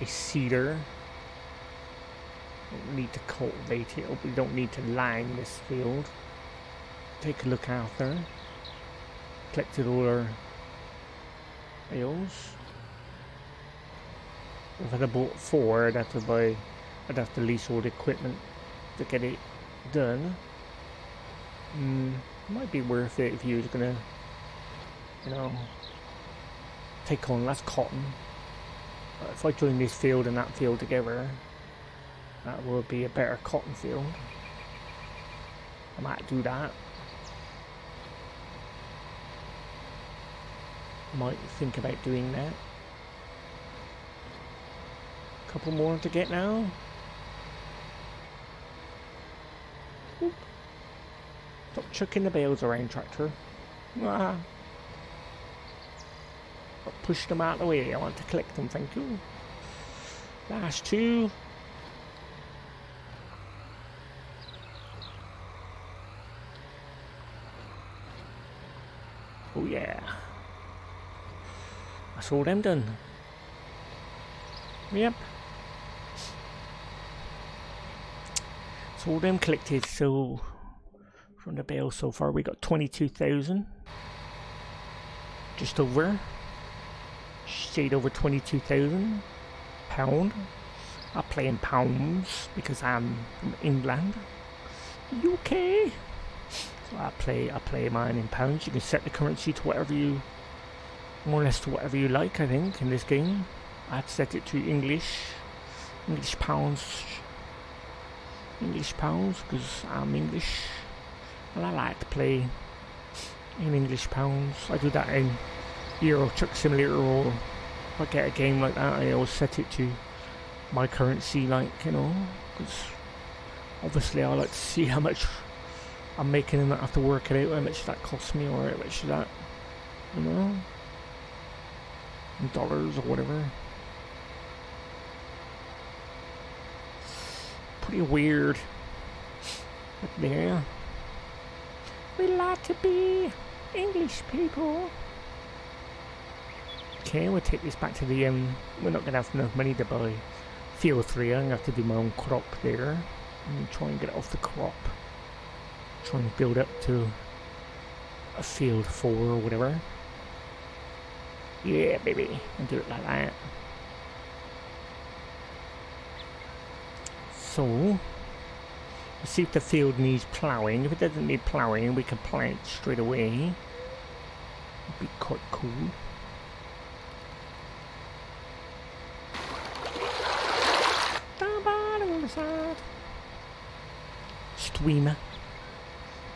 a seeder. Don't need to cultivate it, we don't need to line this field. Take a look after. Collected all our bales. If I'd have bought 4, I'd have to lease all the equipment to get it done. Might be worth it if you was gonna, you know, take on less cotton. But if I join this field and that field together, That will be a better cotton field. I might do that. Might think about doing that. Couple more to get now. Oop. Stop chucking the bales around, tractor. Ah. Push them out of the way. I want to collect them, thank you. Last two. Oh yeah. That's all them done. Yep. It's all them collected. So from the bale so far we got 22,000. Just over. Stayed over 22,000 pound. I play in pounds because I'm from England, UK. So I play mine in pounds. You can set the currency to whatever you, more or less to whatever you like. I think in this game, I'd set it to English pounds, because I'm English, and I like to play in English pounds. I do that in Euro Truck Simulator, or if I get a game like that, I always set it to my currency, like, you know, because obviously I like to see how much I'm making and not have to work it out, how much that costs me, or how much that, you know, in dollars or whatever. Pretty weird. But there, we like to be English people. Okay, we'll take this back to the, we're not going to have enough money to buy field 3, I'm going to have to do my own crop there, and try and get it off the crop. Try and build up to a field 4 or whatever. Yeah, baby, and do it like that. So, let's see if the field needs ploughing. If it doesn't need ploughing, we can plant straight away. It'd be quite cool. Side. Streamer.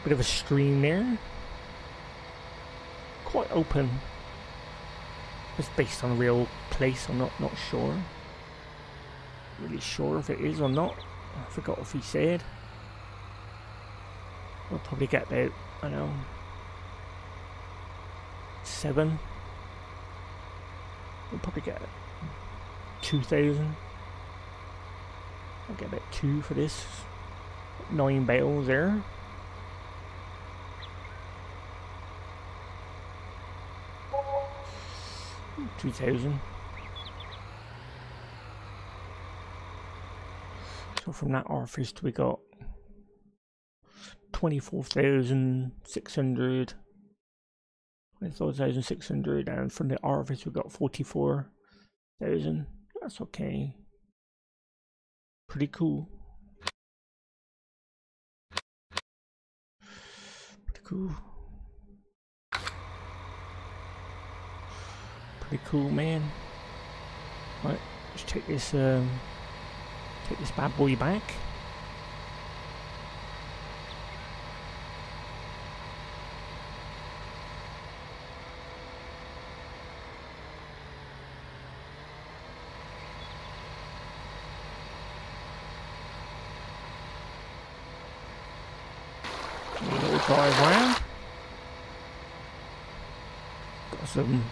Bit of a stream there. Quite open. It's based on a real place, I'm not sure. Really sure if it is or not. I forgot if he said. We'll probably get about, I don't know, 7. We'll probably get 2,000. I'll get about 2 for this. 9 bales there. $2,000. So from that harvest we got 24,600. 24,600, and from the harvest we got 44,000. That's okay. Pretty cool. Pretty cool. Pretty cool, man. Right, let's take this bad boy back. Drive round. Got some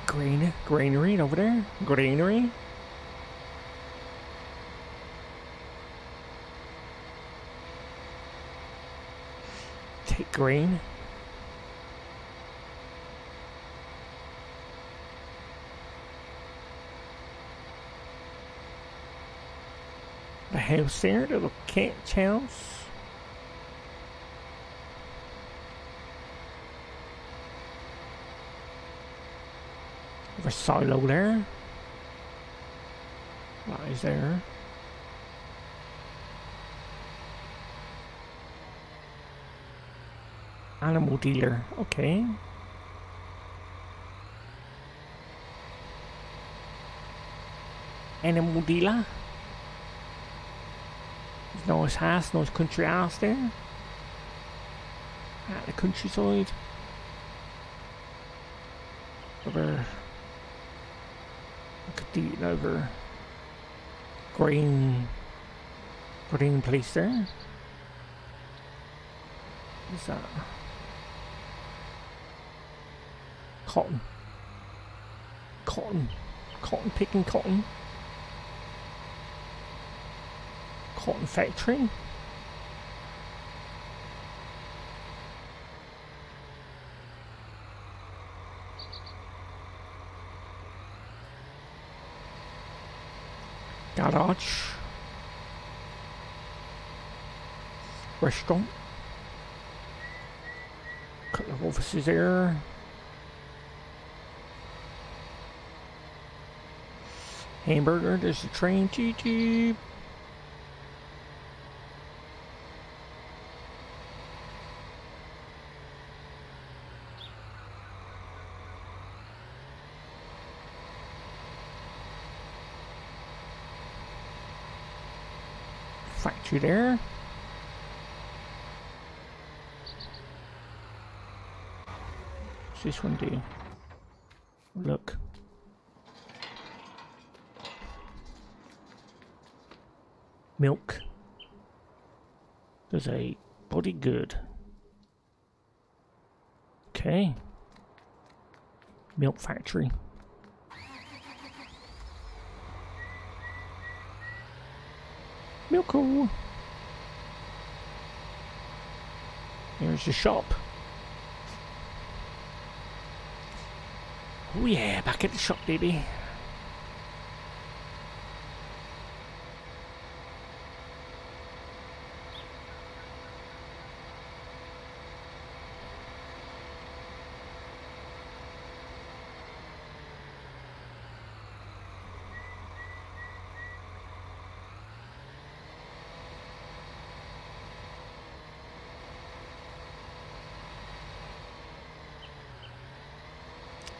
greenery over there. Greenery. Take green. The house there, the little cat's house. A silo there. What is there? Animal dealer. Okay. Animal dealer. Nice house, nice country house there. At the countryside. Over. I could do it over. Green place there. What's that? Cotton. Cotton picking cotton. Cotton factory. Garage. Restaurant. Couple of offices there. Hamburger, there's the train, choo-choo. Factory there. What's this one do? Look. Milk. There's a body good. Okay. Milk factory. Milk-o. Here's the shop. Oh yeah, back at the shop, baby.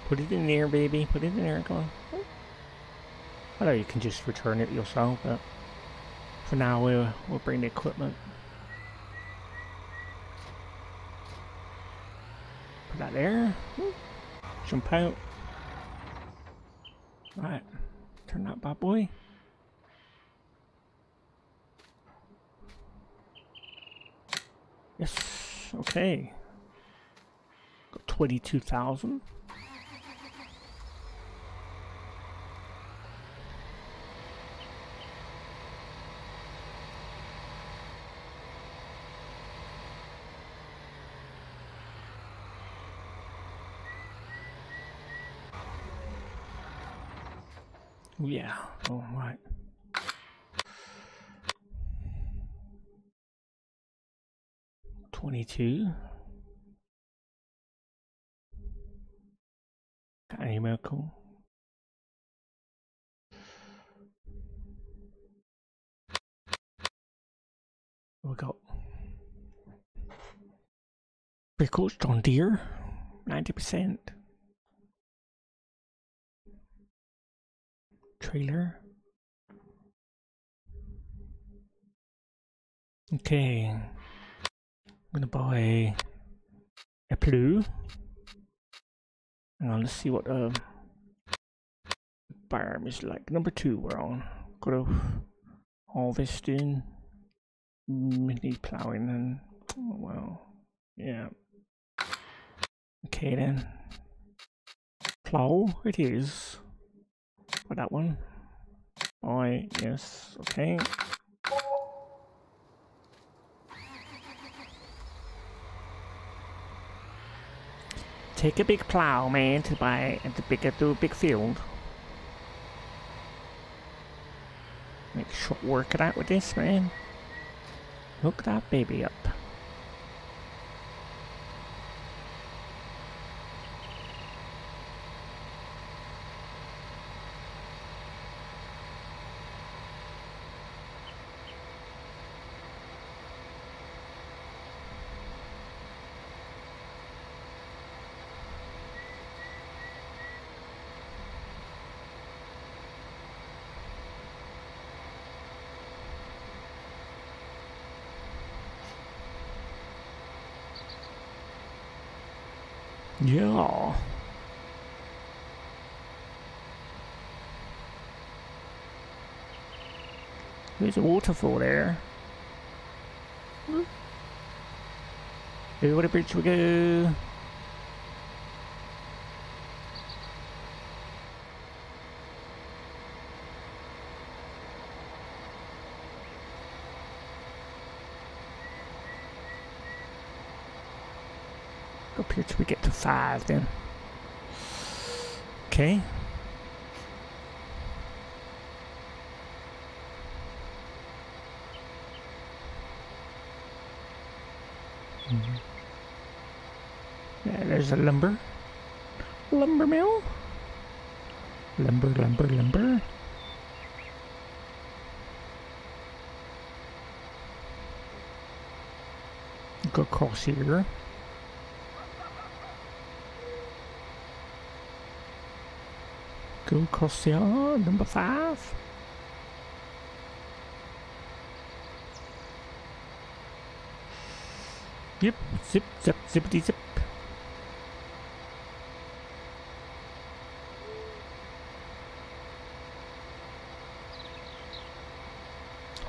Put it in there, baby. Put it in there. Go on. I know you can just return it yourself, but for now we'll bring the equipment. Put that there. Jump out. Right. Turn that bad boy. Yes. Okay. Got 22,000. Yeah, all right. $22. Got any miracle? We got Brickles, John Deere, 90%. Trailer. Okay, I'm gonna buy a plough. Hang on, let's see what farm is like. Number 2 we're on. Got a harvesting, mini ploughing, and oh, well, yeah. Okay then, plough it is. For that one. Buy, yes, okay. Take a big plough, man, to buy and to a big field. Make short work of that with this, man. Hook that baby up. Yeah. There's a waterfall there. Over the bridge we go. Up here till we get to 5 then. Okay. Yeah, there's a lumber mill. Lumber. Go across here. Go across the number 5. Yep, zip, zippity zip.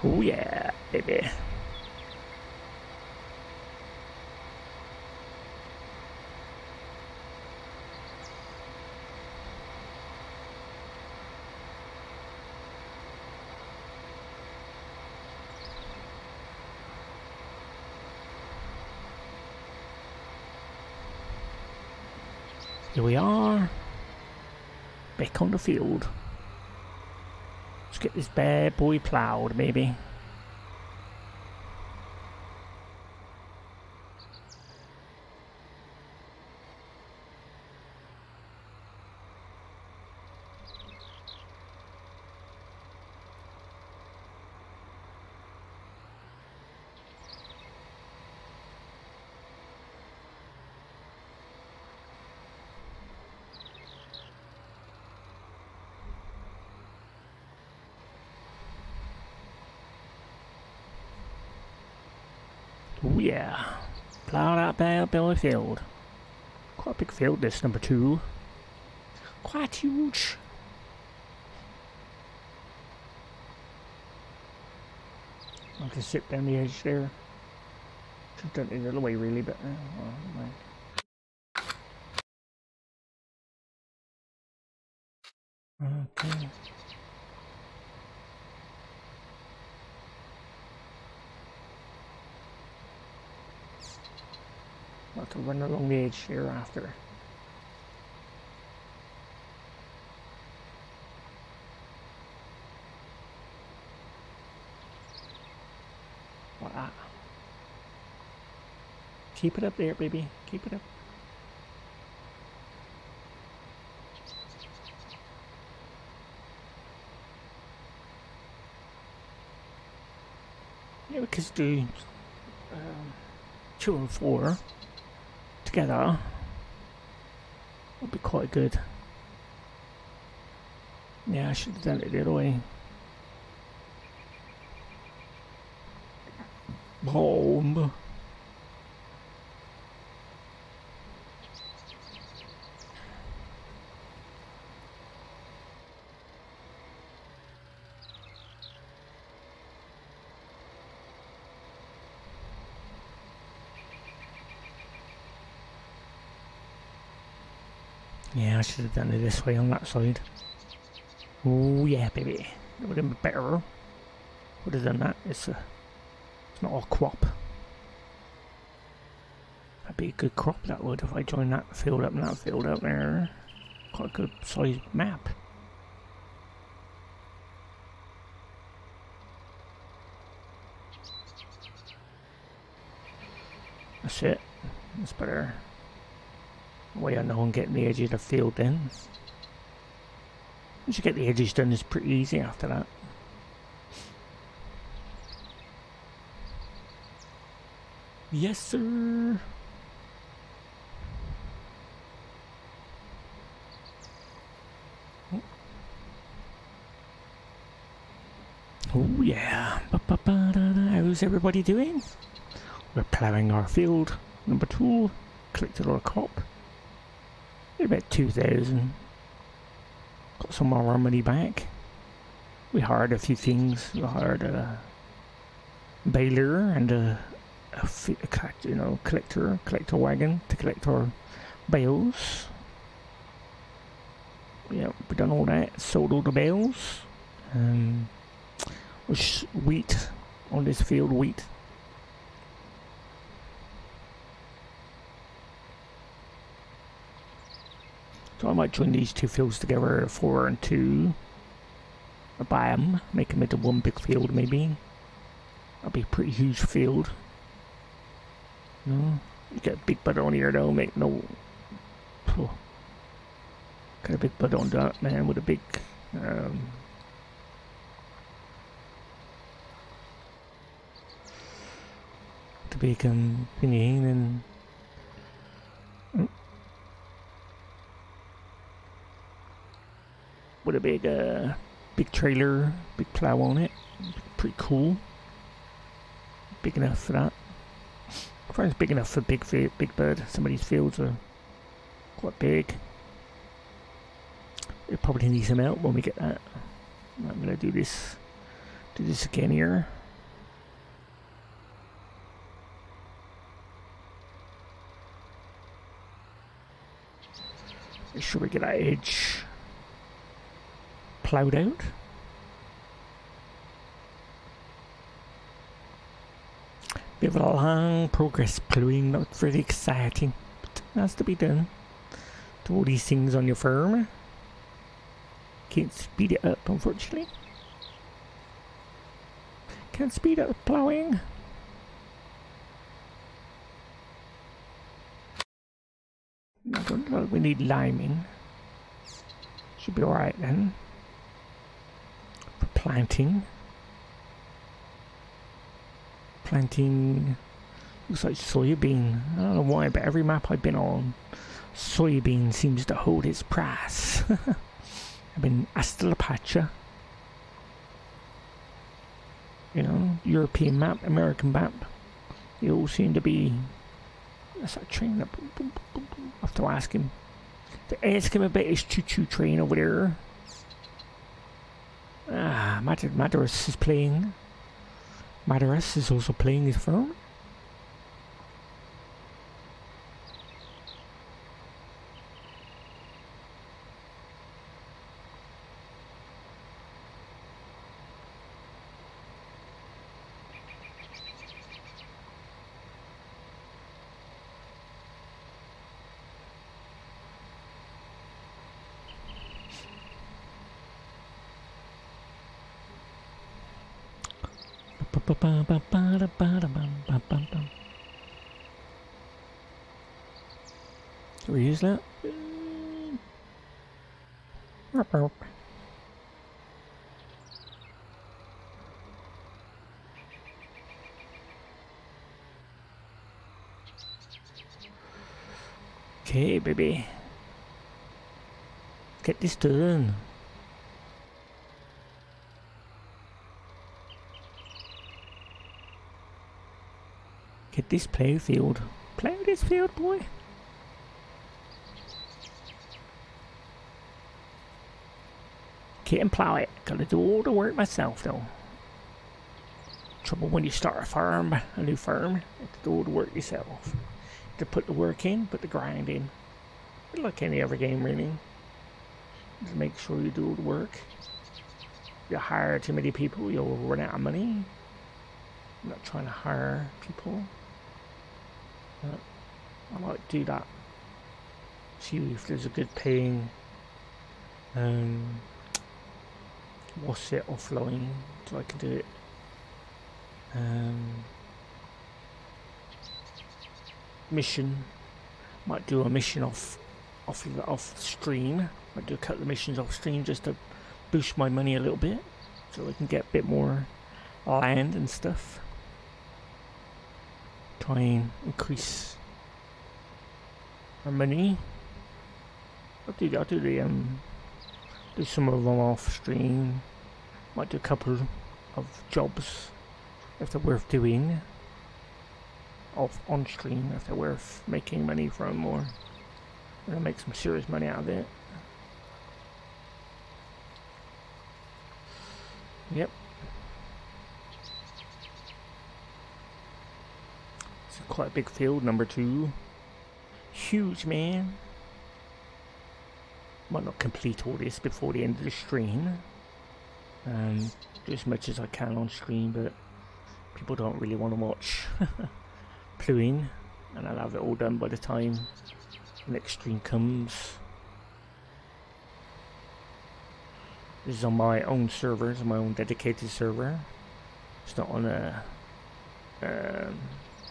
Oh yeah, baby. Here we are, back on the field. Let's get this bad boy ploughed, maybe. Oh yeah, plough that bad boy field. Quite a big field this, number 2. Quite huge. I can sit down the edge there. Should have done it the other way really, but well, never mind. Okay. I'll have to run along the edge here after. Like that. Keep it up there, baby. Keep it up. Yeah, we could do 2 and 4 together. Would be quite good. Yeah, I should have done it the other way. Bomb. Yeah, I should have done it this way on that side. Oh yeah, baby. It would have been better. Would have done that. It's not a crop. That'd be a good crop, that would, if I join that field up and that field up there. Quite a good sized map. That's it. That's better. Way I know I'm getting the edge of the field then. Once you get the edges done, it's pretty easy after that. Yes, sir. Oh yeah. How's everybody doing? We're ploughing our field. Number 2. Collected our crop. About 2,000. Got some more of our money back. We hired a few things. We hired a baler and a collector wagon to collect our bales. Yeah, we done all that. Sold all the bales. Which wheat on this field, wheat. So I might join these two fields together, 4 and 2. I'll buy them, make them into one big field maybe. That'll be a pretty huge field. No, you get a big bud on here though, make no. Oh, got a big bud on that man with a big. The big thingy and. With a big trailer, big plow on it. Pretty cool. Big enough for that. I find it's big enough for big bird. Some of these fields are quite big. It probably needs some help when we get that. I'm gonna do this again here. Make sure we get that edge plowed out. Bit of a long progress ploughing, not very exciting, but it has to be done. Do all these things on your farm. Can't speed it up, unfortunately. Can't speed up ploughing. I don't know, we need liming. Should be alright then. For planting. Planting looks like soybean. I don't know why, but every map I've been on, soybean seems to hold its price. I've been hasta la pacha. You know, European map, American map. They all seem to be. That's that train up. I have to ask him. Ask him about his choo-choo train over there. Ah, Madaris is playing. Madaris is also playing his phone. Can we use that? Okay, baby. Get this done. Get this plow field. Plow this field, boy. Get and plow it. Gotta do all the work myself, though. Trouble when you start a new farm, you have to do all the work yourself. To put the work in, put the grind in. Like any other game, really. Just make sure you do all the work. If you hire too many people, you'll run out of money. I'm not trying to hire people. But I might do that. See if there's a good paying what's it offline so I can do it. Mission. Might do a mission off stream. Might do a couple of missions off stream just to boost my money a little bit, so I can get a bit more land and stuff. Try and increase our money. I'll do do some of them off stream. Might do a couple of jobs if they're worth doing. Off on stream if they're worth making money from, or I'm gonna make some serious money out of it. Yep. It's quite a big field, number 2. Huge, man. Might not complete all this before the end of the stream. Do as much as I can on stream, but people don't really want to watch ploughing, and I'll have it all done by the time the next stream comes. This is on my own servers, my own dedicated server. It's not on a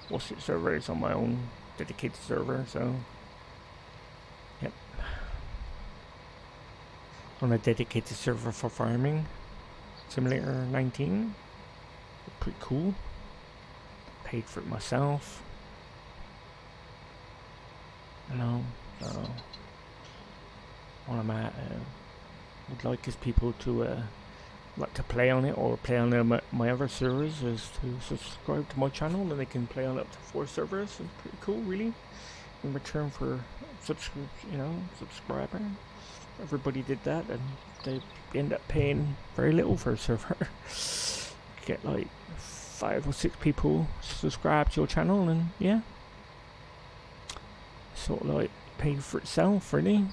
what's it server? It's on my own dedicated server, so yep. On a dedicated server for farming simulator 19. Pretty cool. Paid for it myself. You know, all I'm at would like is people to like to play on it or play on my other servers, is to subscribe to my channel, and they can play on up to 4 servers. It's pretty cool, really. In return for subscriber. Everybody did that, and they end up paying very little for a server. Get like 5 or 6 people subscribe to your channel, and yeah, sort of like pay for itself, really.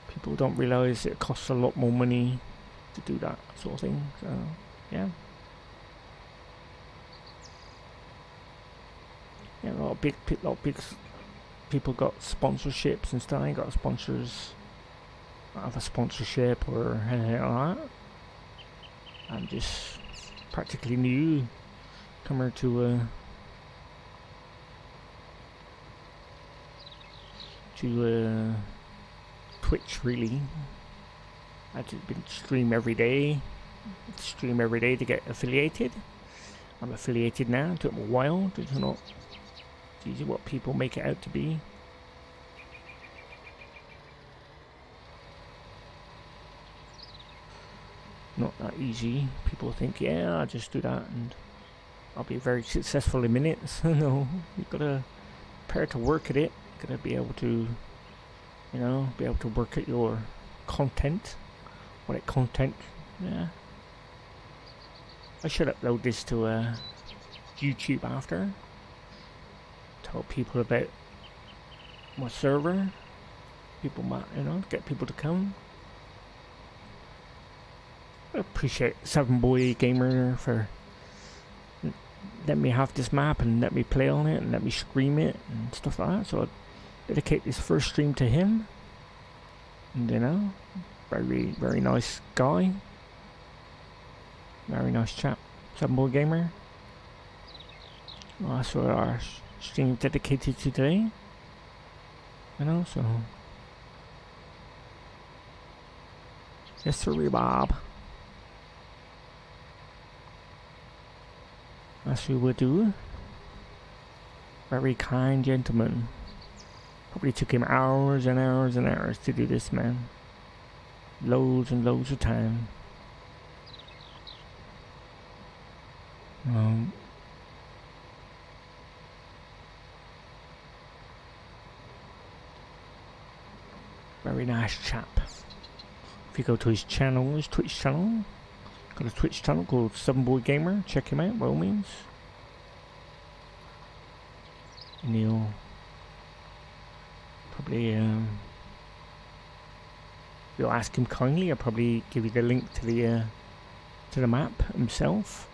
People don't realise it costs a lot more money to do that sort of thing, so yeah. Yeah, a lot of big people got sponsorships and stuff. I got sponsors. I have a sponsorship or anything like that. I'm just practically new comer to Twitch, really. I've just been stream every day to get affiliated. I'm affiliated now. It took me a while. It's not easy what people make it out to be. Not that easy. People think, yeah, I'll just do that and I'll be very successful in minutes. No, you gotta prepare to work at it. You gotta be able to, be able to work at your content. What content? Yeah. I should upload this to YouTube after. Tell people about my server. People might, get people to come. I appreciate southernboygamers for letting me have this map and let me play on it and let me stream it and stuff like that. So I dedicate this first stream to him. And very, very nice guy. Very nice chap. Southernboygamer. Well, that's what our stream dedicated to today. So. Yes, sir, Bob. As we would do. Very kind gentleman. Probably took him hours and hours and hours to do this, man. Loads and loads of time. Very nice chap. If you go to his channel, his Twitch channel, got a Twitch channel called southernboygamer. Check him out, by all means. And he'll probably, if you'll ask him kindly, I'll probably give you the link to the map himself.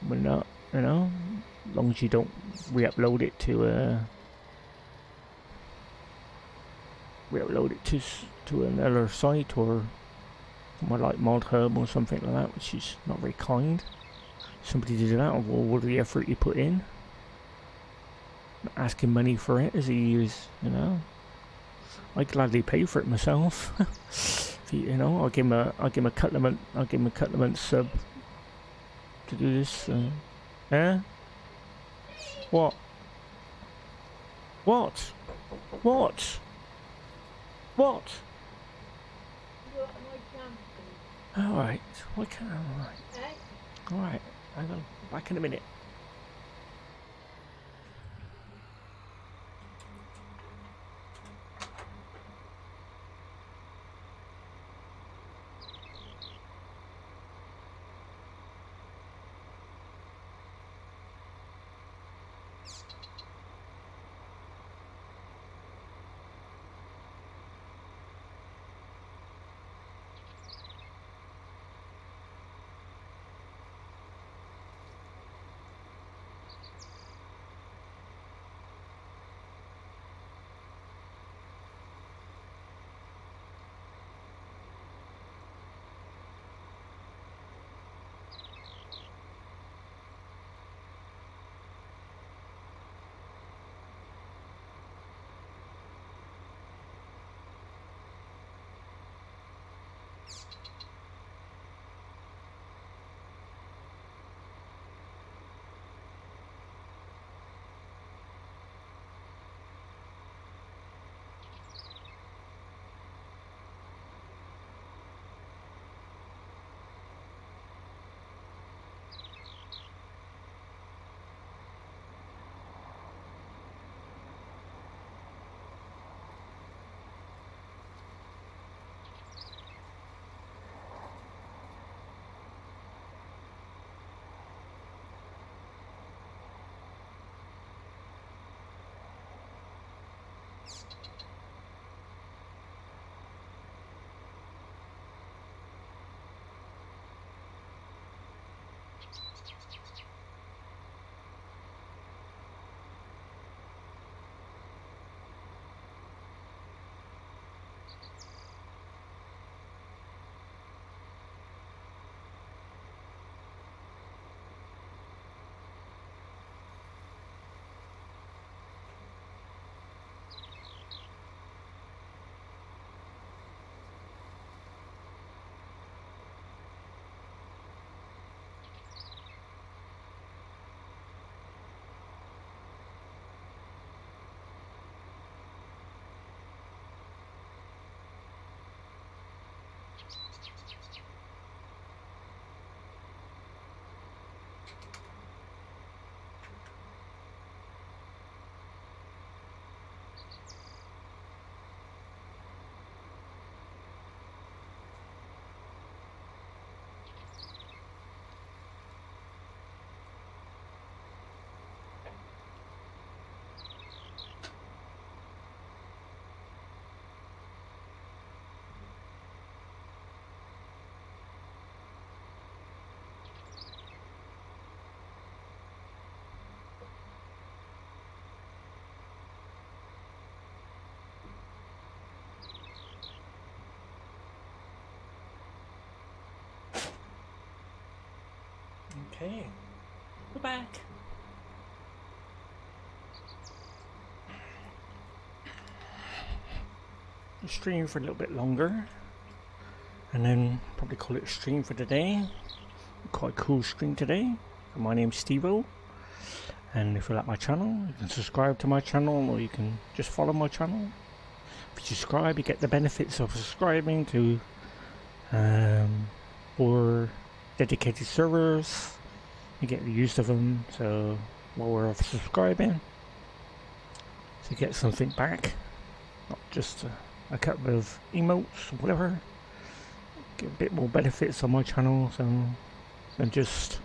But not, as long as you don't re-upload it to to another site or somewhere like Mod Hub or something like that, which is not very kind. Somebody did that, or all the effort you put in. Not asking money for it as he is, I'd gladly pay for it myself. If he, I'll give him a couple of months sub to do this. What? What? What? What? Alright, why can't I? Alright, hang on, back in a minute. Okay, we're back. Stream for a little bit longer, and then probably call it a stream for today. Quite a cool stream today. My name's Steve-O, and if you like my channel, you can subscribe to my channel, or you can just follow my channel. If you subscribe, you get the benefits of subscribing to 4 dedicated servers. You get the use of them, so while we're off subscribing, so you get something back, not just a couple of emotes or whatever. Get a bit more benefits on my channel, so than just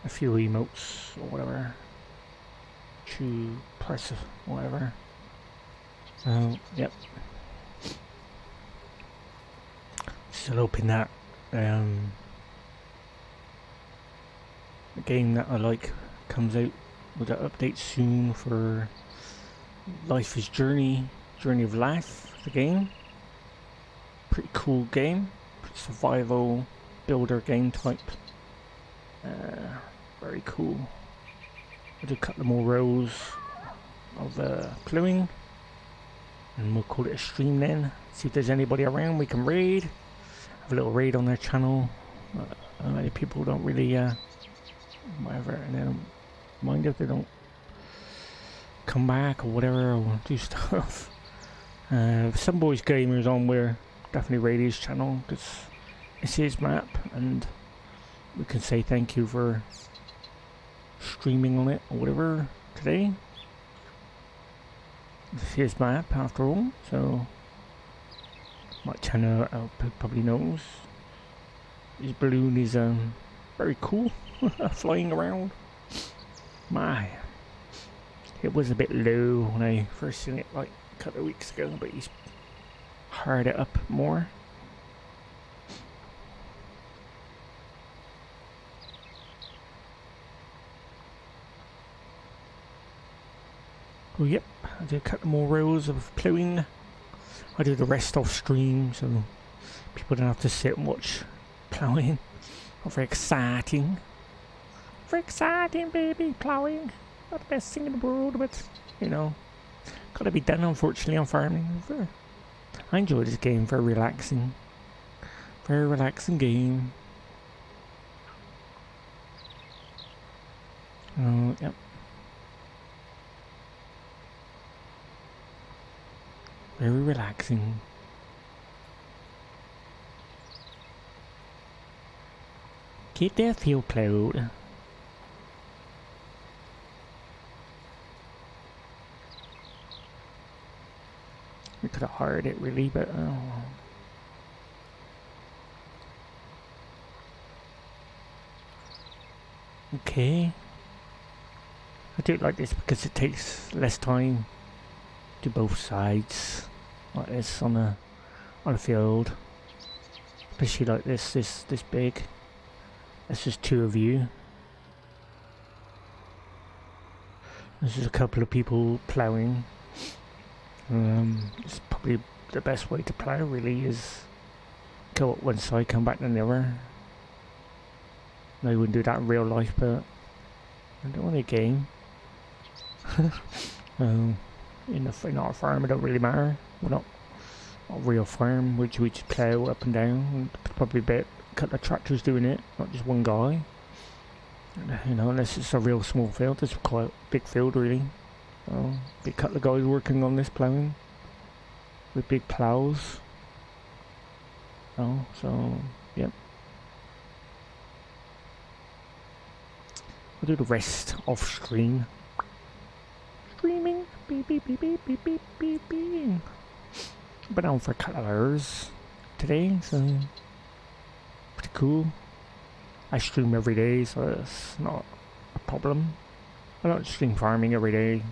a few emotes or whatever. To press or whatever. So yep. Still hoping that a game that I like comes out with an update soon for Life is Journey of Life, the game. Pretty cool game, pretty survival builder game type. Very cool. I'll do a couple more rows of ploughing, and we'll call it a stream then. See if there's anybody around we can raid. Have a little raid on their channel. Many people don't really whatever, and they don't mind if they don't come back or whatever, or do stuff. Some boys gamers on, we're definitely raid his channel because it's his map, and we can say thank you for streaming on it or whatever today. It's his map after all, so my channel probably knows. His balloon is very cool, flying around. My, it was a bit low when I first seen it like a couple of weeks ago, but he's hard it up more. Oh yep, I do a couple more rows of ploughing. I do the rest off stream, so people don't have to sit and watch ploughing. Not very exciting. Very exciting, baby, ploughing. Not the best thing in the world, but you know, gotta be done. Unfortunately, on farming. I enjoy this game. Very relaxing. Very relaxing game. Oh yep. Very relaxing. Get their field plowed. We could have hired it really, but oh. Okay. I do like this because it takes less time to both sides like this on a field, especially like this big. That's just 2 of you. This is a couple of people ploughing. It's probably the best way to plough really, is go up one side, come back to the other. No, you wouldn't do that in real life, but I don't want a game. In our farm, it don't really matter. We're not a real farm, which we just plough up and down. Probably a couple of tractors doing it, not just one guy. You know, unless it's a real small field. It's quite a big field, really. So, be a couple of guys working on this ploughing with big ploughs. Oh, so yep. We'll do the rest off screen. Streaming. Beep beep beep beep beep beep beep beep. Been on for a couple of hours today, so pretty cool. I stream every day, so it's not a problem. I don't stream farming every day.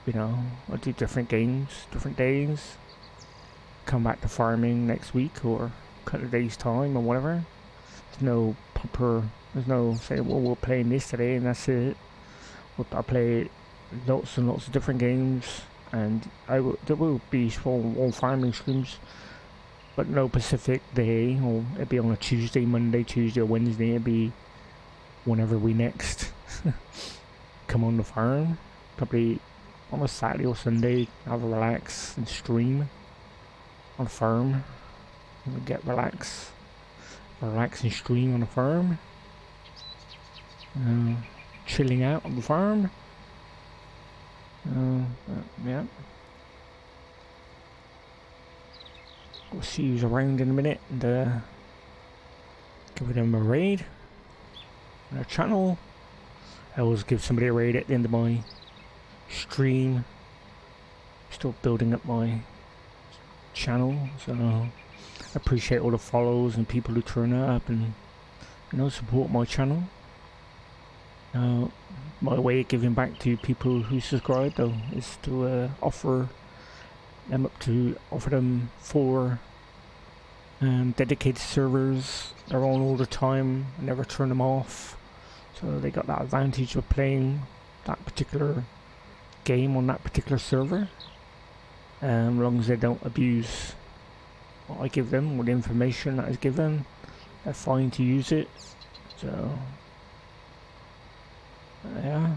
You know, I do different games, different days. Come back to farming next week or a couple of days time or whatever. There's no proper, there's no saying, well, we're playing this today and that's it. I play lots and lots of different games, and there will be all farming streams, but no Pacific day, or it'd be on a Tuesday, Monday, Tuesday or Wednesday. It'd be whenever we next come on the farm. Probably on a Saturday or Sunday, have a relax and stream on the farm. Get relax and stream on the farm. Chilling out on the farm. Yeah. We'll see who's around in a minute and give them a raid on our channel. I always give somebody a raid at the end of my stream. Still building up my channel, so I appreciate all the follows and people who turn up and, you know, support my channel. My way of giving back to people who subscribe though is to offer them 4 dedicated servers. They're on all the time. I never turn them off, so they got that advantage of playing that particular game on that particular server. As long as they don't abuse what I give them or the information that is given, they're fine to use it. So yeah,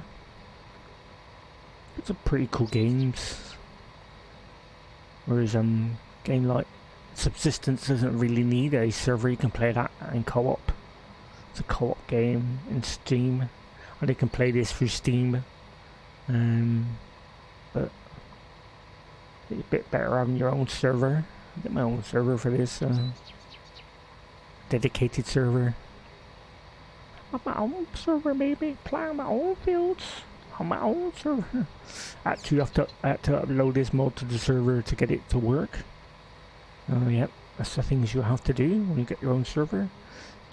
it's a pretty cool games. Whereas game like Subsistence doesn't really need a server. You can play that in co-op. It's a co-op game in Steam, and you can play this through Steam. But it's a bit better having your own server. I get my own server for this. Dedicated server. On my own server, baby. Playing my own fields. On my own server. I had to upload this mod to the server to get it to work. Yep, that's the things you have to do when you get your own server.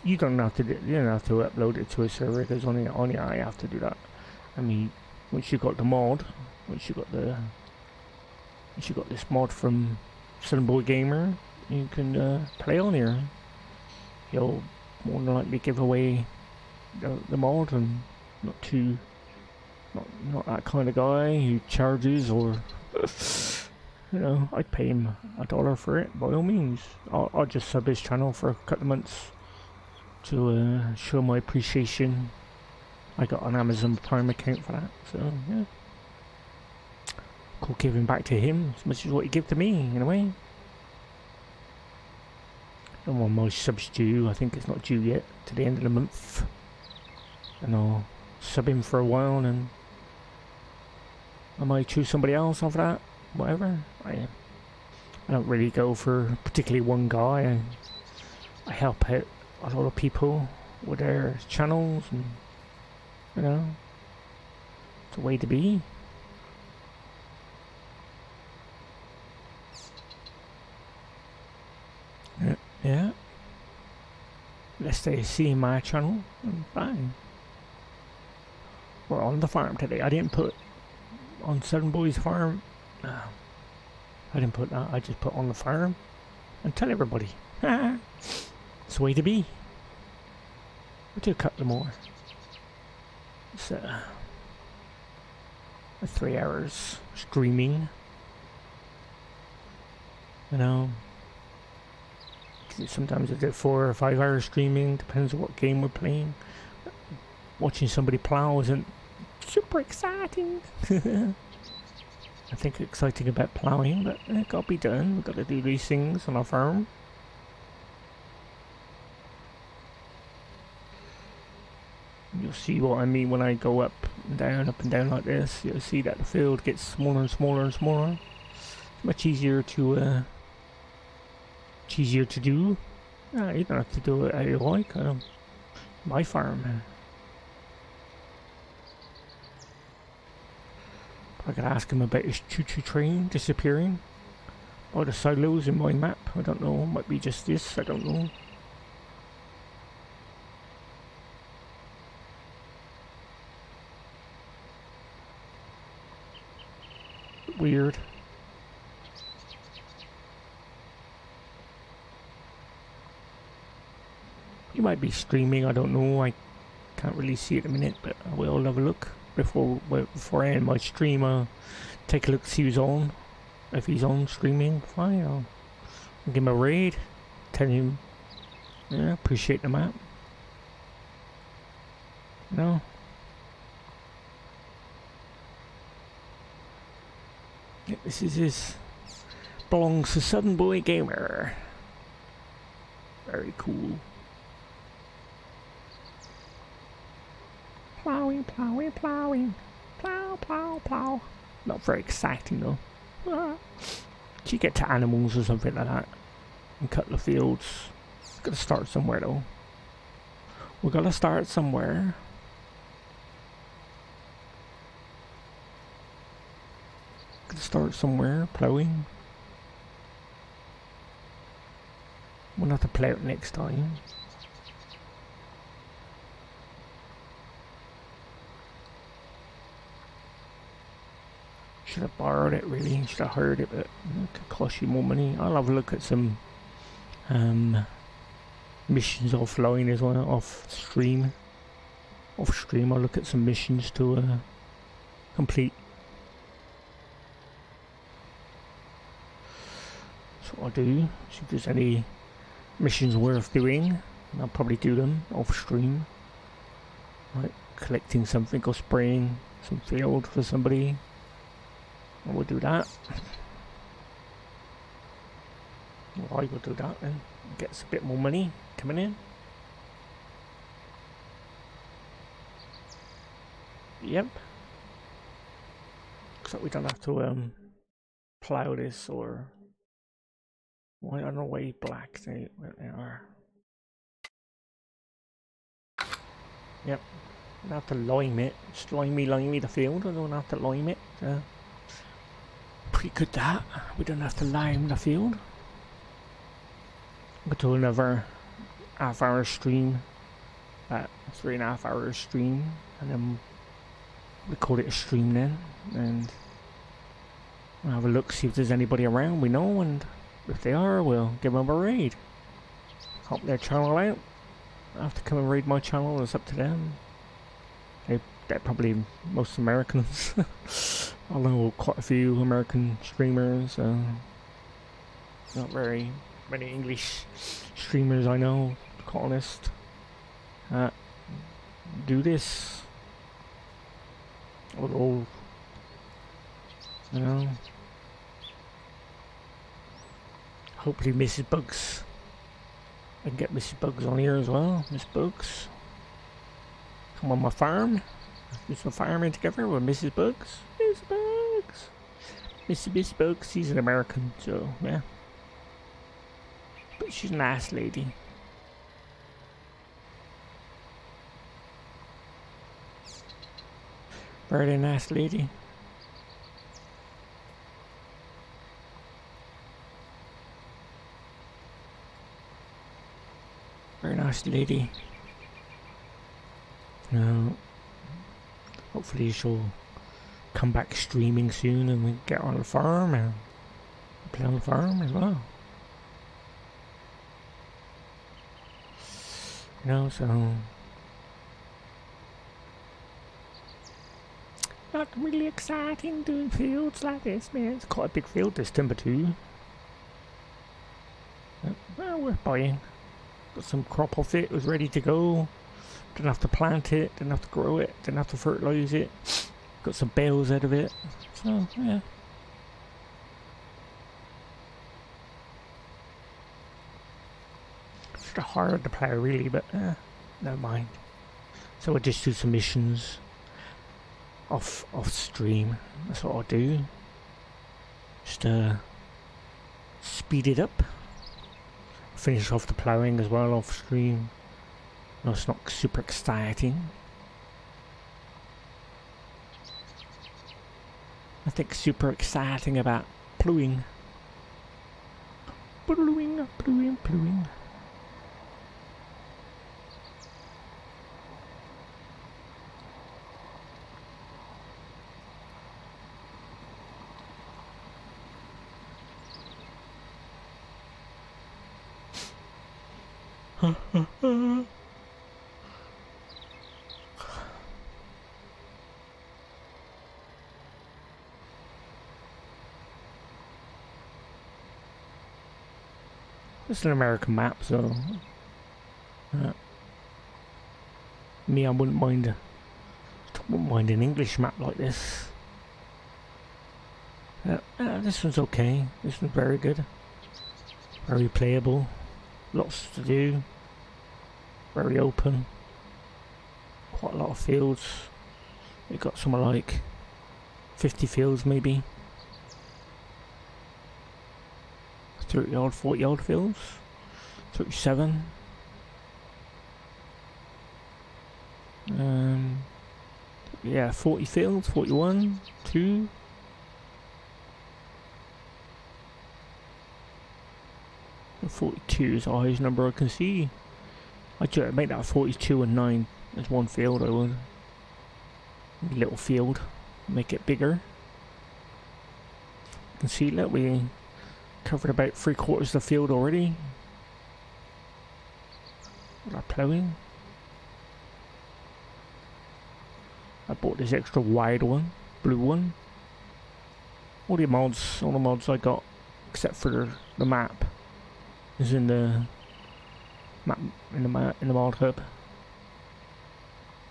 You don't have to upload it to a server, because only I have to do that. I mean, once you got the mod, once you got this mod from southernboygamers, you can play on here. He'll more than likely give away the mod, and not that kind of guy who charges, or you know, I'd pay him $1 for it by all means. I'll just sub his channel for a couple of months to show my appreciation. I got an Amazon Prime account for that, so yeah. Cool giving back to him as much as what he gave to me in a way. And when my sub's due, I think it's not due yet, to the end of the month. And I'll sub him for a while, and I might choose somebody else after that. Whatever. I don't really go for particularly one guy. I help out a lot of people with their channels, and you know, it's a way to be. Yeah. Let's say see my channel, and fine. We're on the farm today. I didn't put on Southern Boys Farm. I didn't put that. I just put on the farm and tell everybody. It's the way to be. We'll do a couple more. It's 3 hours streaming. You know, sometimes I do 4 or 5 hours streaming. Depends on what game we're playing. Watching somebody plow isn't super exciting. I think exciting about ploughing, but it got to be done. We've got to do these things on our farm. You'll see what I mean when I go up and down like this. You'll see that the field gets smaller and smaller and smaller. It's much easier to do. You don't have to do it how you like. My farm. I could ask him about his choo-choo train disappearing by the silos in my map. I don't know, might be just this, I don't know. Weird. He might be streaming, I don't know. I can't really see at the minute, but I will have a look. Before I end my stream, I'll take a look, see who's on. If he's on streaming, fine, I'll give him a raid, tell him, yeah, appreciate the map. You know? Yeah, this belongs to Southern Boy Gamer. Very cool. Ploughing, ploughing, ploughing. Plough, plough, plough. Not very exciting though. Should get to animals or something like that and cut the fields. Gotta start somewhere though. We gotta start somewhere. Gotta start somewhere, ploughing. We'll have to plough it next time. Should have borrowed it really, should have hired it, but it could cost you more money. I'll have a look at some missions offline as well, off stream. Off stream, I'll look at some missions to complete. That's what I'll do. See if there's any missions worth doing. I'll probably do them off stream. Like collecting something or spraying some field for somebody. And we'll do that. Well, I will do that then. Gets a bit more money coming in. Yep. Looks like we don't have to plough this or. Why I don't know why black where they are. Yep. I don't have to lime it. Just lime me the field. I don't have to lime it. Pretty good that. We don't have to lime the field. We'll do another half-hour stream. 3.5 hour stream, and then record it a stream then, and we'll have a look, see if there's anybody around we know, and if they are, we'll give them a raid. Help their channel out. I have to come and raid my channel. It's up to them. They're probably most Americans. I know quite a few American streamers. Not very many English streamers I know, to be quite honest. Do this. Although, you know, hopefully Mrs. Bugs. I can get Mrs. Bugs on here as well. Miss Bugs, come on my farm. Do some farming together with Mrs. Bugs. Miss Bugs. Miss Bugs, she's an American, so yeah. But she's a nice lady. Very nice lady. Very nice lady. Now, hopefully she'll come back streaming soon and we can get on the farm and play on the farm as well. You know, so not really exciting doing fields like this, man. It's quite a big field, this Timbuktu. Well, we're buying. Got some crop off it, was ready to go. Didn't have to plant it, didn't have to grow it, didn't have to fertilise it. Got some bales out of it. So, yeah. Should have hired the player really, but never mind. So we'll just do some missions off stream. That's what I'll do. Just speed it up. Finish off the ploughing as well off stream. No, it's not super exciting. I think super exciting about ploughing. Ploughing, ploughing, ploughing. It's an American map, so Me, I wouldn't mind an English map like this. This one's okay. This one's very good. Very playable. Lots to do. Very open. Quite a lot of fields. We got something like 50 fields maybe. 30 odd, 40 odd fields. 37. Yeah, 40 fields, 41, 2. And 42 is the highest number I can see. I'd make that 42 and 9 as one field, I would. A little field, make it bigger. You can see that we covered about 3/4 of the field already. With our ploughing. I bought this extra wide one, blue one. All the mods I got, except for the map, is in the map in the mod hub.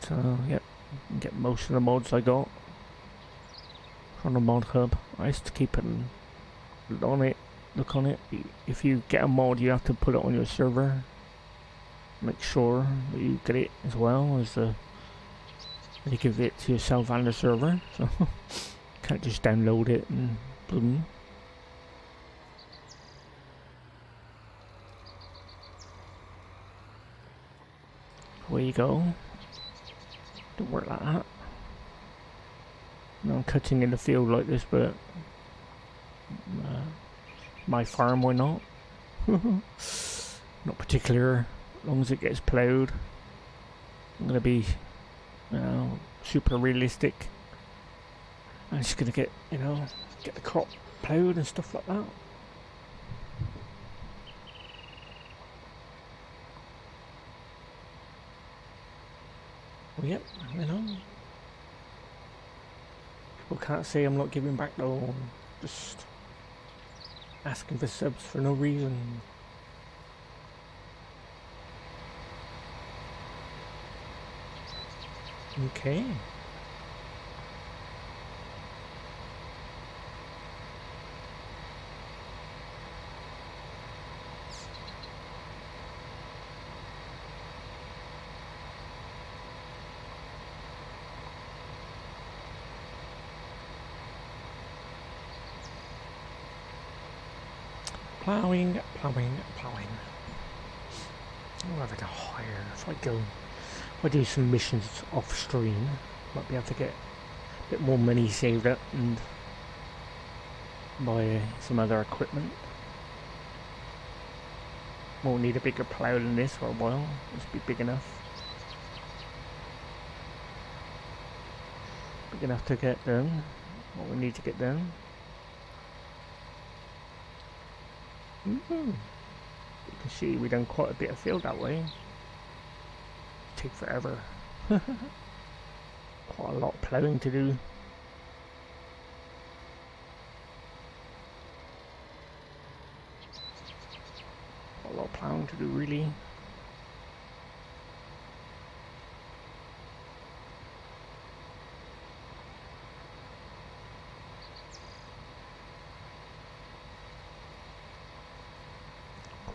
So yep, you can get most of the mods I got from the mod hub. I used to keep it look on it. If you get a mod, you have to put it on your server. Make sure that you get it as well as the. You give it to yourself and the server, so you can't just download it and boom. Away you go. Don't work like that. No, I'm cutting in the field like this, but my farm, why not? Not particular, as long as it gets ploughed. I'm gonna be, super realistic. I'm just gonna get, get the crop ploughed and stuff like that. Well, yep, people can't say I'm not giving back though. I'm just asking for subs for no reason. Okay. Ploughing. I'll have to hire if I do some missions off stream, might be able to get a bit more money saved up and buy some other equipment. Won't need a bigger plough than this for a while. This will be big enough. Big enough to get done what we need to get done. You can see we done quite a bit of field that way. Take forever. Quite a lot of ploughing to do. Quite a lot of ploughing to do, really.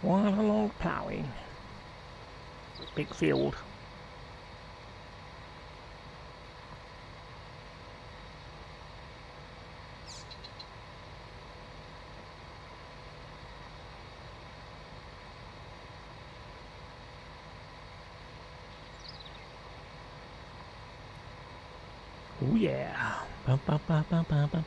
Quite a lot of ploughing. Big field. Oh yeah. Bum, bum, bum, bum, bum, bum.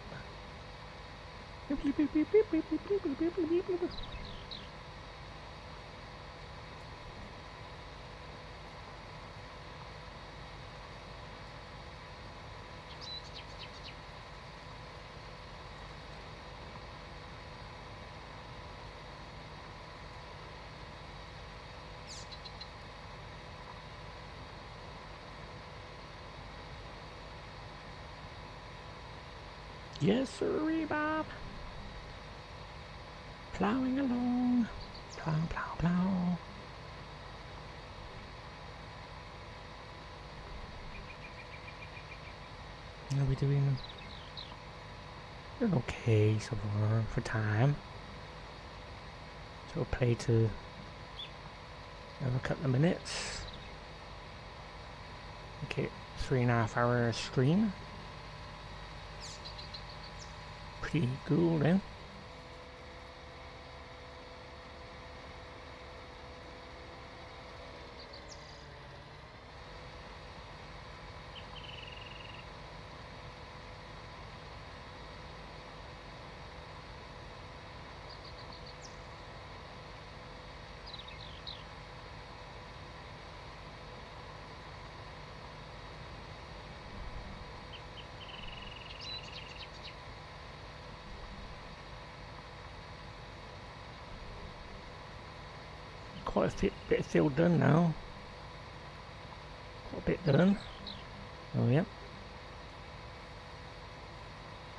Yes, sir, Bob. Plowing along. Plow, plow, plow. How are we doing? Doing okay so far for time. So we'll play to another couple of minutes. Okay, 3.5 hour stream. Pretty cool then. Quite a bit of field done now. Quite a bit done. Oh yeah.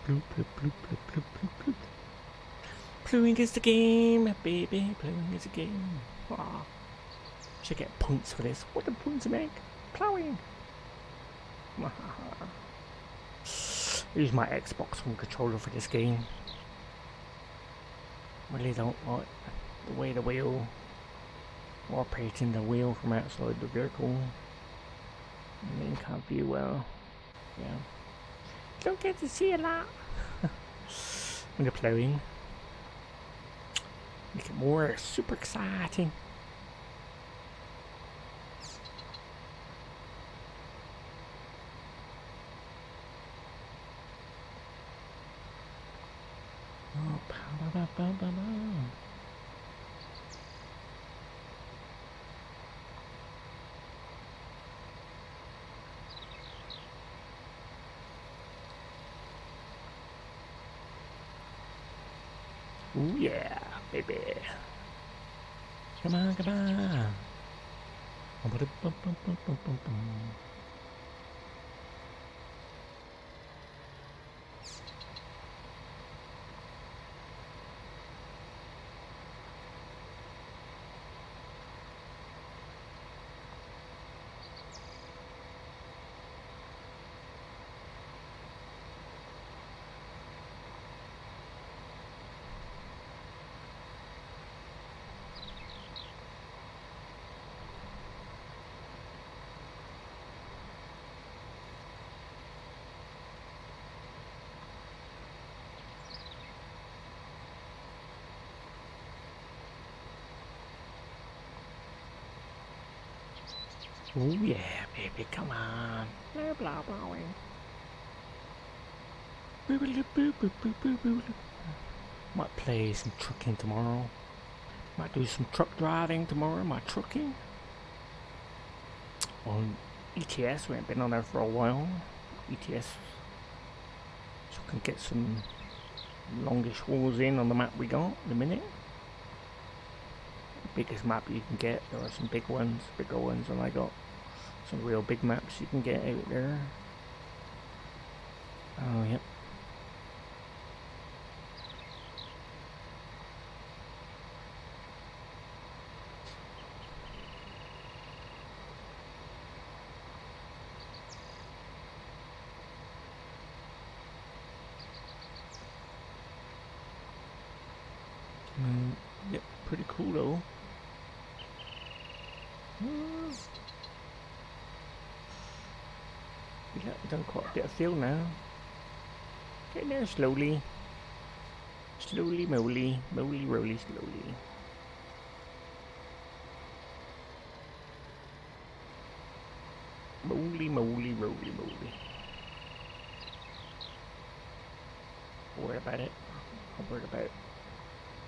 Bloop, bloop, bloop, bloop, bloop, bloop, bloop. Ploughing is the game, baby. Ploughing is the game. Ah. Should get points for this. What do points make? Ploughing. Use my Xbox One controller for this game. Really don't like the way the wheel operating the wheel from outside the vehicle. I mean, can't view well. Yeah. Don't get to see a lot. When you're ploughing. Make it more super exciting. Oh, ba ba ba ba ba. Ooh yeah, baby. Come on, come on. Oh yeah, baby, come on. Blah blah blowing. Might play some trucking tomorrow. Might do some truck driving tomorrow. My trucking on ETS. We ain't been on there for a while. ETS, so I can get some longish hauls in on the map we got in a minute. Biggest map you can get. There are some bigger ones, and I got some real big maps you can get out there. Oh yep. Yep, pretty cool though. We've done quite a bit of field now. Getting there slowly. Slowly moly, moly roly slowly. Moly moly roly moly. Don't worry about it. I'm worried about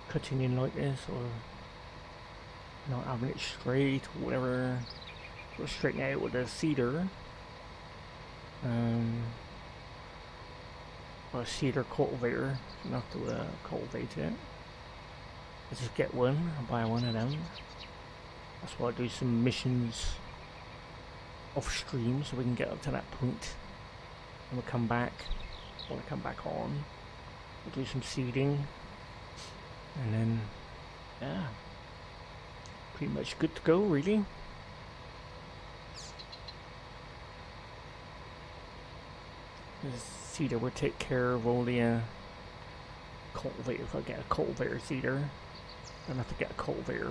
cutting in like this or not having it straight or whatever. We'll straighten it out with a cedar. Or a cedar cultivator, enough to cultivate it. Let's just get one, I'll buy one of them. That's why I do some missions off stream so we can get up to that point. And we'll come back, when I come back on, we'll do some seeding. And then, yeah, pretty much good to go really. This seeder will take care of all the cultivator. If I get a cultivator seeder, then I have to get a cultivator.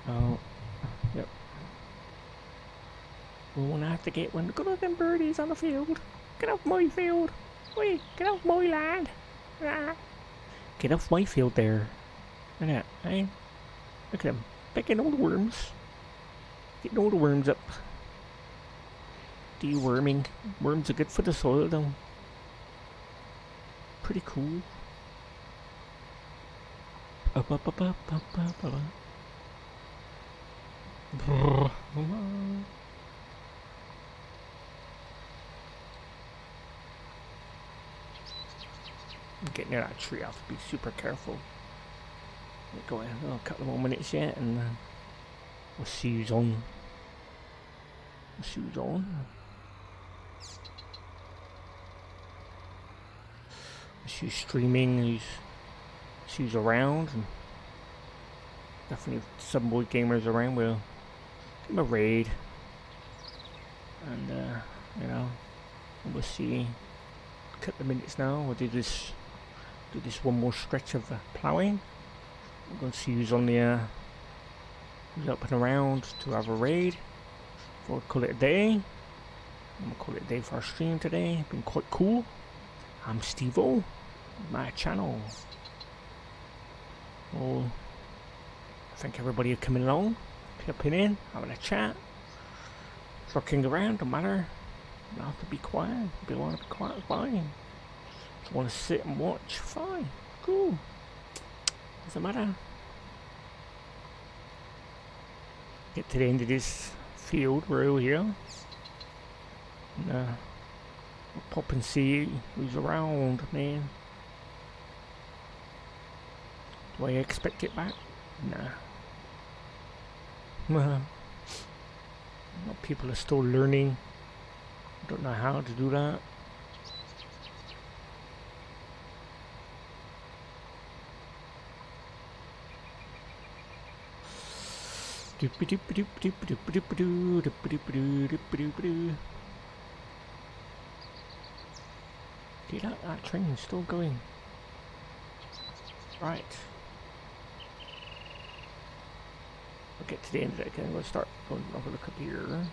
Oh, yep. We won't have to get one. Look at all them birdies on the field. Get off my field. Wait, get off my land. Ah. Get off my field there. Look at that, eh? Look at them. Picking all the worms. Getting all the worms up. Deworming. Worms are good for the soil though. Pretty cool. Up, up, up, up, up, up, up. Getting near that tree, I have to be super careful. Go ahead, a couple more minutes yet, and we'll see who's on. We'll see who's on. We'll see who's streaming, who's around, and definitely some boy gamers around. We'll give them a raid, and you know, we'll see. Cut the minutes now. We'll do this one more stretch of ploughing. We're going to see who's on the who's up and around to have a raid before we call it a day. I'm going to call it a day for our stream today. Been quite cool. I'm Steve-O, my channel. Well, thank everybody for coming along, clipping in, having a chat, looking around. Don't matter. You don't have to be quiet. If you want to be quiet, fine. If you want to sit and watch, fine. Cool. Doesn't matter. Get to the end of this field, we're all here. And, we'll pop and see who's around, man. Do I expect it back? Nah. People are still learning. Don't know how to do that. See that train's still going. Right. We'll get to the end of it again. We'll start going have a look up here.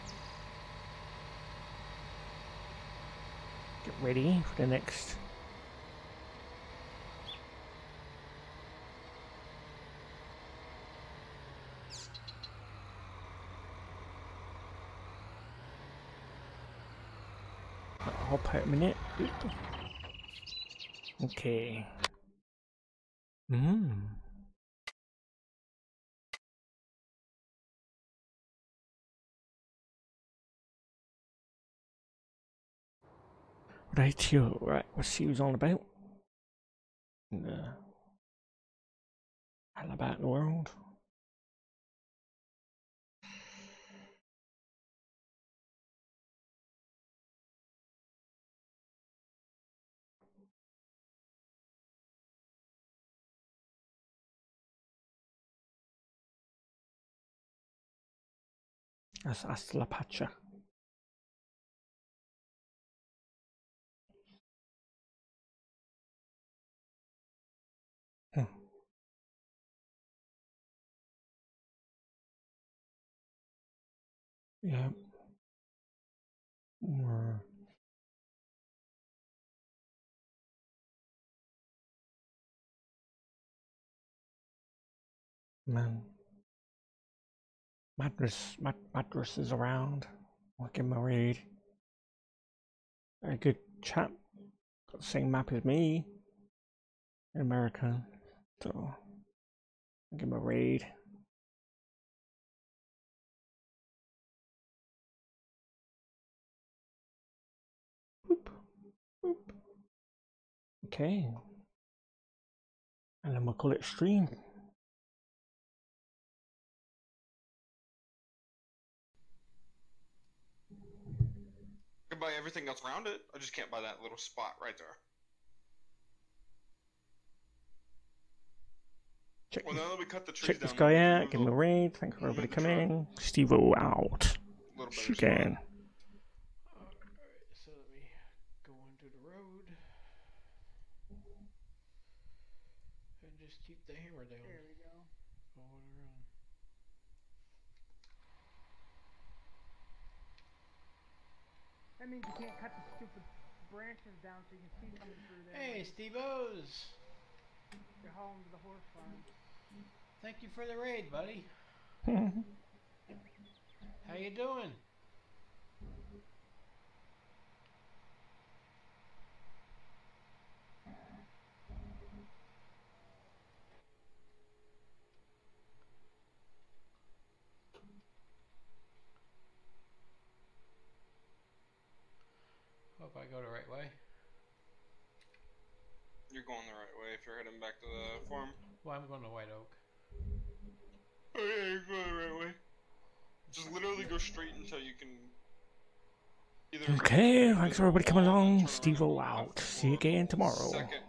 Get ready for the next. Hop out a minute. Okay. Right, right, let's see who's on about. All about the world. That's hasta la pacha. Yeah. Man. Madras is around. I'll give him a raid. Very good chap. Got the same map as me. In America. So I'll give him a raid. Boop. Boop. Okay. And then we'll call it stream. I can buy everything else around it. I just can't buy that little spot right there. Well, now that we cut the trees check down, this guy out. Give him a raid. Thanks for everybody coming. Steve-O out. She can. Alright, so let me go into the road and just keep the hammer down. There we go. All the way around. That means you can't cut the stupid branches down so you can see coming through there. Hey, Steve-O's! You're hauling to the horse farm. Thank you for the raid, buddy. How you doing? Hope I go the right way. You're going the right way if you're heading back to the farm. Well, I'm going to White Oak. Oh yeah, you're going the right way. Just literally go straight until you can either... Okay, thanks for everybody coming along. Steve-O out. See you again tomorrow. Second